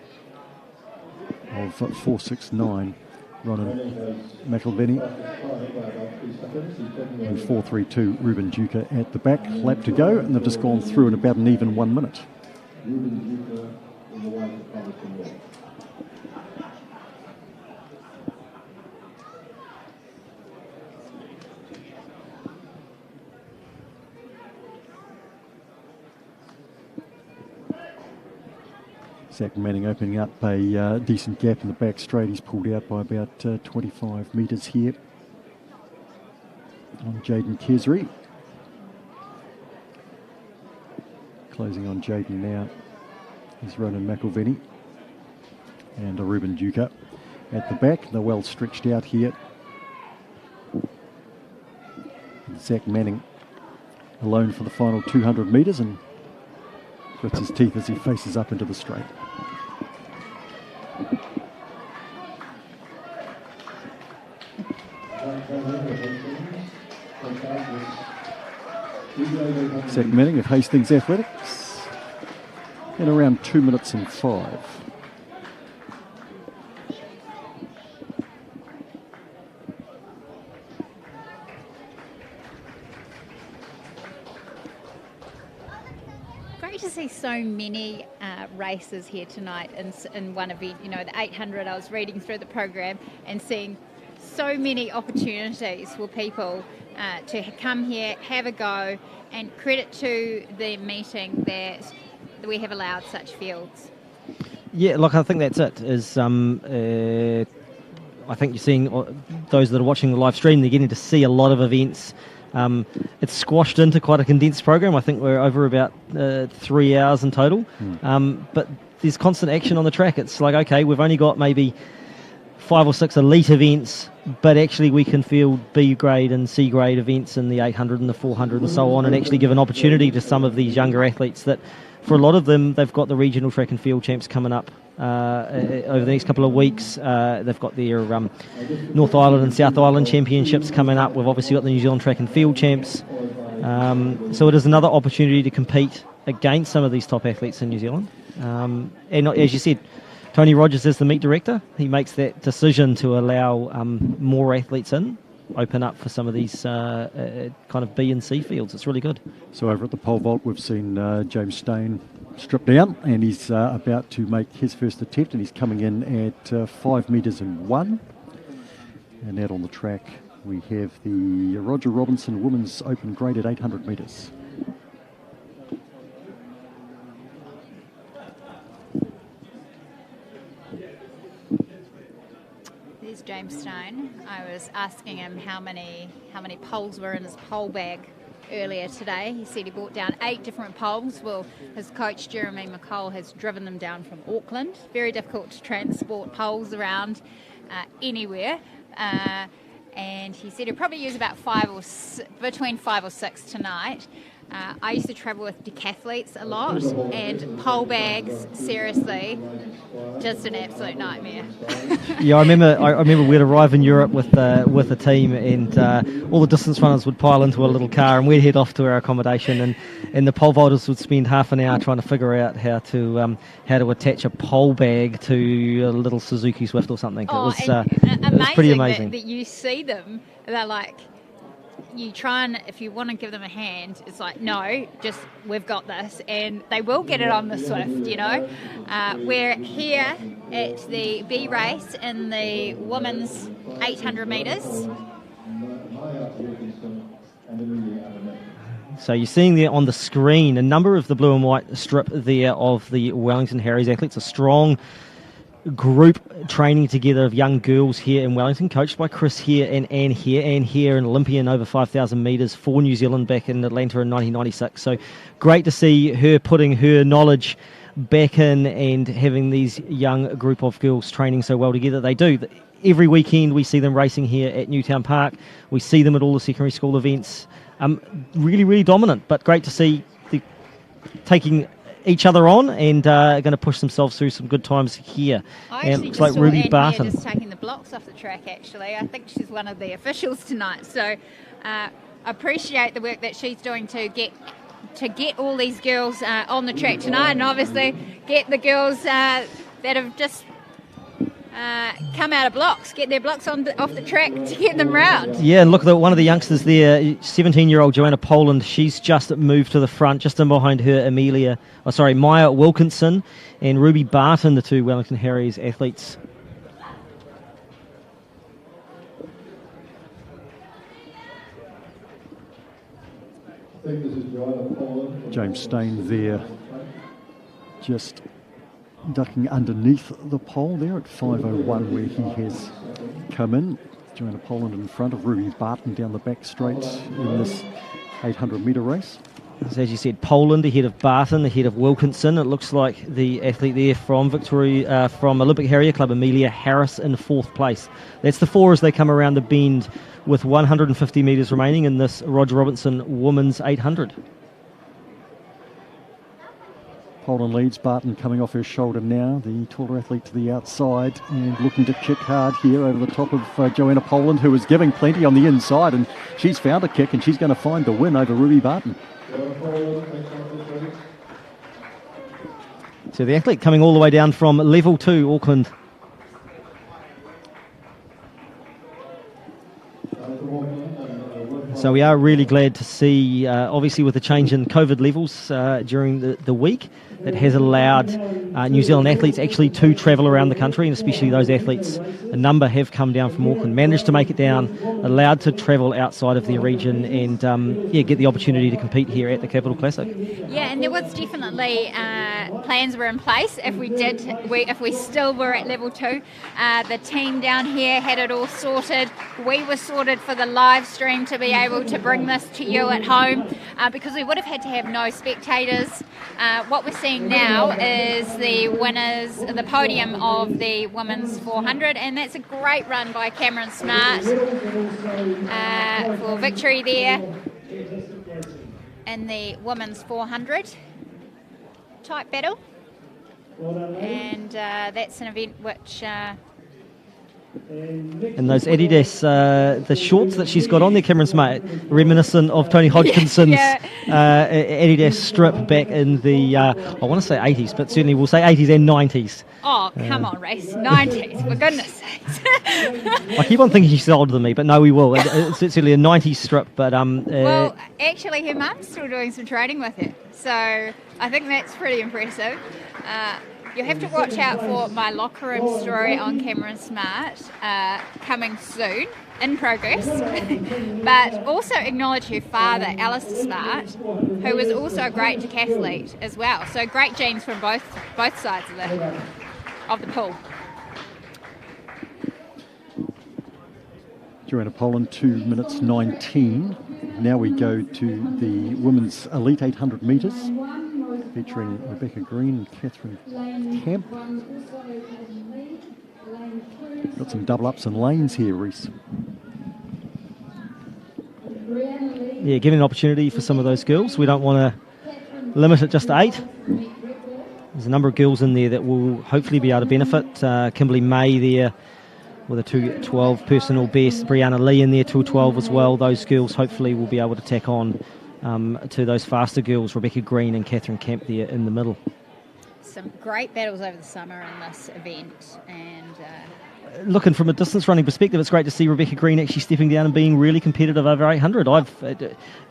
of 4.69 Ronan McElveny, and 4.32 Ruben Duca at the back. Lap to go, and they've just gone through in about an even 1 minute. Zach Manning opening up a decent gap in the back straight. He's pulled out by about 25 metres here on Jaden Kesri. Closing on Jaden now is Ronan McElveny and Ruben Duca at the back. They're well stretched out here. Zach Manning alone for the final 200 metres and grits his teeth as he faces up into the straight. Zach Manning of Hastings Athletics in around 2 minutes and 5. Great to see so many races here tonight in one event. The 800, I was reading through the program and seeing so many opportunities for people to come here, have a go, and credit to the meeting that we have allowed such fields. Yeah, look, I think that's it. I think you're seeing those that are watching the live stream, they're getting to see a lot of events. It's squashed into quite a condensed program. I think we're over about 3 hours in total. But there's constant action on the track. It's like, okay, we've only got maybe 5 or 6 elite events, but actually we can field B grade and C grade events in the 800 and the 400 and so on, and actually give an opportunity to some of these younger athletes that, for a lot of them, they've got the regional track and field champs coming up over the next couple of weeks. They've got their North Island and South Island championships coming up. We've obviously got the New Zealand track and field champs. So it is another opportunity to compete against some of these top athletes in New Zealand. And as you said, Tony Rogers is the meet director. He makes that decision to allow more athletes in, open up for some of these kind of B and C fields. It's really good. So over at the pole vault, we've seen James Stain stripped down, and he's about to make his first attempt, and he's coming in at 5 metres and 1. And out on the track, we have the Roger Robinson Women's Open Grade at 800 metres. There's James Stone. I was asking him how many poles were in his pole bag earlier today. He said he brought down 8 different poles. Well, his coach Jeremy McCall has driven them down from Auckland. Very difficult to transport poles anywhere. And he said he'll probably use about between 5 or 6 tonight. I used to travel with decathletes a lot, and pole bags, seriously, just an absolute nightmare. Yeah, I remember we'd arrive in Europe with a team, and all the distance runners would pile into a little car, and we'd head off to our accommodation, and the pole vaulters would spend half an hour trying to figure out how to attach a pole bag to a little Suzuki Swift or something. It was pretty amazing. That you see them, they're like, you try and, if you want to give them a hand, it's like, no, just, we've got this, and they will get it on the Swift, you know. We're here at the B race in the women's 800 metres. So you're seeing there on the screen a number of the blue and white strip there of the Wellington Harriers athletes, a strong group training together of young girls here in Wellington, coached by Chris here and Anne here. Anne here, an Olympian over 5,000 metres for New Zealand back in Atlanta in 1996. So great to see her putting her knowledge back in and having these young group of girls training so well together. They do. Every weekend we see them racing here at Newtown Park. We see them at all the secondary school events. Really, really dominant, but great to see taking each other on and going to push themselves through some good times here. I and looks like Ruby Barton just taking the blocks off the track. Actually, I think she's one of the officials tonight. So appreciate the work that she's doing to get all these girls on the track tonight, and obviously get the girls that have just come out of blocks, get their blocks off the track to get them round. Yeah, and look at one of the youngsters there, 17-year-old Joanna Poland. She's just moved to the front, just in behind her, Maya Wilkinson and Ruby Barton, the two Wellington Harriers athletes. I think this is Joanna Poland. James Stain there, just ducking underneath the pole there at 5:01 where he has come in. Joanna Poland in front of Ruby Barton down the back straight in this 800 metre race. As you said, Poland ahead of Barton, ahead of Wilkinson. It looks like the athlete there from from Olympic Harrier Club, Amelia Harris, in fourth place. That's the four as they come around the bend with 150 metres remaining in this Roger Robinson Women's 800. Poland leads, Barton coming off her shoulder now, the taller athlete to the outside and looking to kick hard here over the top of Joanna Poland, who is giving plenty on the inside, and she's found a kick and she's going to find the win over Ruby Barton. So the athlete coming all the way down from level 2, Auckland. So we are really glad to see, obviously with the change in COVID levels during the week, that has allowed New Zealand athletes actually to travel around the country, and especially those athletes, a number have come down from Auckland, managed to make it down, allowed to travel outside of their region and get the opportunity to compete here at the Capital Classic. Yeah, and there was definitely plans were in place if we still were at level 2. The team down here had it all sorted. We were sorted for the live stream to be able to bring this to you at home because we would have had to have no spectators. What we're seeing now is the winners, the podium of the women's 400, and that's a great run by Cameron Smart for victory there in the women's 400 type battle. And that's an event which... and those Adidas, the shorts that she's got on there, Cameron Smart, reminiscent of Tony Hodgkinson's Adidas strip back in the, I want to say 80s, but certainly we'll say 80s and 90s. Oh, come on, Race. 90s, for goodness sakes. I keep on thinking she's older than me, but no, we will. It's certainly a 90s strip, but... well, actually, her mum's still doing some training with it, so I think that's pretty impressive. You'll have to watch out for my locker room story on Cameron Smart coming soon, in progress. But also acknowledge her father, Alistair Smart, who was also a great decathlete as well. So great genes from both sides of the pool. Joanna Poland, 2 minutes 19. Now we go to the women's elite 800 metres, featuring Rebecca Green and Catherine Camp. Got some double ups and lanes here, Reese. giving an opportunity for some of those girls. We don't want to limit it just to 8. There's a number of girls in there that will hopefully be able to benefit. Kimberly May there with a 2:12 personal best. Brianna Lee in there, 2:12 as well. Those girls hopefully will be able to tack on to those faster girls, Rebecca Green and Catherine Camp there in the middle. Some great battles over the summer in this event, and looking from a distance running perspective, it's great to see Rebecca Green actually stepping down and being really competitive over 800.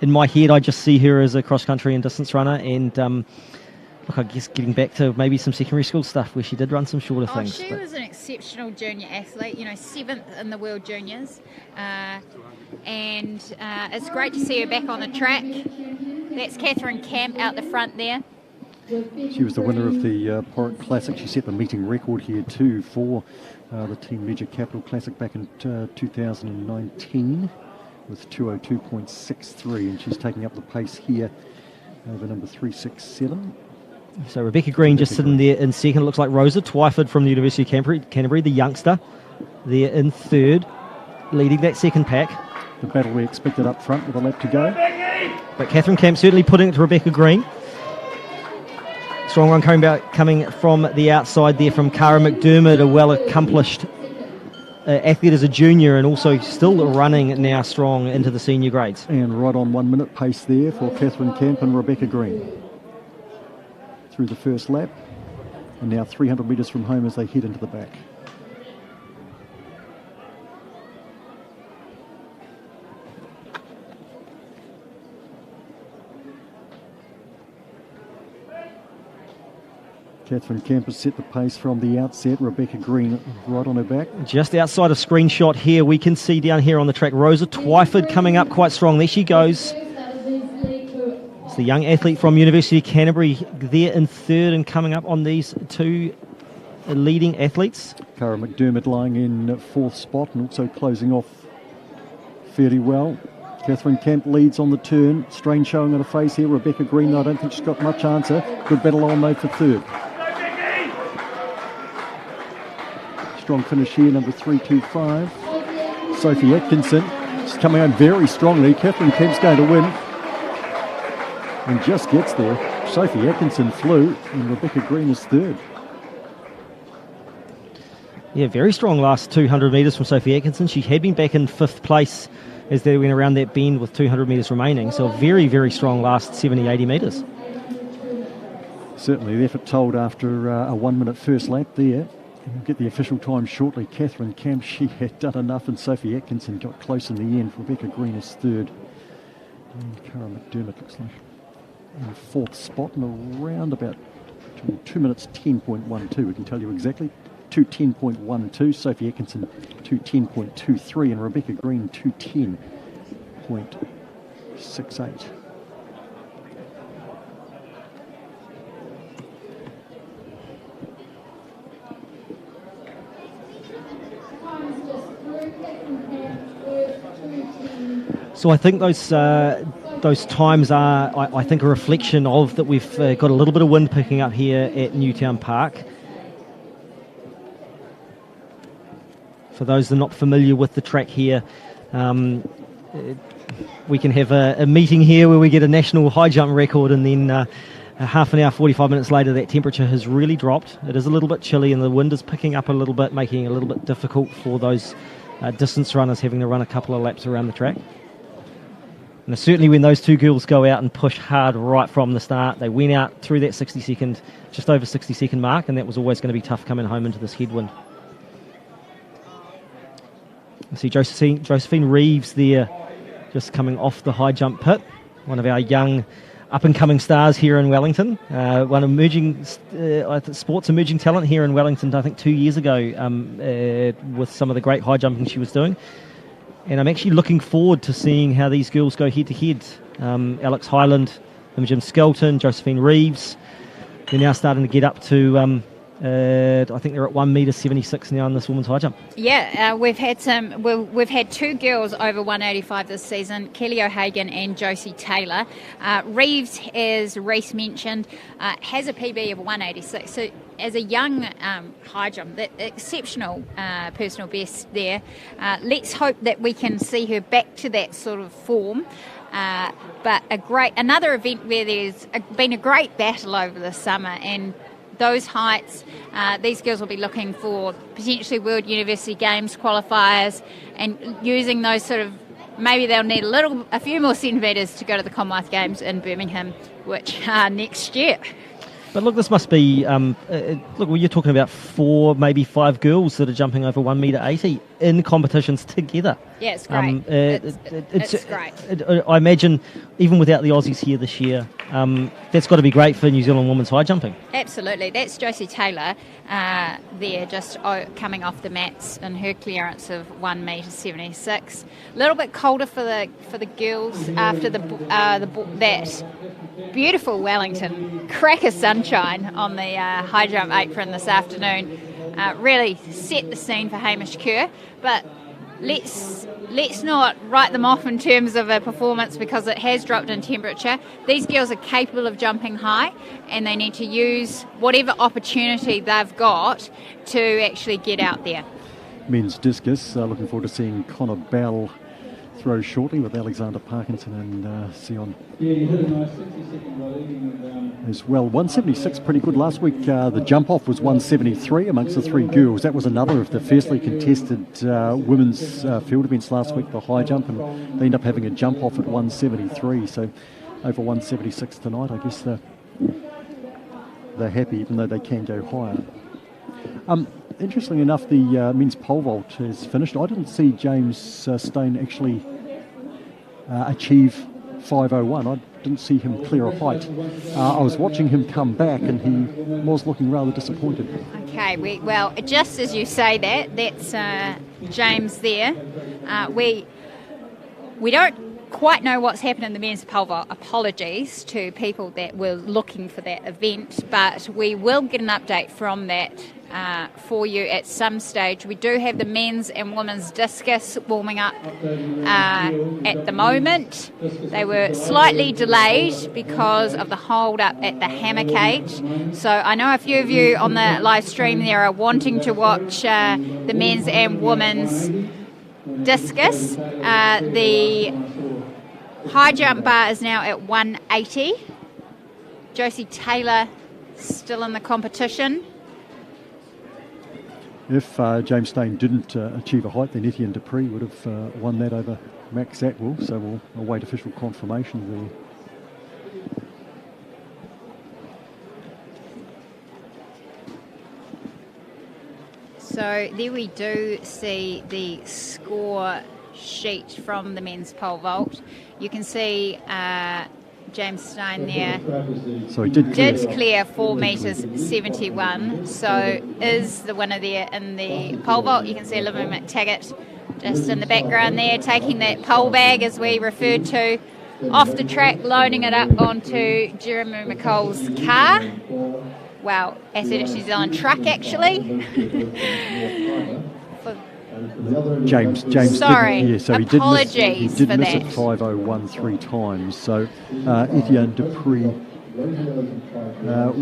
In my head, I just see her as a cross-country and distance runner, and look, I guess getting back to maybe some secondary school stuff where she did run some shorter things. She was an exceptional junior athlete, 7th in the World Juniors, and it's great to see her back on the track. That's Catherine Camp out the front there. She was the winner of the Porritt Classic. She set the meeting record here too for the Team Leisure Capital Classic back in 2019 with 2:02.63, and she's taking up the pace here over number 367. So Rebecca Green just sitting there in second. It looks like Rosa Twyford from the University of Canterbury, the youngster, there in third, leading that second pack. The battle we expected up front with a lap to go. But Catherine Camp certainly putting it to Rebecca Green. Strong run coming from the outside there from Cara McDermott, a well-accomplished athlete as a junior and also still running now strong into the senior grades. And right on 1 minute pace there for Catherine Camp and Rebecca Green. Through the first lap, and now 300 metres from home as they head into the back. Catherine Camp has set the pace from the outset. Rebecca Green right on her back. Just outside of screenshot here, we can see down here on the track Rosa Twyford coming up quite strong. There she goes. It's the young athlete from University of Canterbury there in third and coming up on these two leading athletes. Cara McDermott lying in fourth spot and also closing off fairly well. Catherine Camp leads on the turn. Strain showing on her face here. Rebecca Green, I don't think she's got much answer. Good battle on though for third. Strong finish here, number 325. Sophie Atkinson is coming out very strongly. Catherine Camp's going to win. And just gets there. Sophie Atkinson flew and Rebecca Green is third. Yeah, very strong last 200 metres from Sophie Atkinson. She had been back in 5th place as they went around that bend with 200 metres remaining. So a very, very strong last 70, 80 metres. Certainly the effort told after a 1 minute first lap there. We'll get the official time shortly. Catherine Camp, she had done enough, and Sophie Atkinson got close in the end. Rebecca Green is third. And Cara McDermott looks like in fourth spot and around about 2 minutes 10.12. We can tell you exactly. 2:10.12. Sophie Atkinson 2:10.23 and Rebecca Green 2:10.68. So I think those times are, I think, a reflection of that we've got a little bit of wind picking up here at Newtown Park. For those that are not familiar with the track here, we can have a meeting here where we get a national high jump record, and then half an hour, 45 minutes later, that temperature has really dropped. It is a little bit chilly and the wind is picking up a little bit, making it a little bit difficult for those distance runners having to run a couple of laps around the track. And certainly when those two girls go out and push hard right from the start, they went out through that 60-second, just over 60-second mark, and that was always going to be tough coming home into this headwind. You see Josephine Reeves there, just coming off the high jump pit, one of our young up-and-coming stars here in Wellington, one emerging sports emerging talent here in Wellington, I think 2 years ago, with some of the great high jumping she was doing. And I'm actually looking forward to seeing how these girls go head-to-head. Alex Highland, Imogen Skelton, Josephine Reeves. They're now starting to get up to I think they're at 1.76 now in this women's high jump. Yeah, we've had two girls over 185 this season, Kelly O'Hagan and Josie Taylor. Reeves, as Reese mentioned, has a PB of 186. So as a young high jump, that exceptional personal best there. Let's hope that we can see her back to that sort of form. But another event where there's been a great battle over the summer, and those heights, these girls will be looking for potentially World University Games qualifiers, and using those sort of, maybe they'll need a few more centimetres to go to the Commonwealth Games in Birmingham, which are next year. But look, this must be, you're talking about 4, maybe 5 girls that are jumping over 1.80 in competitions together. Yeah, it's great. It's great. I imagine, even without the Aussies here this year, that's got to be great for New Zealand women's high jumping. Absolutely. That's Josie Taylor there, just coming off the mats in her clearance of 1.76 m. A little bit colder for the girls after that beautiful Wellington cracker sunshine on the high jump apron this afternoon. Really set the scene for Hamish Kerr, but let's not write them off in terms of a performance, because it has dropped in temperature. These girls are capable of jumping high, and they need to use whatever opportunity they've got to actually get out there. Men's discus, looking forward to seeing Connor Bell throw shortly with Alexander Parkinson and Sion. Yeah, you hit a nice 60-second lead as well. 176, pretty good last week. The jump off was 173 amongst the 3 girls. That was another of the fiercely contested women's field events last week, the high jump, and they end up having a jump off at 173. So over 176 tonight. I guess they're happy, even though they can go higher. Interestingly enough, the men's pole vault has finished. I didn't see James Stone actually achieve 5:01. I didn't see him clear a height. I was watching him come back, and he was looking rather disappointed. Okay, well, just as you say that's James there. We don't quite know what's happened in the men's pole vault. Apologies to people that were looking for that event, but we will get an update from that for you at some stage. We do have the men's and women's discus warming up at the moment. They were slightly delayed because of the hold up at the hammer cage. So I know a few of you on the live stream there are wanting to watch the men's and women's discus. The high jump bar is now at 180. Josie Taylor still in the competition. If James Stone didn't achieve a height, then Etienne Dupree would have won that over Max Atwell, so we'll await official confirmation there. So there we do see the score sheet from the men's pole vault. You can see James Stein there so he did clear 4.71 m, so is the winner there in the pole vault. You can see Olivia McTaggart just in the background there, taking that pole bag, as we referred to, off the track, loading it up onto Jeremy McCall's car. Wow, Asset New Zealand truck, actually. James sorry, didn't, yeah, so apologies he did for miss that. At 5:01 3 times. So Etienne Dupree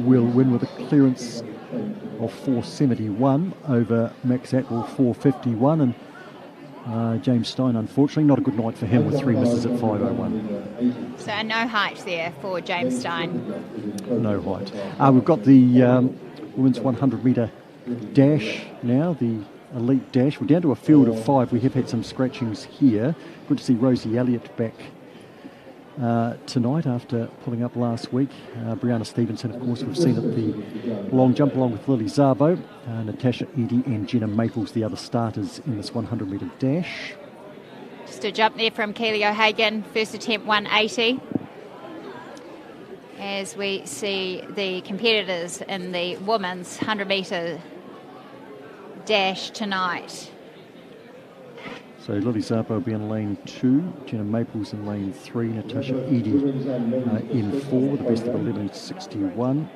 will win with a clearance of 471 over Max Atwell 451, and James Stone, unfortunately, not a good night for him with 3 misses at 5:01. So no height there for James Stein. No height. We've got the women's 100 metre dash now, the elite dash. We're down to a field of 5. We have had some scratchings here. Good to see Rosie Elliott back tonight after pulling up last week. Brianna Stevenson, of course, we've seen at the long jump along with Lily Zabo. Natasha Eddy and Jenna Maples, the other starters in this 100 metre dash. Just a jump there from Keely O'Hagan, first attempt 180. As we see the competitors in the women's 100 metre dash tonight. So Lily Zapa will be in lane 2, Jenna Maples in lane 3, Natasha Edie in 4, the best of 11.61.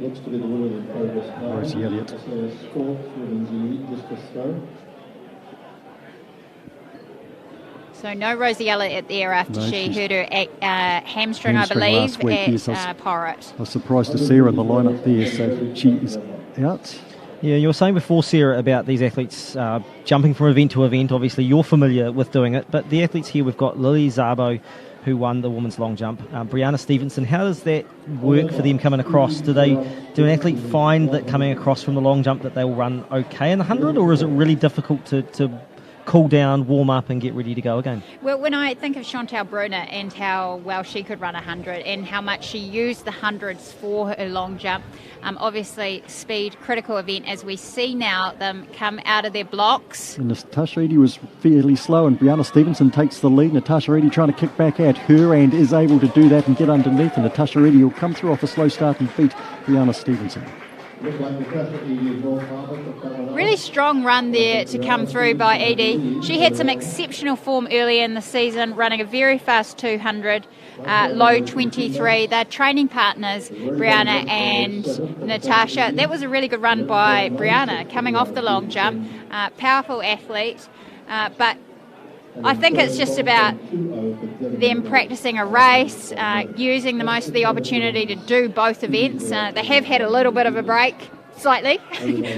Rosie Elliott. So no Rosie Elliott there after she hurt her hamstring, I Hamstring believe, last week, at Porritt. I was surprised to see her in the lineup there, so she is out. Yeah, you were saying before, Sarah, about these athletes jumping from event to event. Obviously, you're familiar with doing it, but the athletes here, we've got Lily Zabo, who won the women's long jump, Brianna Stevenson. How does that work for them coming across? Do an athlete find that coming across from the long jump that they'll run okay in the 100, or is it really difficult to cool down, warm up and get ready to go again? Well, when I think of Chantal Brunner and how well she could run 100 and how much she used the hundreds for her long jump, obviously speed, critical event, as we see now them come out of their blocks. And Natasha Edie was fairly slow, and Brianna Stevenson takes the lead. Natasha Edie trying to kick back at her and is able to do that and get underneath, and Natasha Edie will come through off a slow start and beat Brianna Stevenson. Really strong run there to come through by Edie. She had some exceptional form early in the season, running a very fast 200, low 23. They're training partners, Brianna and Natasha. That was a really good run by Brianna, coming off the long jump. Powerful athlete, but I think it's just about them practicing a race, using the most of the opportunity to do both events. They have had a little bit of a break, slightly.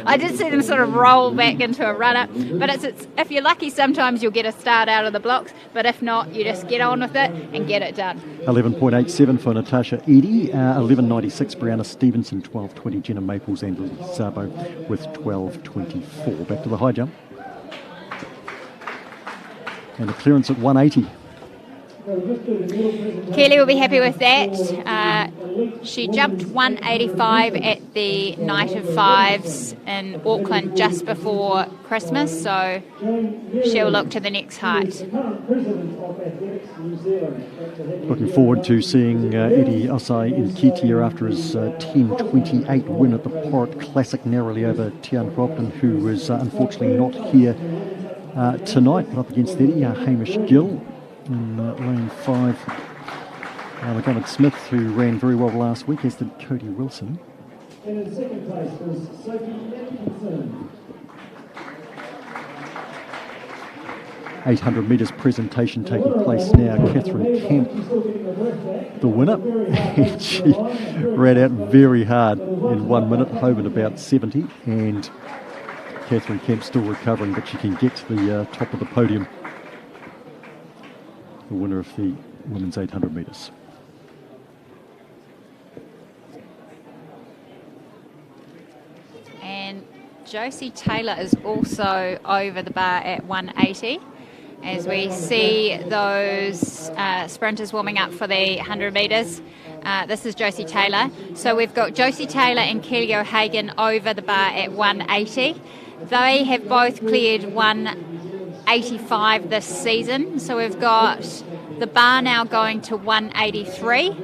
I did see them sort of roll back into a run-up, but it's if you're lucky, sometimes you'll get a start out of the blocks, but if not, you just get on with it and get it done. 11.87 for Natasha Edie, 11.96 Brianna Stevenson, 12.20 Jenna Maples and Lily Zabo with 12.24. Back to the high jump. And a clearance at 180. Keely will be happy with that. She jumped 185 at the Night of Fives in Auckland just before Christmas, so she'll look to the next height. Looking forward to seeing Eddie Osai in Kitia after his 10.28 win at the Porritt Classic, narrowly over Tian Crompton, who was unfortunately not here tonight. But up against Eddie, Hamish Gill in lane 5. McGovern Smith, who ran very well last week, as did Cody Wilson. And in second place was Sophie Atkinson. 800 metres presentation taking place now. Catherine Kemp, the winner, and she ran out very hard in 1 minute, home at about 70, and Catherine Kemp still recovering, but she can get to the top of the podium. The winner of the women's 800 metres. And Josie Taylor is also over the bar at 180. As we see those sprinters warming up for the 100 metres. This is Josie Taylor. So we've got Josie Taylor and Kelly O'Hagan over the bar at 180. They have both cleared 185 this season. So we've got the bar now going to 183.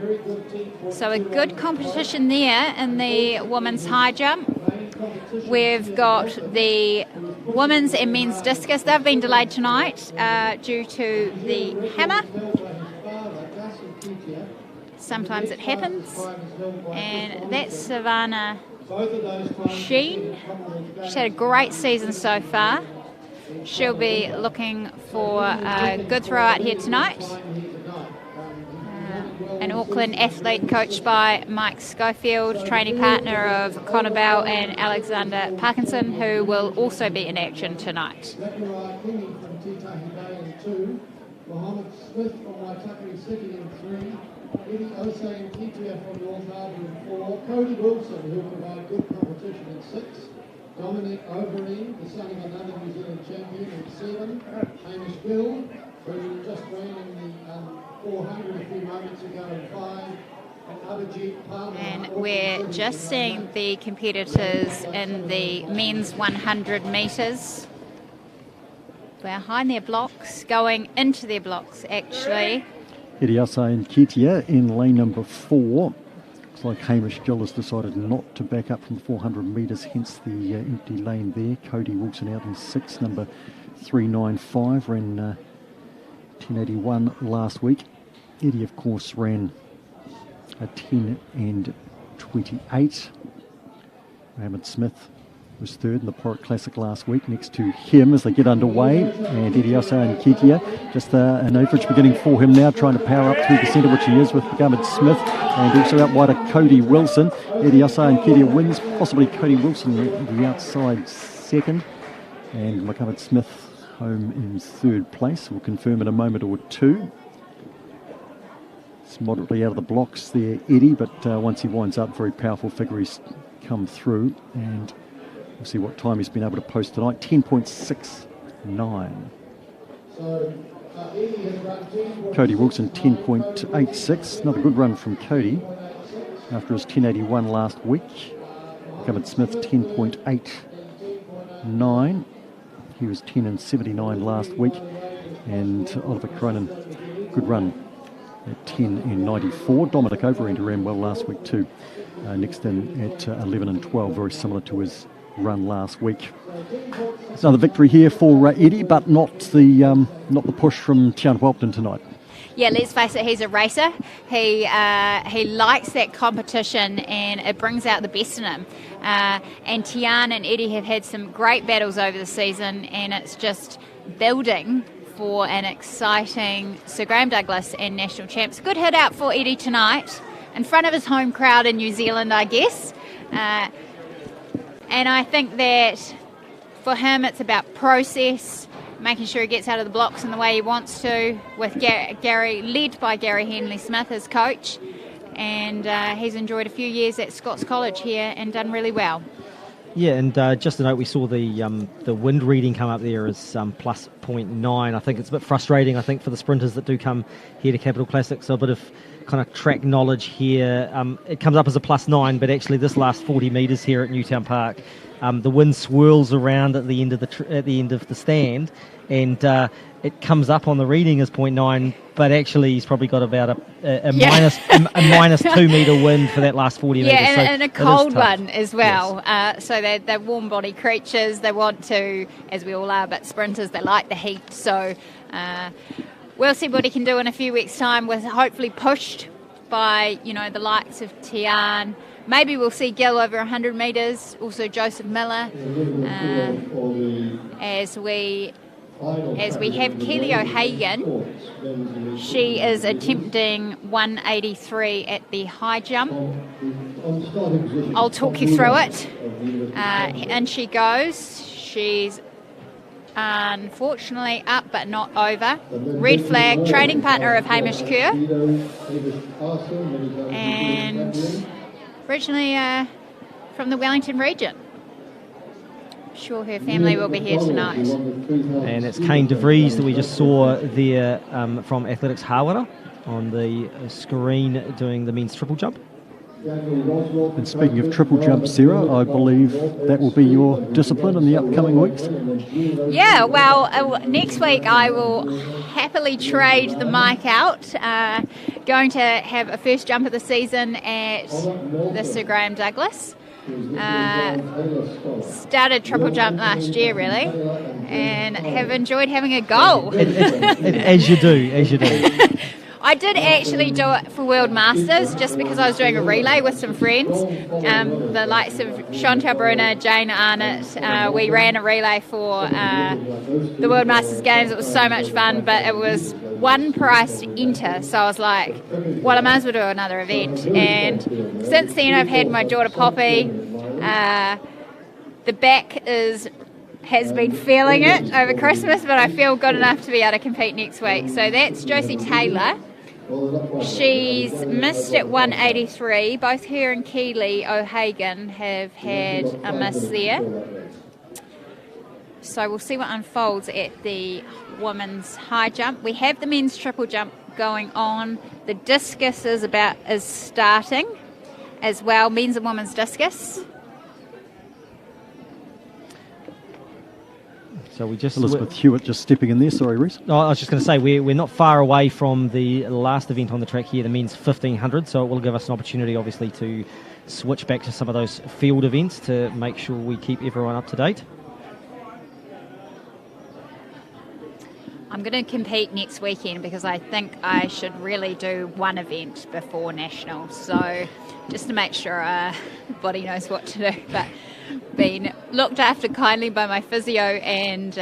So a good competition there in the women's high jump. We've got the women's and men's discus. They've been delayed tonight due to the hammer. Sometimes it happens. And that's Savannah Sheen. She's had a great season so far. She'll be looking for a good throw out here tonight. An Auckland athlete coached by Mike Schofield, training partner of Connor Bell and Alexander Parkinson, who will also be in action tonight. Mohammed Smith from Waitakere City in 3, Eddie Osei and Kitia from North Harbour in 4, Cody Wilson, who will provide good competition in 6, Dominic Overeem, the son of another New Zealand champion in 7, Hamish Gill, who just ran in the 400 a few moments ago in 5, and Abhijit Palmer. And we're just seeing the competitors in the men's 100 metres. They're behind their blocks, going into their blocks actually. Eddie Osai and Kitia in lane number 4. Looks like Hamish Gill has decided not to back up from the 400 metres, hence the empty lane there. Cody Wilson out in 6, number 395, ran 10.81 last week. Eddie, of course, ran a 10 and 28. Mohammed Smith was third in the Porrick Classic last week, next to him as they get underway. And Eddie Osa and Ketia, just an average beginning for him now, trying to power up through the centre, which he is, with Mohammed Smith, and also out wider Cody Wilson. Eddie Osa and Ketia wins, possibly Cody Wilson the outside second, and Mohammed Smith home in third place. We'll confirm in a moment or two. It's moderately out of the blocks there, Eddie, but once he winds up, very powerful figure he's come through, and we'll see what time he's been able to post tonight. 10.69. Cody Wilson 10.86. Another good run from Cody after his 10.81 last week. Mohammed Smith 10.89. He was 10 and 79 last week. And Oliver Cronin, good run at 10 and 94. Dominic Overend ran well last week too. Next in at 11 and 12, very similar to his run last week. It's another victory here for Eddie, but not the push from Tian Walton tonight. Yeah, let's face it, he's a racer. He likes that competition, and it brings out the best in him. And Tian and Eddie have had some great battles over the season, and it's just building for an exciting Sir Graham Douglas and national champs. Good hit out for Eddie tonight, in front of his home crowd in New Zealand, I guess. And I think that for him it's about process, making sure he gets out of the blocks in the way he wants to, with Gary, led by Gary Henley-Smith as coach. And he's enjoyed a few years at Scots College here and done really well. Yeah, and just a note, we saw the wind reading come up there as plus 0.9. I think it's a bit frustrating, I think, for the sprinters that do come here to Capital Classic. So a bit of kind of track knowledge here. It comes up as a plus 9, but actually this last 40 metres here at Newtown Park, the wind swirls around at the end of the stand, and it comes up on the reading as 0.9, but actually he's probably got about a minus 2 metre wind for that last 40 metres. Yeah, so and a cold one as well. Yes. So they're warm body creatures. They want to, as we all are, but sprinters, they like the heat. So we'll see what he can do in a few weeks' time, with hopefully pushed by, the likes of Tian. Maybe we'll see Gil over 100 metres, also Joseph Miller, as we have Keely O'Hagan. She is attempting 183 at the high jump. I'll talk you through it. And she goes. She's unfortunately up but not over. Red flag, training partner of Hamish Kerr. And originally from the Wellington region. Sure her family will be here tonight. And it's Kane DeVries that we just saw there from Athletics Hawara on the screen doing the men's triple jump. And speaking of triple jump, Sarah, I believe that will be your discipline in the upcoming weeks. Yeah, well, next week I will happily trade the mic out. Going to have a first jump of the season at the Sir Graham Douglas. Started triple jump last year, really, and have enjoyed having a go. As you do. I did actually do it for World Masters just because I was doing a relay with some friends, the likes of Chantal Brunner, Jane Arnott. We ran a relay for the World Masters Games. It was so much fun, but it was one price to enter, so I was like, well, I might as well do another event. And since then I've had my daughter Poppy. The back has been feeling it over Christmas, but I feel good enough to be able to compete next week. So that's Josie Taylor. She's missed at 183. Both her and Keely O'Hagan have had a miss there. So we'll see what unfolds at the women's high jump. We have the men's triple jump going on. The discus is starting as well, men's and women's discus. So we just Elizabeth Hewitt just stepping in there. Sorry, Reece. No, I was just going to say we're not far away from the last event on the track here, the men's 1500. So it will give us an opportunity, obviously, to switch back to some of those field events to make sure we keep everyone up to date. I'm going to compete next weekend because I think I should really do one event before Nationals. So just to make sure body knows what to do. But been looked after kindly by my physio and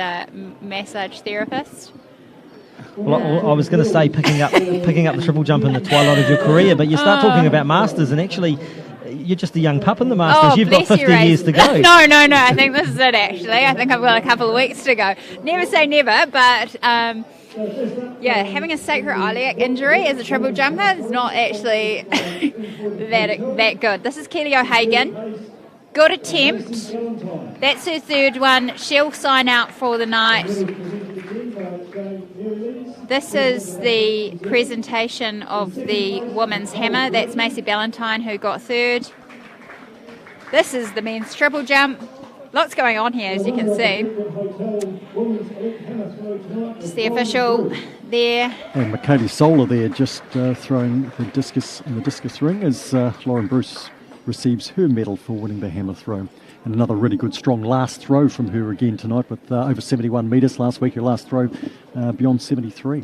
massage therapist. Well, I was going to say picking up the triple jump in the twilight of your career, but you start talking about Masters and actually you're just a young pup in the Masters. You've got 50 years to go. No. I think this is it, actually. I think I've got a couple of weeks to go. Never say never, but having a sacroiliac injury as a triple jumper is not actually that good. This is Kelly O'Hagan. Good attempt. That's her third one. She'll sign out for the night. This is the presentation of the women's hammer. That's Macy Ballantyne, who got third. This is the men's triple jump. Lots going on here, as you can see. Just the official there. And Makati Solar there just throwing the discus in the discus ring as Lauren Bruce receives her medal for winning the hammer throw. And another really good, strong last throw from her again tonight with over 71 metres. Last week, her last throw beyond 73.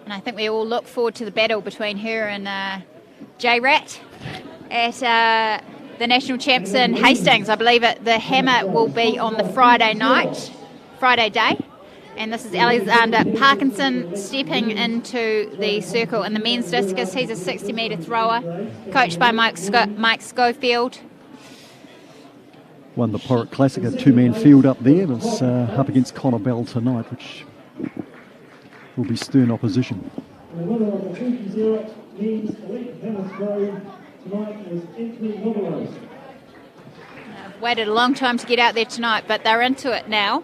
And I think we all look forward to the battle between her and J-Rat at the National Champs in Hastings. I believe the hammer will be on the Friday day. And this is Alexander Parkinson stepping into the circle in the men's discus. He's a 60-metre thrower, coached by Mike Schofield. Won the Porritt Classic, a two-man field up there. Was up against Connor Bell tonight, which will be stern opposition. The winner of the 20 men's elite hammer throw tonight was Anthony Novelos. I've waited a long time to get out there tonight, but they're into it now.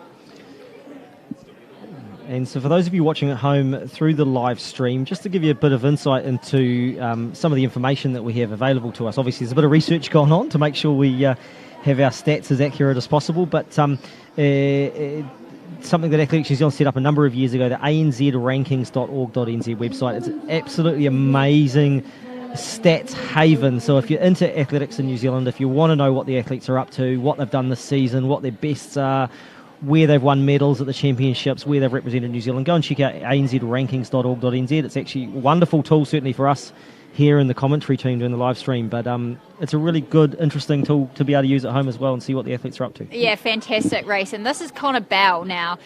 And so for those of you watching at home through the live stream, just to give you a bit of insight into some of the information that we have available to us. Obviously, there's a bit of research going on to make sure we have our stats as accurate as possible, but something that Athletics New Zealand set up a number of years ago, the anzrankings.org.nz website. It's absolutely amazing stats haven. So if you're into athletics in New Zealand, if you want to know what the athletes are up to, what they've done this season, what their bests are, where they've won medals at the championships, where they've represented New Zealand, go and check out anzrankings.org.nz. It's actually a wonderful tool, certainly for us here in the commentary team doing the live stream, but it's a really good, interesting tool to be able to use at home as well and see what the athletes are up to. Yeah, fantastic race. And this is Connor Bell now.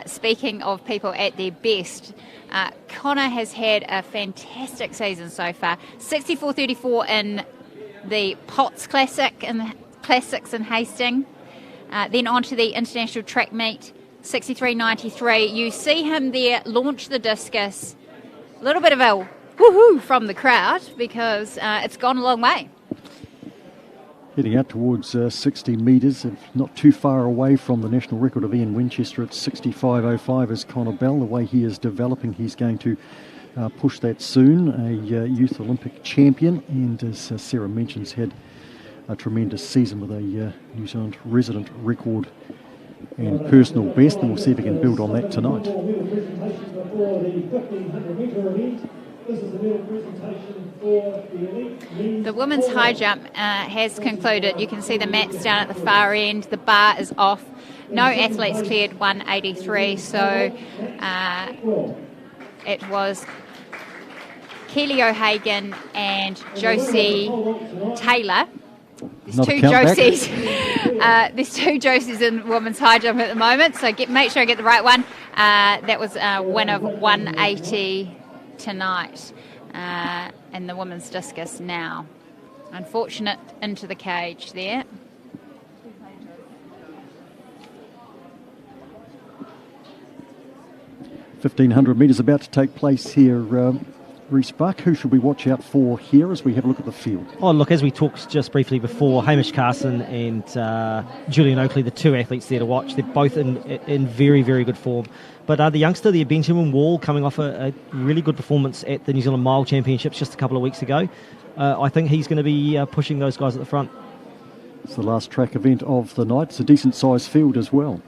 Speaking of people at their best, Connor has had a fantastic season so far. 64.34 in the Potts Classic and the Classics in Hastings. Then on to the International Track Meet, 63.93. You see him there launch the discus. A little bit of a woohoo from the crowd because it's gone a long way. Heading out towards 60 metres, not too far away from the national record of Ian Winchester at 65.05 is Connor Bell. The way he is developing, he's going to push that soon. A youth Olympic champion, and as Sarah mentions, had a tremendous season with a New Zealand resident record and personal best, and we'll see if he can build on that tonight. The women's high jump has concluded. You can see the mats down at the far end. The bar is off. No athletes cleared 183, so it was Kelly O'Hagan and Josie Taylor. There's two Josies. There's two Josies in women's high jump at the moment, so make sure I get the right one. That was a win of 180 tonight in the women's discus now. Unfortunate into the cage there. $1,500 metres about to take place here. Reece Buck, who should we watch out for here as we have a look at the field? Oh, look, as we talked just briefly before, Hamish Carson and Julian Oakley, the two athletes there to watch. They're both in very, very good form. But the youngster there, Benjamin Wall, coming off a really good performance at the New Zealand Mile Championships just a couple of weeks ago. I think he's going to be pushing those guys at the front. It's the last track event of the night. It's a decent-sized field as well.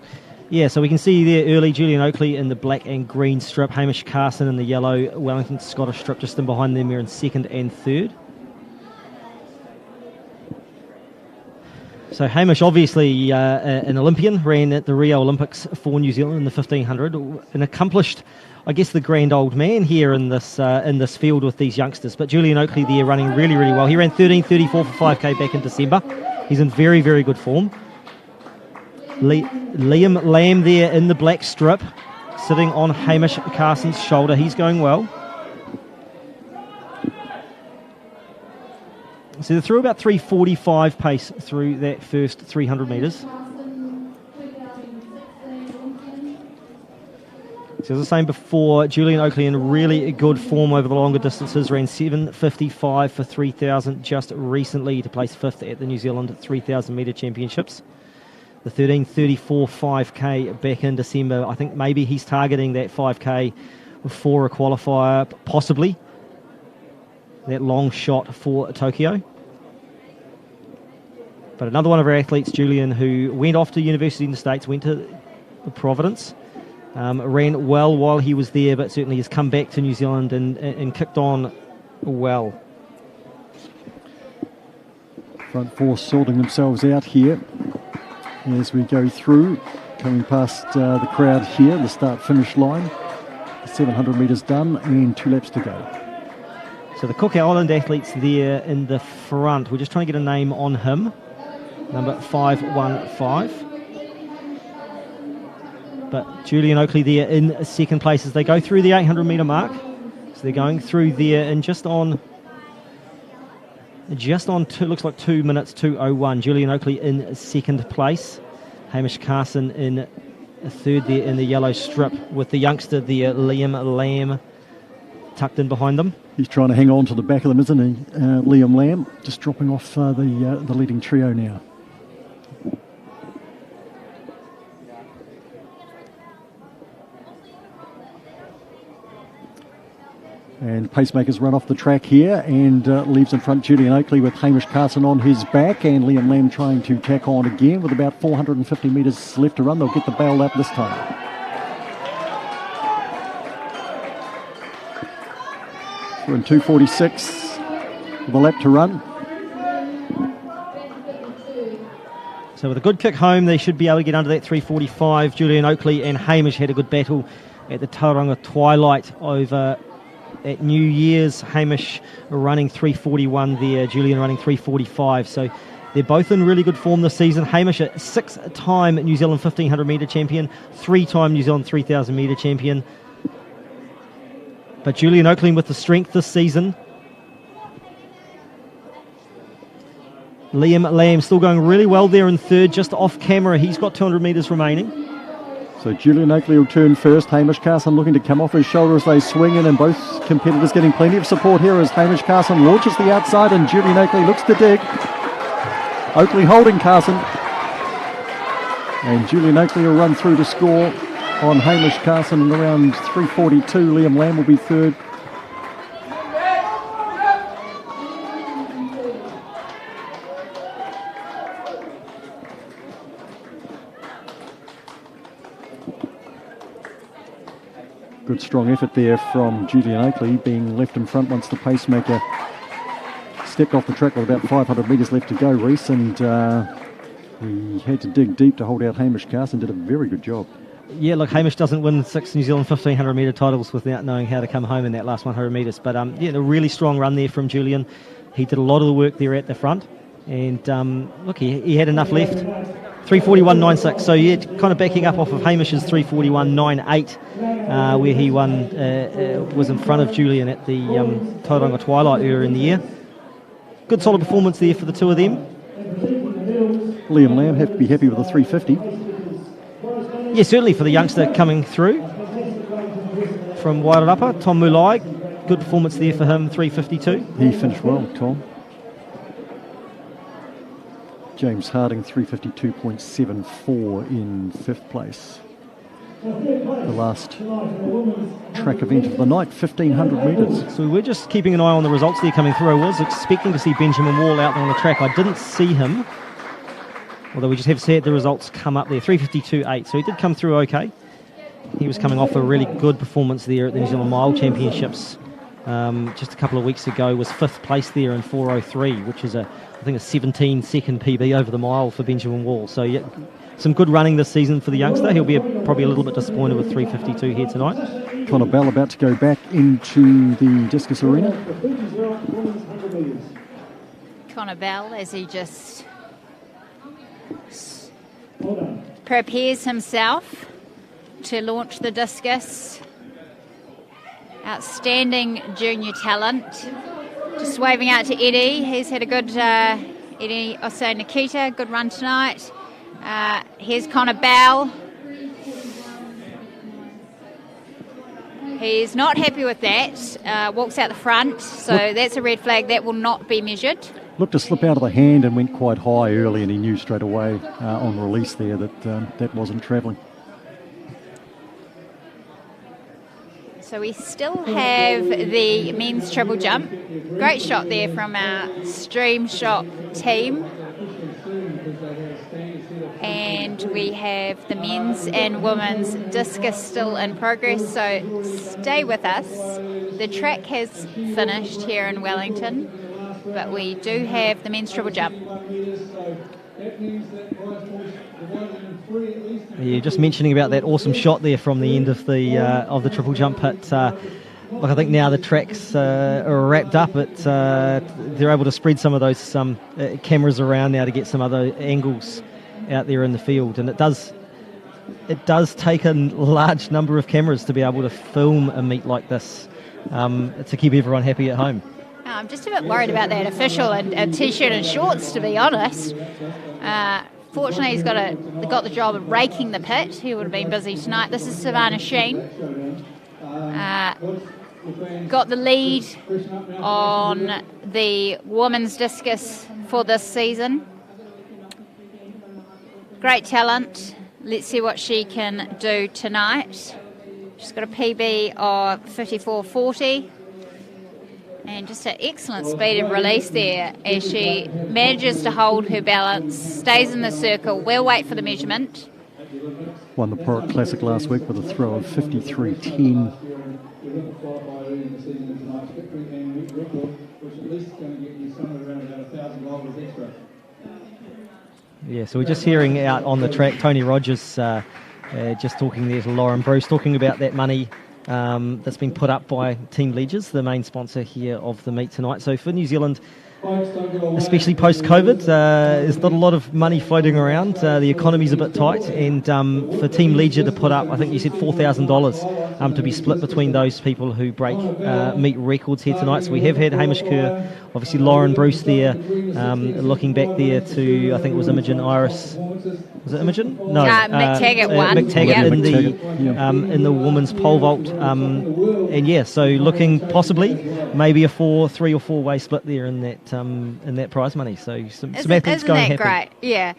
Yeah, so we can see there early Julian Oakley in the black and green strip, Hamish Carson in the yellow, Wellington Scottish strip just in behind them here in second and third. So Hamish, obviously an Olympian, ran at the Rio Olympics for New Zealand in the 1500, an accomplished, I guess, the grand old man here in this field with these youngsters. But Julian Oakley there running really, really well. He ran 13.34 for 5K back in December. He's in very, very good form. Liam Lamb there in the black strip, sitting on Hamish Carson's shoulder. He's going well. So they threw about 3:45 pace through that first 300 metres. So as I was saying before, Julian Oakley in really good form over the longer distances, ran 7:55 for 3,000 just recently to place 5th at the New Zealand 3,000 metre championships. The 13:34 5K back in December, I think maybe he's targeting that 5K for a qualifier, possibly. That long shot for Tokyo. But another one of our athletes, Julian, who went off to university in the States, went to Providence, ran well while he was there, but certainly has come back to New Zealand and kicked on well. Front four sorting themselves out here as we go through, coming past the crowd here, the start-finish line. 700 metres done and 2 laps to go. So the Cook Island athletes there in the front. We're just trying to get a name on him. Number 515. But Julian Oakley there in second place as they go through the 800 metre mark. So they're going through there in just on two, looks like 2 minutes 2:01. Julian Oakley in second place. Hamish Carson in third there in the yellow strip with the youngster there, Liam Lamb, tucked in behind them. He's trying to hang on to the back of them, isn't he? Liam Lamb just dropping off the leading trio now. And Pacemakers run off the track here and leaves in front Julian Oakley with Hamish Carson on his back, and Liam Lamb trying to tack on again with about 450 metres left to run. They'll get the bail lap this time. We're in 2:46 with a lap to run. So with a good kick home, they should be able to get under that 3:45. Julian Oakley and Hamish had a good battle at the Tauranga Twilight over at New Year's. Hamish running 3:41 there, Julian running 3:45. So they're both in really good form this season. Hamish, a 6-time New Zealand 1500 metre champion, 3-time New Zealand 3000 metre champion. But Julian Oakley with the strength this season. Liam Lamb still going really well there in third, just off camera. He's got 200 metres remaining. So Julian Oakley will turn first. Hamish Carson looking to come off his shoulder as they swing in, and both competitors getting plenty of support here as Hamish Carson launches the outside and Julian Oakley looks to dig. Oakley holding Carson. And Julian Oakley will run through to score on Hamish Carson in around 3:42. Liam Lamb will be third. Good strong effort there from Julian Oakley, being left in front once the pacemaker stepped off the track with about 500 metres left to go, Reece, and he had to dig deep to hold out Hamish Carson. Did a very good job. Yeah, look, Hamish doesn't win 6 New Zealand 1500 metre titles without knowing how to come home in that last 100 metres. But yeah, a really strong run there from Julian. He did a lot of the work there at the front. And look, he had enough left. 3:41.96. So yeah, kind of backing up off of Hamish's 3:41.98, where he won, was in front of Julian at the Tauranga Twilight earlier in the year. Good solid performance there for the two of them. Liam Lamb have to be happy with the 3:50. Yeah, certainly for the youngster coming through from Wairarapa, Tom Mulai. Good performance there for him, 3:52. He finished well, Tom. James Harding, 3:52.74 in 5th place. The last track event of the night, 1,500 metres. So we're just keeping an eye on the results there coming through. I was expecting to see Benjamin Wall out there on the track. I didn't see him, although we just have seen the results come up there, 3:52.8. So he did come through okay. He was coming off a really good performance there at the New Zealand Mile Championships just a couple of weeks ago was 5th place there in 4:03, which is I think a 17-second PB over the mile for Benjamin Wall. So yeah, some good running this season for the youngster. He'll be probably a little bit disappointed with 3:52 here tonight. Connor Bell about to go back into the Discus arena. Connor Bell, as he just prepares himself to launch the Discus. Outstanding junior talent. Just waving out to Eddie. He's had a good, Eddie Osei Nikita, good run tonight. Here's Connor Bell. He's not happy with that. Walks out the front, so that's a red flag. That will not be measured. Looked to slip out of the hand and went quite high early, and he knew straight away on release there that that wasn't travelling. So we still have the men's triple jump. Great shot there from our stream shot team. And we have the men's and women's discus still in progress, so stay with us. The track has finished here in Wellington, but we do have the men's triple jump. Yeah, just mentioning about that awesome shot there from the end of the triple jump hit. Look, I think now the tracks are wrapped up. They're able to spread some of those cameras around now to get some other angles out there in the field, and it does take a large number of cameras to be able to film a meet like this to keep everyone happy at home. I'm just a bit worried about that official in a t-shirt and shorts, to be honest. Fortunately, he's got the job of raking the pit. He would have been busy tonight. This is Savannah Sheen. Got the lead on the women's discus for this season. Great talent. Let's see what she can do tonight. She's got a PB of 54.40. And just an excellent speed of release there as she manages to hold her balance, stays in the circle. We'll wait for the measurement. Won the Porritt Classic last week with a throw of 53.10. Yeah, so we're just hearing out on the track Tony Rogers just talking there to Lauren Bruce, talking about that money that's been put up by Team Ledgers, the main sponsor here of the meet tonight. So for New Zealand, especially post-COVID, there's not a lot of money floating around. The economy's a bit tight, and for Team Ledger to put up, I think you said $4,000 to be split between those people who break meet records here tonight. So we have had Hamish Kerr, obviously Lauren Bruce there, looking back there to, I think it was Imogen Iris. Was it Imogen? No. Mick Taggart won. Mick Taggart Yep. in the women's pole vault. And yeah, so looking possibly maybe a 3 or 4 way split there in that prize money. So some athletes going happy. Isn't that great? Yeah.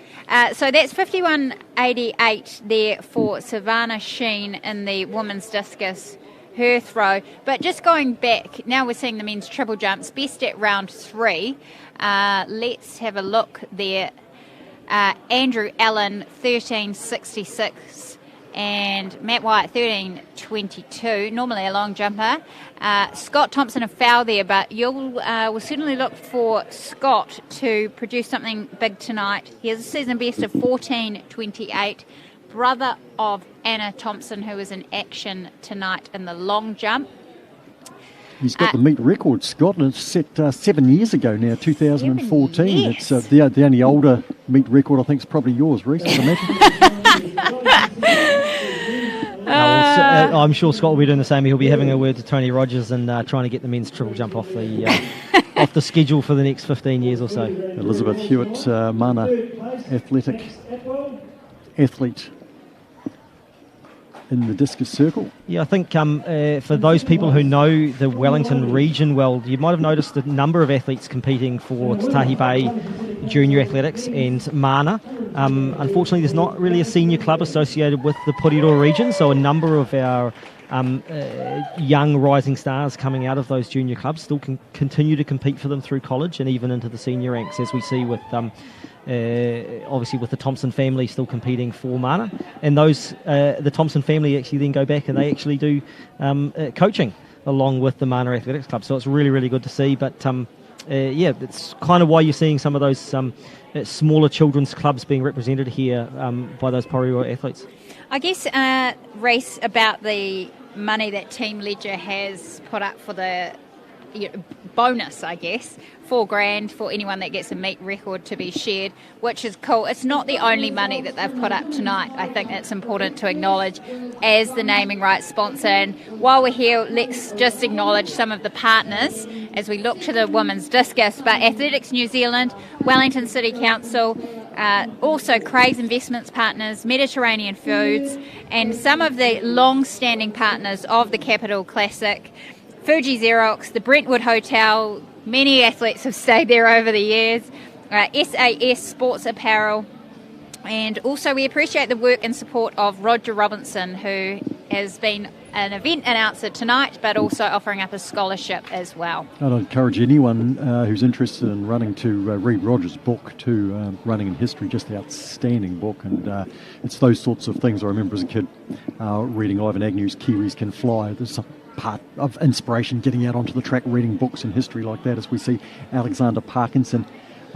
So that's 51.88 there for Savannah Sheen in the women's discus, her throw. But just going back, now we're seeing the men's triple jumps, best at round 3. Let's have a look there. Andrew Allen 13.66 and Matt White 13.22, normally a long jumper. Scott Thompson a foul there, but we'll certainly look for Scott to produce something big tonight. He has a season best of 14.28, brother of Anna Thompson, who is in action tonight in the long jump. He's got the meet record, Scott, and it's set 7 years ago now, 2014. Yes. It's the only older meet record I think is probably yours, Reece, I imagine. I'm sure Scott will be doing the same. He'll be having a word to Tony Rogers and trying to get the men's triple jump off the schedule for the next 15 years or so. Elizabeth Hewitt, Mana athlete in the discus circle. Yeah, I think for those people who know the Wellington region well, you might have noticed a number of athletes competing for Te Tahi Bay Junior Athletics and Mana. Unfortunately, there's not really a senior club associated with the Puriroa region, so a number of our young rising stars coming out of those junior clubs still can continue to compete for them through college and even into the senior ranks, as we see with obviously with the Thompson family still competing for Mana, and those the Thompson family actually then go back and they actually do coaching along with the Mana Athletics Club. So it's really, really good to see. But it's kind of why you're seeing some of those smaller children's clubs being represented here by those Porirua athletes. I guess, Reece, about the money that Team Ledger has put up for the bonus, I guess, $4,000 for anyone that gets a meet record to be shared, which is cool. It's not the only money that they've put up tonight. I think that's important to acknowledge as the naming rights sponsor. And while we're here, let's just acknowledge some of the partners as we look to the women's discus. But Athletics New Zealand, Wellington City Council, also Craig's Investments partners, Mediterranean Foods, and some of the long-standing partners of the Capital Classic, Fuji Xerox, the Brentwood Hotel. Many athletes have stayed there over the years. SAS Sports Apparel. And also we appreciate the work and support of Roger Robinson, who has been an event announcer tonight, but also offering up a scholarship as well. I'd encourage anyone who's interested in running to read Roger's book, to Running in History, just an outstanding book. And it's those sorts of things I remember as a kid reading Ivan Agnew's Kiwis Can Fly. There's some part of inspiration getting out onto the track, reading books in history like that, as we see Alexander Parkinson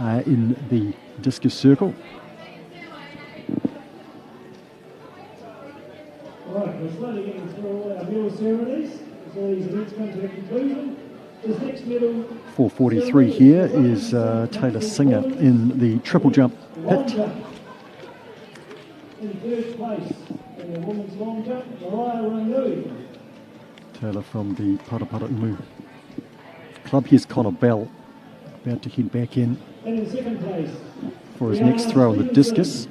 in the discus circle. Right, we're slowly getting through all our medal ceremonies as all these events come to a conclusion. This next medal 4:43 here is Taylor Singer in the triple jump pit. In third place in the women's long jump, Mariah Ranui. Taylor from the Parapara Umu club. Here's Connor Bell, about to head back in And in second place for his next throw on the discus.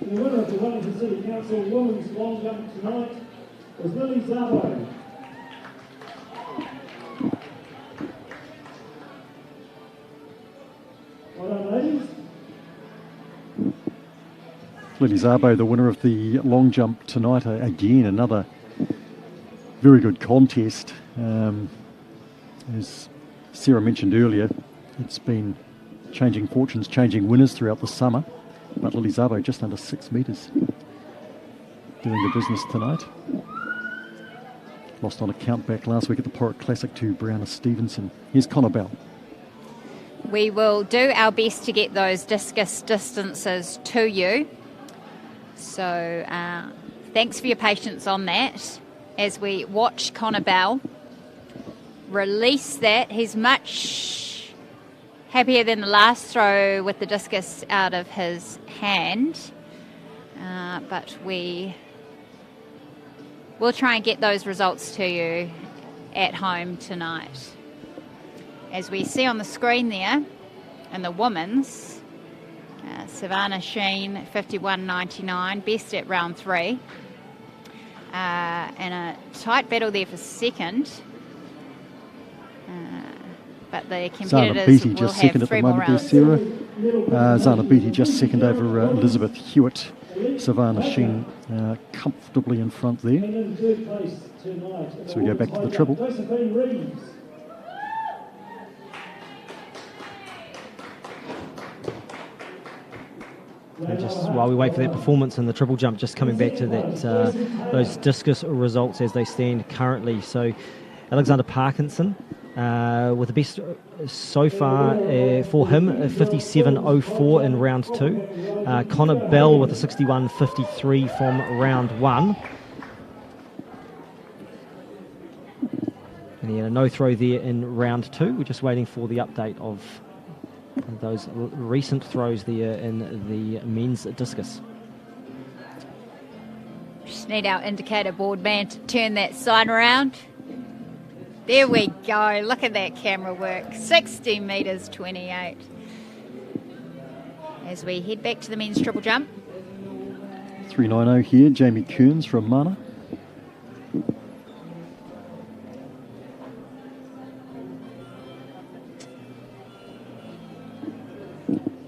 the winner of the Wellington City Council women's long jump tonight was Lily Zabo. Well done, ladies. Lily Zabo, the winner of the long jump tonight. Again, another very good contest. As Sarah mentioned earlier, it's been changing fortunes, changing winners throughout the summer. But Lily Zabo just under 6 metres doing the business tonight. Lost on a count back last week at the Porritt Classic to Brianna Stevenson. Here's Connor Bell. We will do our best to get those discus distances to you. So thanks for your patience on that as we watch Connor Bell release that. He's much happier than the last throw with the discus out of his hand. But we'll try and get those results to you at home tonight. As we see on the screen there, in the women's, Savannah Sheen, 51.99, best at round 3. And a tight battle there for second. But the competitors Beatty will just have second at 3 the more moment there, rounds. Sarah. Zana Beatty just second over Elizabeth Hewitt. Savannah Sheen comfortably in front there. And in third place tonight. So we go back to the triple. Josephine Reeves. And just while we wait for that performance in the triple jump, just coming back to that those discus results as they stand currently. So Alexander Parkinson with the best so far for him, 57.04 in round 2. Connor Bell with a 61.53 from round 1. And he had a no throw there in round 2. We're just waiting for the update of those recent throws there in the men's discus. Just need our indicator board man to turn that sign around. There we go. Look at that camera work. 60 metres 28. As we head back to the men's triple jump. 3.90 here, Jamie Kearns from Mana.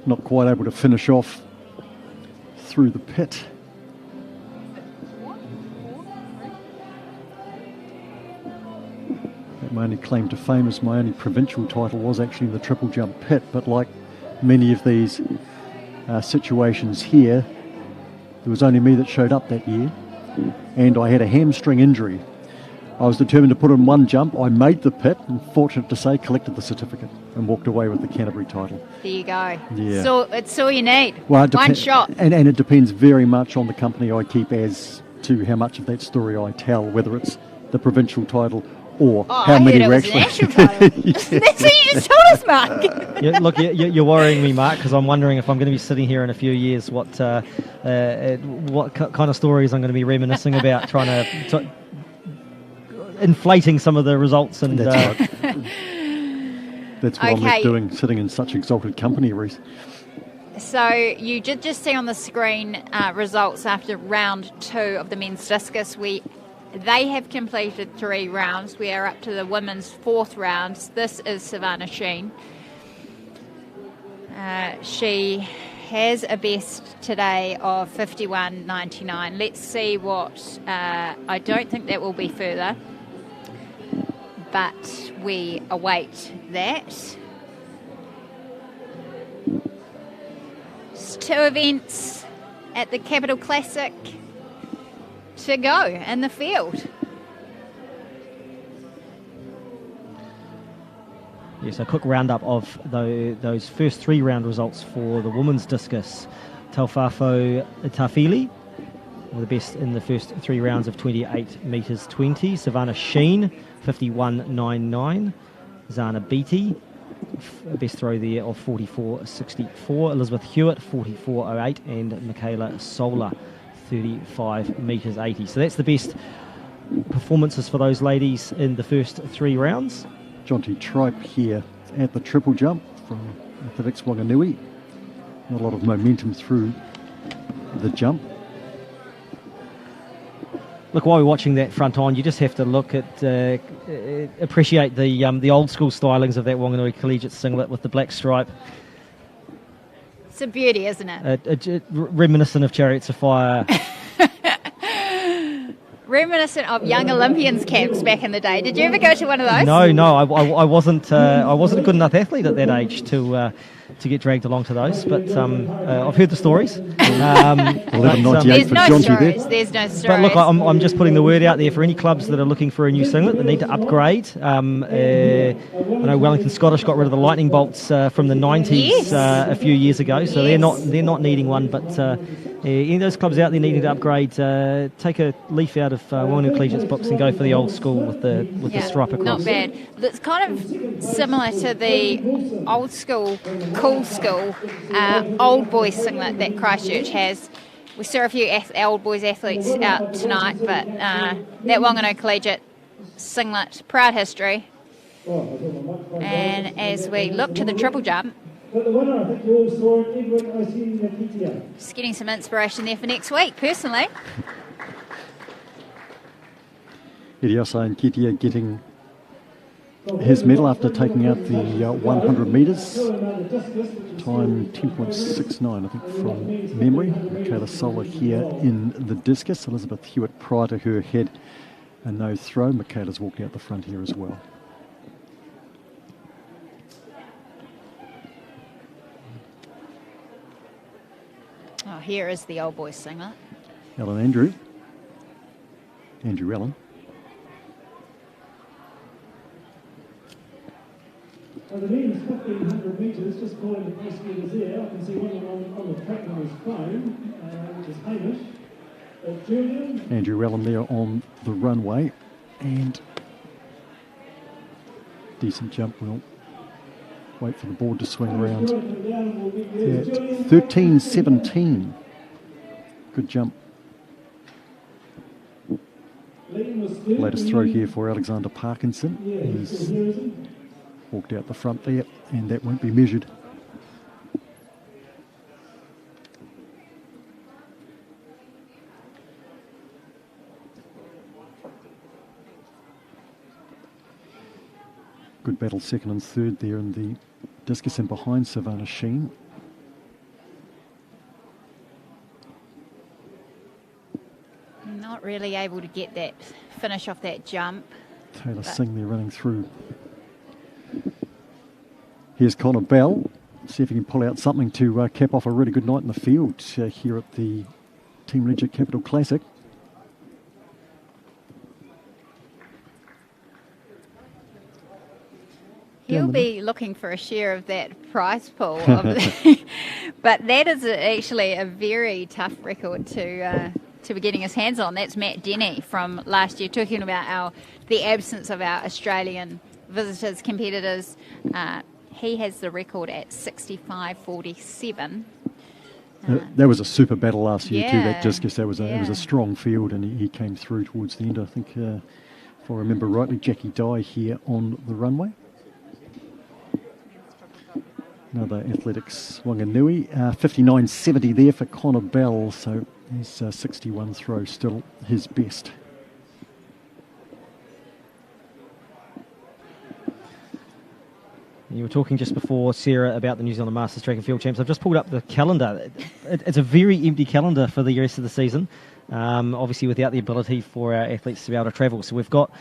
Not quite able to finish off through the pit. My only claim to fame as my only provincial title was actually in the triple jump pit, but like many of these situations here, there was only me that showed up that year, and I had a hamstring injury. I was determined to put in one jump. I made the pit, and fortunate to say, collected the certificate and walked away with the Canterbury title. There you go. Yeah. So it's all you need. Well, it One shot. And it depends very much on the company I keep as to how much of that story I tell, whether it's the provincial title or how many it were was actually. national title. That's what you just told us, Mark. Yeah, look, you're worrying me, Mark, because I'm wondering if I'm going to be sitting here in a few years, what kind of stories I'm going to be reminiscing about, trying to inflating some of the results. And That's right. That's what I'm Okay. not doing, sitting in such exalted company, Reese. So you did just see on the screen results after round 2 of the men's discus. They have completed 3 rounds. We are up to the women's 4th round. This is Savannah Sheen. She has a best today of 51.99. Let's see what. I don't think that will be further, but we await that. It's 2 events at the Capital Classic to go in the field. Yes, a quick roundup of those first 3 round results for the women's discus. Taufafo Tafili, the best in the first 3 rounds of 28 metres 20. Savannah Sheen, 51.99. Zana Beatty, best throw there of 44.64. Elizabeth Hewitt, 44.08. And Michaela Solar, 35 metres 80. So that's the best performances for those ladies in the first 3 rounds. Jonty Tripe here at the triple jump from Athletics Wanganui. Not a lot of momentum through the jump. Look, while we're watching that front on, you just have to look at, appreciate the old school stylings of that Wanganui Collegiate singlet with the black stripe. It's a beauty, isn't it? Reminiscent of Chariots of Fire. Reminiscent of young Olympians camps back in the day. Did you ever go to one of those? No, I wasn't. I wasn't a good enough athlete at that age to get dragged along to those. But I've heard the stories. 11.98 There's for no Jonty stories. there. There's no stories. But look, I'm just putting the word out there for any clubs that are looking for a new singlet that need to upgrade. I know Wellington Scottish got rid of the lightning bolts from the 90s Yes. a few years ago, so Yes. they're not needing one. But any of those clubs out there needing to upgrade, take a leaf out of Wanganui Collegiate's books and go for the old school with the stripe across. Not bad. It's kind of similar to the old school, cool school, old boys singlet that Christchurch has. We saw a few old boys athletes out tonight, but that Wanganui Collegiate singlet, proud history. And as we look to the triple jump, But the winner, I think you all saw it, Edward Osinga-Kitia. just getting some inspiration there for next week, personally. Idiosa and Kitia getting his medal after taking out the 100 metres. Time 10.69, I think, from memory. Michaela Solar here in the discus. Elizabeth Hewitt prior to her head a no throw. Michaela's walking out the front here as well. Oh, here is the old boys singlet. Andrew Allen. The men's 1500 metres, just calling the press gears there. I can see one of them on the track on his phone, which is Hamish. Julian. Andrew Allen there on the runway. And decent jump. We'll wait for the board to swing around at 13.17. Good jump. Latest throw here for Alexander Parkinson. He's walked out the front there, and that won't be measured. Good battle second and third there in the discus and behind Savannah Sheen. Not really able to get that finish off that jump. Taylor Singh there running through. Here's Connor Bell. See if he can pull out something to cap off a really good night in the field here at the Team Ledger Capital Classic. He'll be looking for a share of that prize pool. But that is actually a very tough record to be getting his hands on. That's Matt Denny from last year, talking about the absence of our Australian visitors, competitors. He has the record at 65.47. That was a super battle last year too, that discus. It was Yeah. a strong field, and he came through towards the end. I think, if I remember rightly, Jackie Dye here on the runway. Another athletics Wanganui. 59.70 there for Connor Bell, so his 61 throw still his best. You were talking just before, Sarah, about the New Zealand Masters Track and Field Champs. I've just pulled up the calendar. It's a very empty calendar for the rest of the season, obviously without the ability for our athletes to be able to travel. So we've got,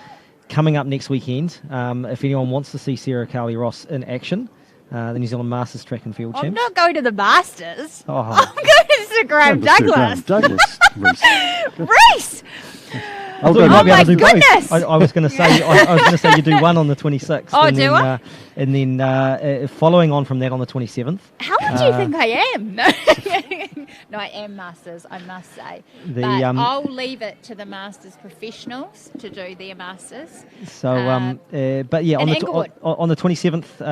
coming up next weekend, if anyone wants to see Sarah Carley-Ross in action, the New Zealand Masters Track and Field Champs. I'm not going to the Masters. Oh. I'm going to Sir Graham Douglas. Douglas, Reese! Oh my goodness! I was going to say you do one on the 26th. Oh, and do then, I? And then following on from that on the 27th. How old do you think I am? No, I am Masters, I must say. But I'll leave it to the Masters professionals to do their Masters. So, but yeah, on the 27th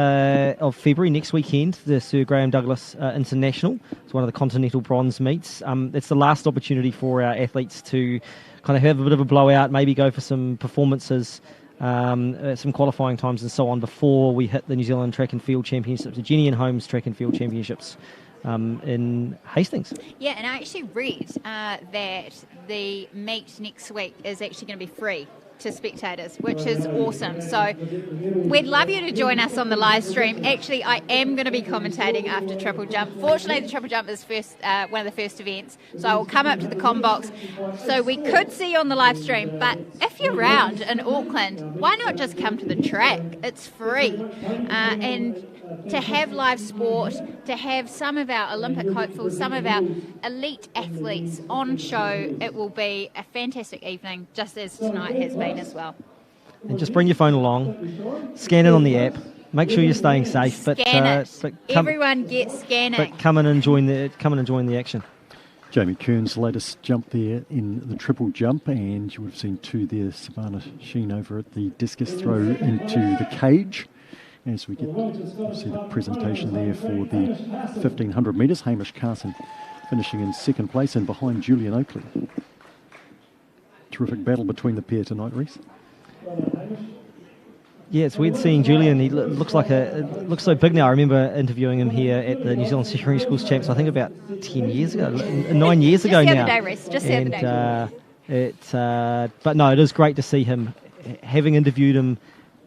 of February, next weekend, the Sir Graham Douglas International. It's one of the continental bronze meets. It's the last opportunity for our athletes to kind of have a bit of a blowout, maybe go for some performances, some qualifying times and so on before we hit the New Zealand Track and Field Championships, the Jenny and Holmes Track and Field Championships in Hastings. Yeah, and I actually read that the meet next week is actually going to be free to spectators, which is awesome. So we'd love you to join us on the live stream. Actually, I am going to be commentating after Triple Jump. Fortunately, the Triple Jump is one of the first events, so I will come up to the comm box. So we could see you on the live stream, but if you're around in Auckland, why not just come to the track? It's free. And to have live sport, to have some of our Olympic hopefuls, some of our elite athletes on show, it will be a fantastic evening, just as tonight has been as well. And just bring your phone along, scan it on the app, make sure you're staying safe. Scan it. Everyone get scanning. But come in and join the action. Jamie Kern's latest jump there in the triple jump, and you would have seen two there, Savannah Sheen over at the discus throw into the cage. As we get see the presentation there for the 1,500 metres, Hamish Carson finishing in second place and behind Julian Oakley. Terrific battle between the pair tonight, Reese. Yeah, it's weird seeing Julian. He looks so big now. I remember interviewing him here at the New Zealand Secondary Schools Champs, I think about 10 years ago, 9 years ago now. Just the other day. But no, it is great to see him, having interviewed him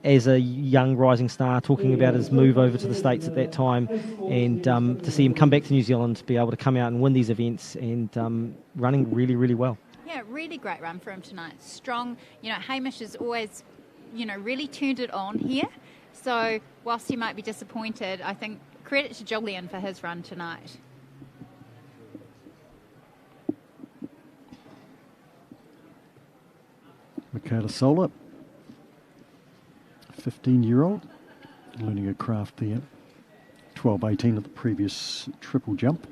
as a young rising star, talking about his move over to the States at that time, and to see him come back to New Zealand, to be able to come out and win these events, and running really, really well. Yeah, really great run for him tonight. Strong. Hamish has always, really turned it on here. So whilst he might be disappointed, I think credit to Julian for his run tonight. Michaela Sola, 15-year-old, learning a craft there. 12.18 at the previous triple jump.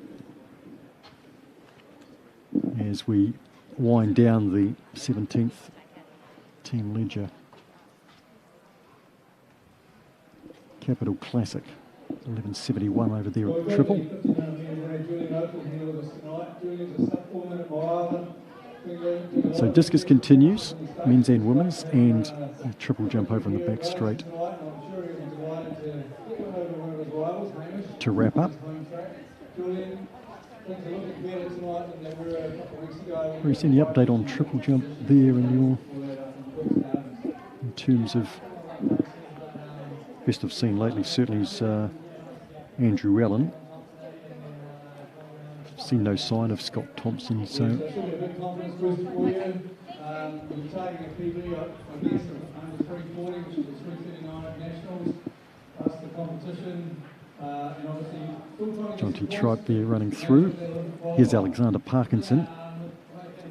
As we wind down the 17th Team Ledger Capital Classic, 11.71 over there at the triple. So discus continues, men's and women's, and a triple jump over in the back straight to wrap up. Reece, any update on triple jump there in terms of best I've seen lately? Certainly is Andrew Allen. Seen no sign of Scott Thompson, so John T. Tripe there running through. Here's Alexander Parkinson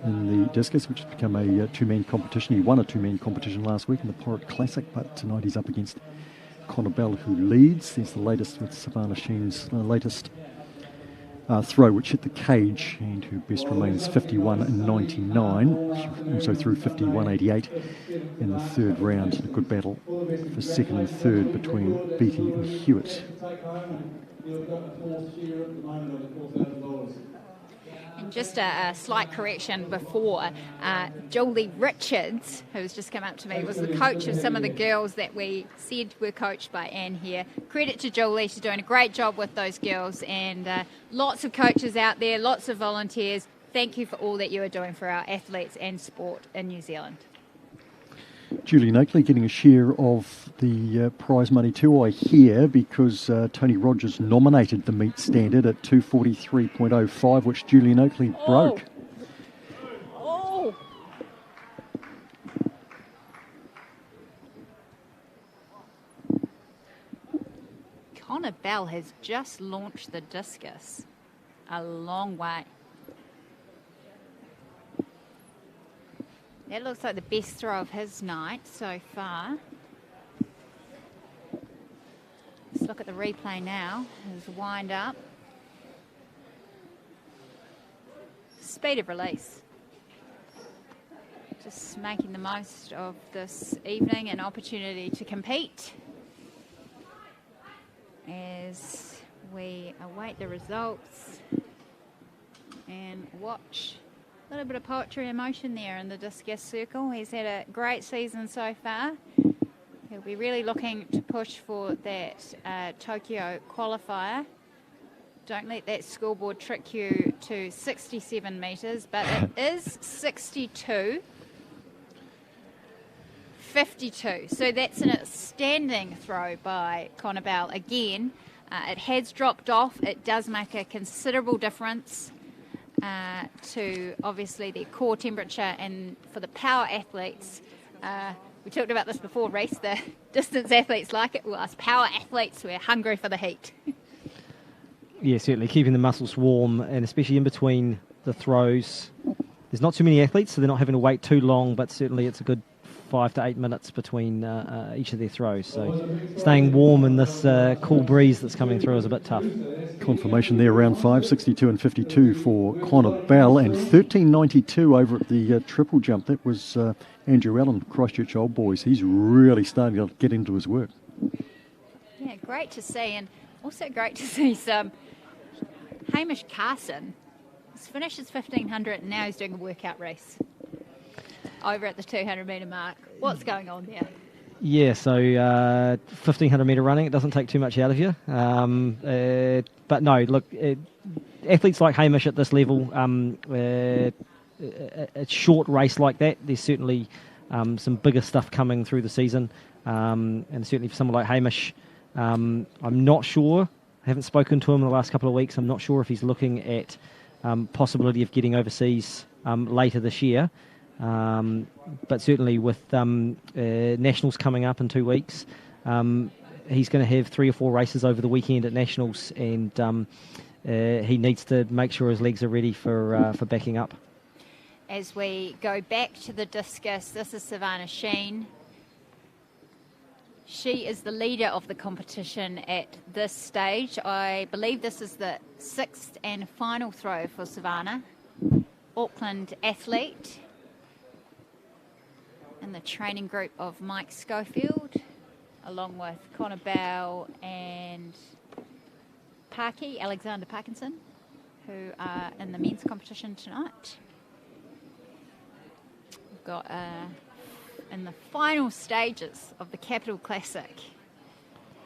in the discus, which has become a two-man competition. He won a two-man competition last week in the Porritt Classic, but tonight he's up against Connor Bell, who leads. There's the latest with Savannah Sheen's latest throw, which hit the cage, and her best remains 51.99. She also threw 51.88 in the third round. A good battle for second and third between Beattie and Hewitt. And just a slight correction before, Julie Richards, who's just come up to me, was the coach of some of the girls that we said were coached by Anne here. Credit to Julie, she's doing a great job with those girls, and lots of coaches out there, lots of volunteers. Thank you for all that you are doing for our athletes and sport in New Zealand. Julian Oakley getting a share of the prize money too, I hear, because Tony Rogers nominated the meet standard at 243.05, which Julian Oakley broke. Oh. Connor Bell has just launched the discus a long way. That looks like the best throw of his night so far. Let's look at the replay now. His wind up. Speed of release. Just making the most of this evening and opportunity to compete as we await the results and watch. A little bit of poetry and motion there in the discus circle. He's had a great season so far. He'll be really looking to push for that Tokyo qualifier. Don't let that scoreboard trick you to 67 metres, but it is 62. 52. So that's an outstanding throw by Connor Bell. Again, it has dropped off. It does make a considerable difference to obviously their core temperature, and for the power athletes, we talked about this before, Reese, the distance athletes like it. Well, us power athletes, we're hungry for the heat. Yeah, certainly keeping the muscles warm, and especially in between the throws. There's not too many athletes, so they're not having to wait too long, but certainly it's a good 5 to 8 minutes between each of their throws. So staying warm in this cool breeze that's coming through is a bit tough. Confirmation there, round 5, 62 and 52 for Connor Bell, and 13.92 over at the triple jump. That was Andrew Allen, Christchurch Old Boys. He's really starting to get into his work. Yeah, great to see, and also great to see some Hamish Carson. He's finished his 1500 and now he's doing a workout race over at the 200 metre mark. What's going on there? Yeah, so 1,500 metre running, it doesn't take too much out of you. But no, look, athletes like Hamish at this level, a short race like that, there's certainly some bigger stuff coming through the season. And certainly for someone like Hamish, I'm not sure, I haven't spoken to him in the last couple of weeks, I'm not sure if he's looking at possibility of getting overseas later this year. But certainly with Nationals coming up in 2 weeks, he's going to have 3 or 4 races over the weekend at Nationals, and he needs to make sure his legs are ready for backing up. As we go back to the discus, this is Savannah Sheen. She is the leader of the competition at this stage. I believe this is the 6th and final throw for Savannah. Auckland athlete in the training group of Mike Schofield, along with Connor Bell and Alexander Parkinson, who are in the men's competition tonight. We've got in the final stages of the Capital Classic,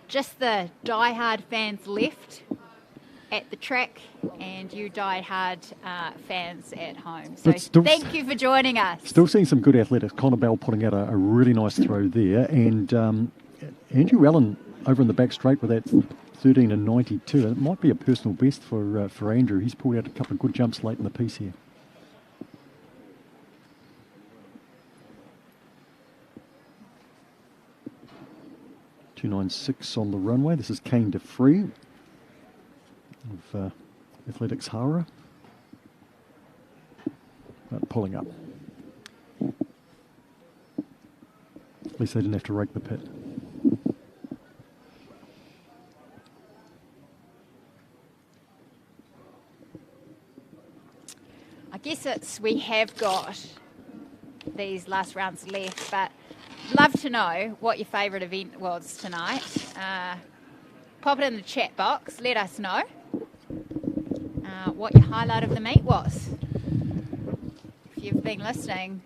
just the die-hard fans left at the track, and you die-hard fans at home. So thank you for joining us. Still seeing some good athletics. Connor Bell putting out a really nice throw there, and Andrew Allen over in the back straight with that 13 and 92. It might be a personal best for Andrew. He's pulled out a couple of good jumps late in the piece here. .296 on the runway. This is Kane DeFree of Athletics Hara. Pulling up. At least they didn't have to rake the pit. guess we have got these last rounds left, but love to know what your favourite event was tonight. Pop it in the chat box. Let us know what your highlight of the meet was. If you've been listening,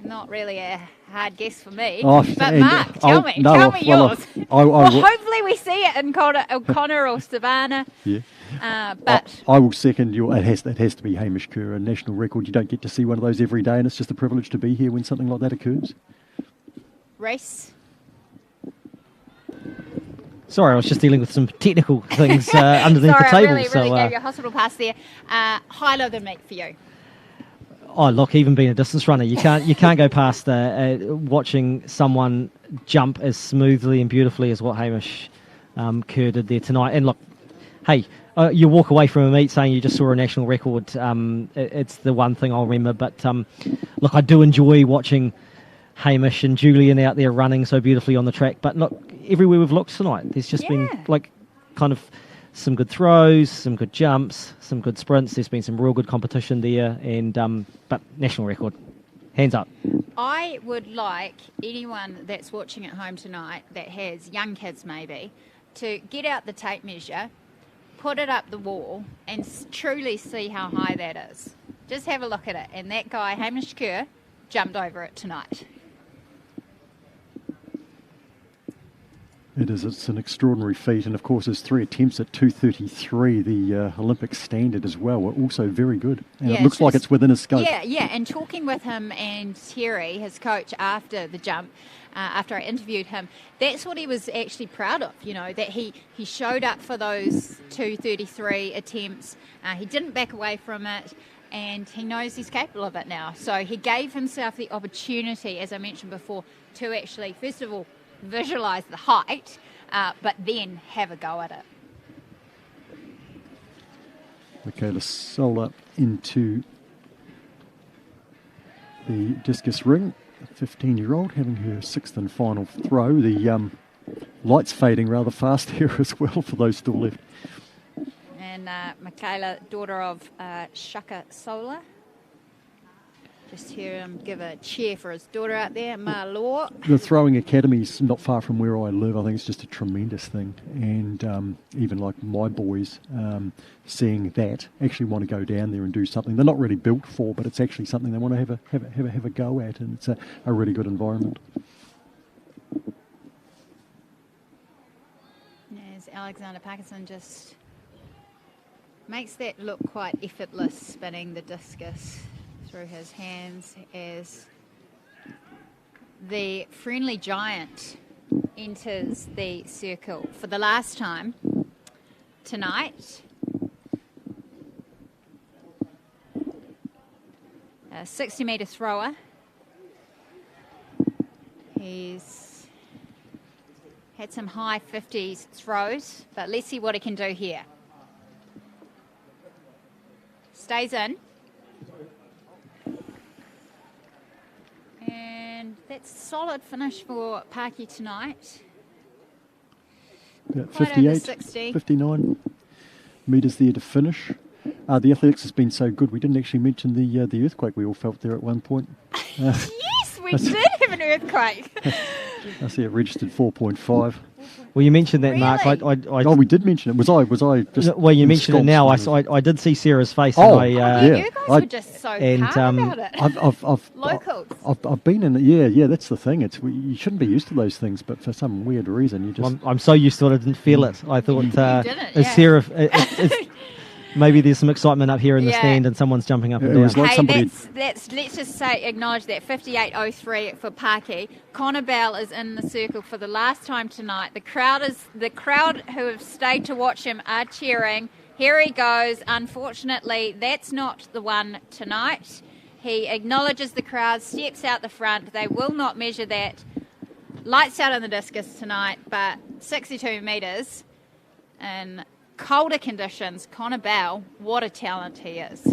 not really a hard guess for me. But Mark, tell me yours. Well, hopefully we see it in Connor or Savannah. Yeah. But I will second your. It has to be Hamish Kerr, a national record. You don't get to see one of those every day, and it's just a privilege to be here when something like that occurs. Race. Sorry, I was just dealing with some technical things underneath the table. Sorry, I really gave you a hospital pass there. Highlight of the meet for you. Oh, look, even being a distance runner, you can't go past watching someone jump as smoothly and beautifully as what Hamish Kerr did there tonight. And look, hey, you walk away from a meet saying you just saw a national record. It's the one thing I'll remember. But look, I do enjoy watching Hamish and Julian out there running so beautifully on the track. But look, everywhere we've looked tonight, there's just been kind of some good throws, some good jumps, some good sprints. There's been some real good competition there, and but national record, hands up. I would like anyone that's watching at home tonight that has young kids maybe to get out the tape measure, put it up the wall, and truly see how high that is. Just have a look at it. And that guy, Hamish Kerr, jumped over it tonight. It's an extraordinary feat, and of course his 3 attempts at 2:33, the Olympic standard as well, were also very good. And it looks like it's within his scope. Yeah, and talking with him and Terry, his coach, after the jump, after I interviewed him, that's what he was actually proud of, that he showed up for those 2:33 attempts. He didn't back away from it, and he knows he's capable of it now. So he gave himself the opportunity, as I mentioned before, to actually, first of all, visualise the height, but then have a go at it. Michaela Sola into the discus ring, a 15-year-old having her 6th and final throw. The lights fading rather fast here as well for those still left. And Michaela, daughter of Shaka Sola. Just hear him give a cheer for his daughter out there, Ma Law. The throwing academy's not far from where I live. I think it's just a tremendous thing. And even like my boys, seeing that, actually want to go down there and do something they're not really built for, but it's actually something they want to have a go at, and it's a really good environment. As Alexander Parkinson just makes that look quite effortless, spinning the discus through his hands as the friendly giant enters the circle for the last time tonight. A 60-metre thrower. He's had some high 50s throws, but let's see what he can do here. Stays in. And that's a solid finish for Parky tonight. Yeah, 59 metres there to finish. The athletics has been so good. We didn't actually mention the earthquake we all felt there at one point. Yes, we did have an earthquake. I see it registered 4.5. Well, you mentioned that, really? Mark. We did mention it. Was I just? Well, you mentioned it now. I did see Sarah's face. Oh, and you guys were just so calm about it. Locals. I've been in it. Yeah. That's the thing. You shouldn't be used to those things, but for some weird reason, you just. I'm so used to it, I didn't feel it. I thought, Sarah, maybe there's some excitement up here in the stand and someone's jumping up and down. Like let's just acknowledge that 58.03 for Parky. Connor Bell is in the circle for the last time tonight. The crowd who have stayed to watch him are cheering. Here he goes. Unfortunately, that's not the one tonight. He acknowledges the crowd, steps out the front. They will not measure that. Lights out on the discus tonight, but 62 metres and colder conditions. Connor Bell, what a talent he is.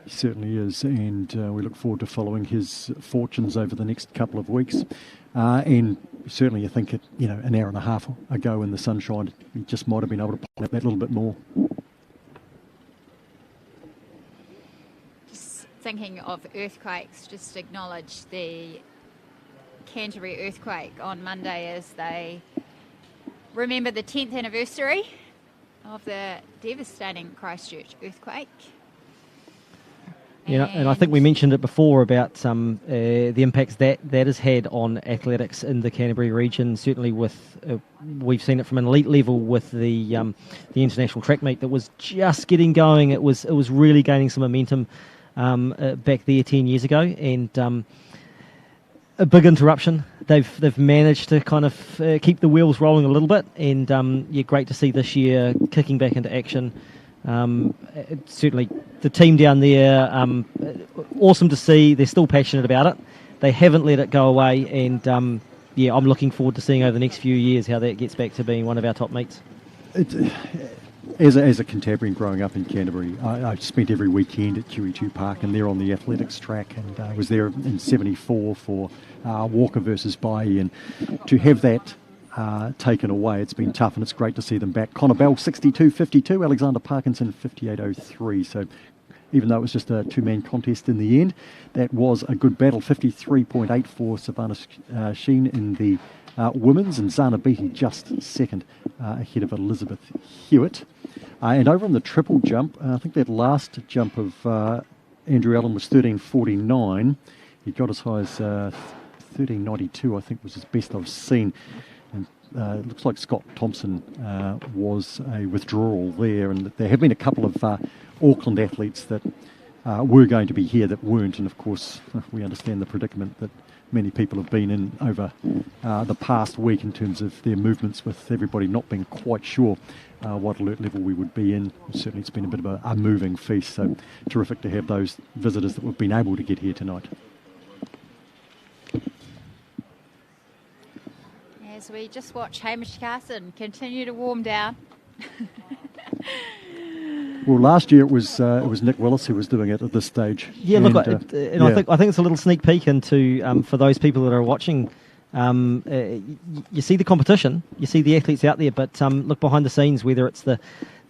He certainly is, and we look forward to following his fortunes over the next couple of weeks. And certainly, I think an hour and a half ago in the sunshine, he just might have been able to pull out that little bit more. thinking of earthquakes, just acknowledge the Canterbury earthquake on Monday as they remember the 10th anniversary of the devastating Christchurch earthquake. Yeah, and I think we mentioned it before about the impacts that has had on athletics in the Canterbury region. Certainly, with we've seen it from an elite level with the international track meet that was just getting going. It was really gaining some momentum back there 10 years ago, and a big interruption. They've managed to kind of keep the wheels rolling a little bit, and yeah, great to see this year kicking back into action. Certainly the team down there, awesome to see. They're still passionate about it. They haven't let it go away, and yeah, I'm looking forward to seeing over the next few years how that gets back to being one of our top meets. As a Cantabrian growing up in Canterbury, I spent every weekend at QE2 Park, and they're on the athletics track, and I was there in '74 for Walker versus Bailey, and to have that taken away, it's been tough, and it's great to see them back. Connor Bell 62.52, Alexander Parkinson 58.03. So even though it was just a two-man contest in the end, that was a good battle. 53.8 for Savannah Sheen in the women's, and Zana Beatty just second ahead of Elizabeth Hewitt. And over on the triple jump, I think that last jump of Andrew Allen was 13.49. He got as high as 13.92, I think was his best I've seen. It looks like Scott Thompson was a withdrawal there, and there have been a couple of Auckland athletes that were going to be here that weren't, and of course we understand the predicament that many people have been in over the past week in terms of their movements, with everybody not being quite sure what alert level we would be in. Certainly it's been a bit of a moving feast, so terrific to have those visitors that we've been able to get here tonight. As we just watch Hamish Carson continue to warm down. Well, last year it was Nick Willis who was doing it at this stage. Yeah, and, look, I think it's a little sneak peek into for those people that are watching. You see the competition, you see the athletes out there, but look behind the scenes, whether it's the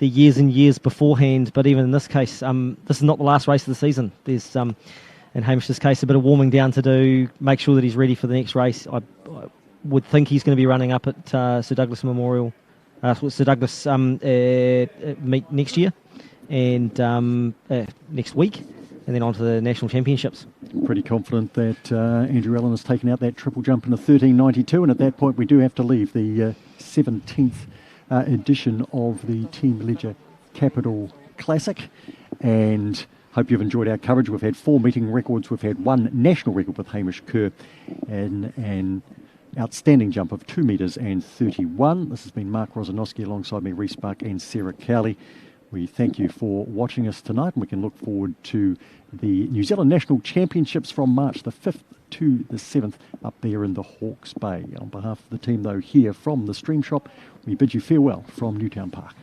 years and years beforehand, but even in this case, this is not the last race of the season. There's in Hamish's case a bit of warming down to do, make sure that he's ready for the next race. I would think he's going to be running up at Sir Douglas Memorial, Sir Douglas meet next year and next week, and then on to the National Championships. Pretty confident that Andrew Allen has taken out that triple jump in a 13.92, and at that point we do have to leave the 17th edition of the Team Ledger Capital Classic, and hope you've enjoyed our coverage. We've had 4 meeting records. We've had 1 national record with Hamish Kerr and an outstanding jump of 2 metres and 31. This has been Mark Rosanowski alongside me, Reece Buck and Sarah Cowley. We thank you for watching us tonight, and we can look forward to the New Zealand National Championships from March the 5th to the 7th up there in the Hawke's Bay. On behalf of the team, though, here from the Stream Shop, we bid you farewell from Newtown Park.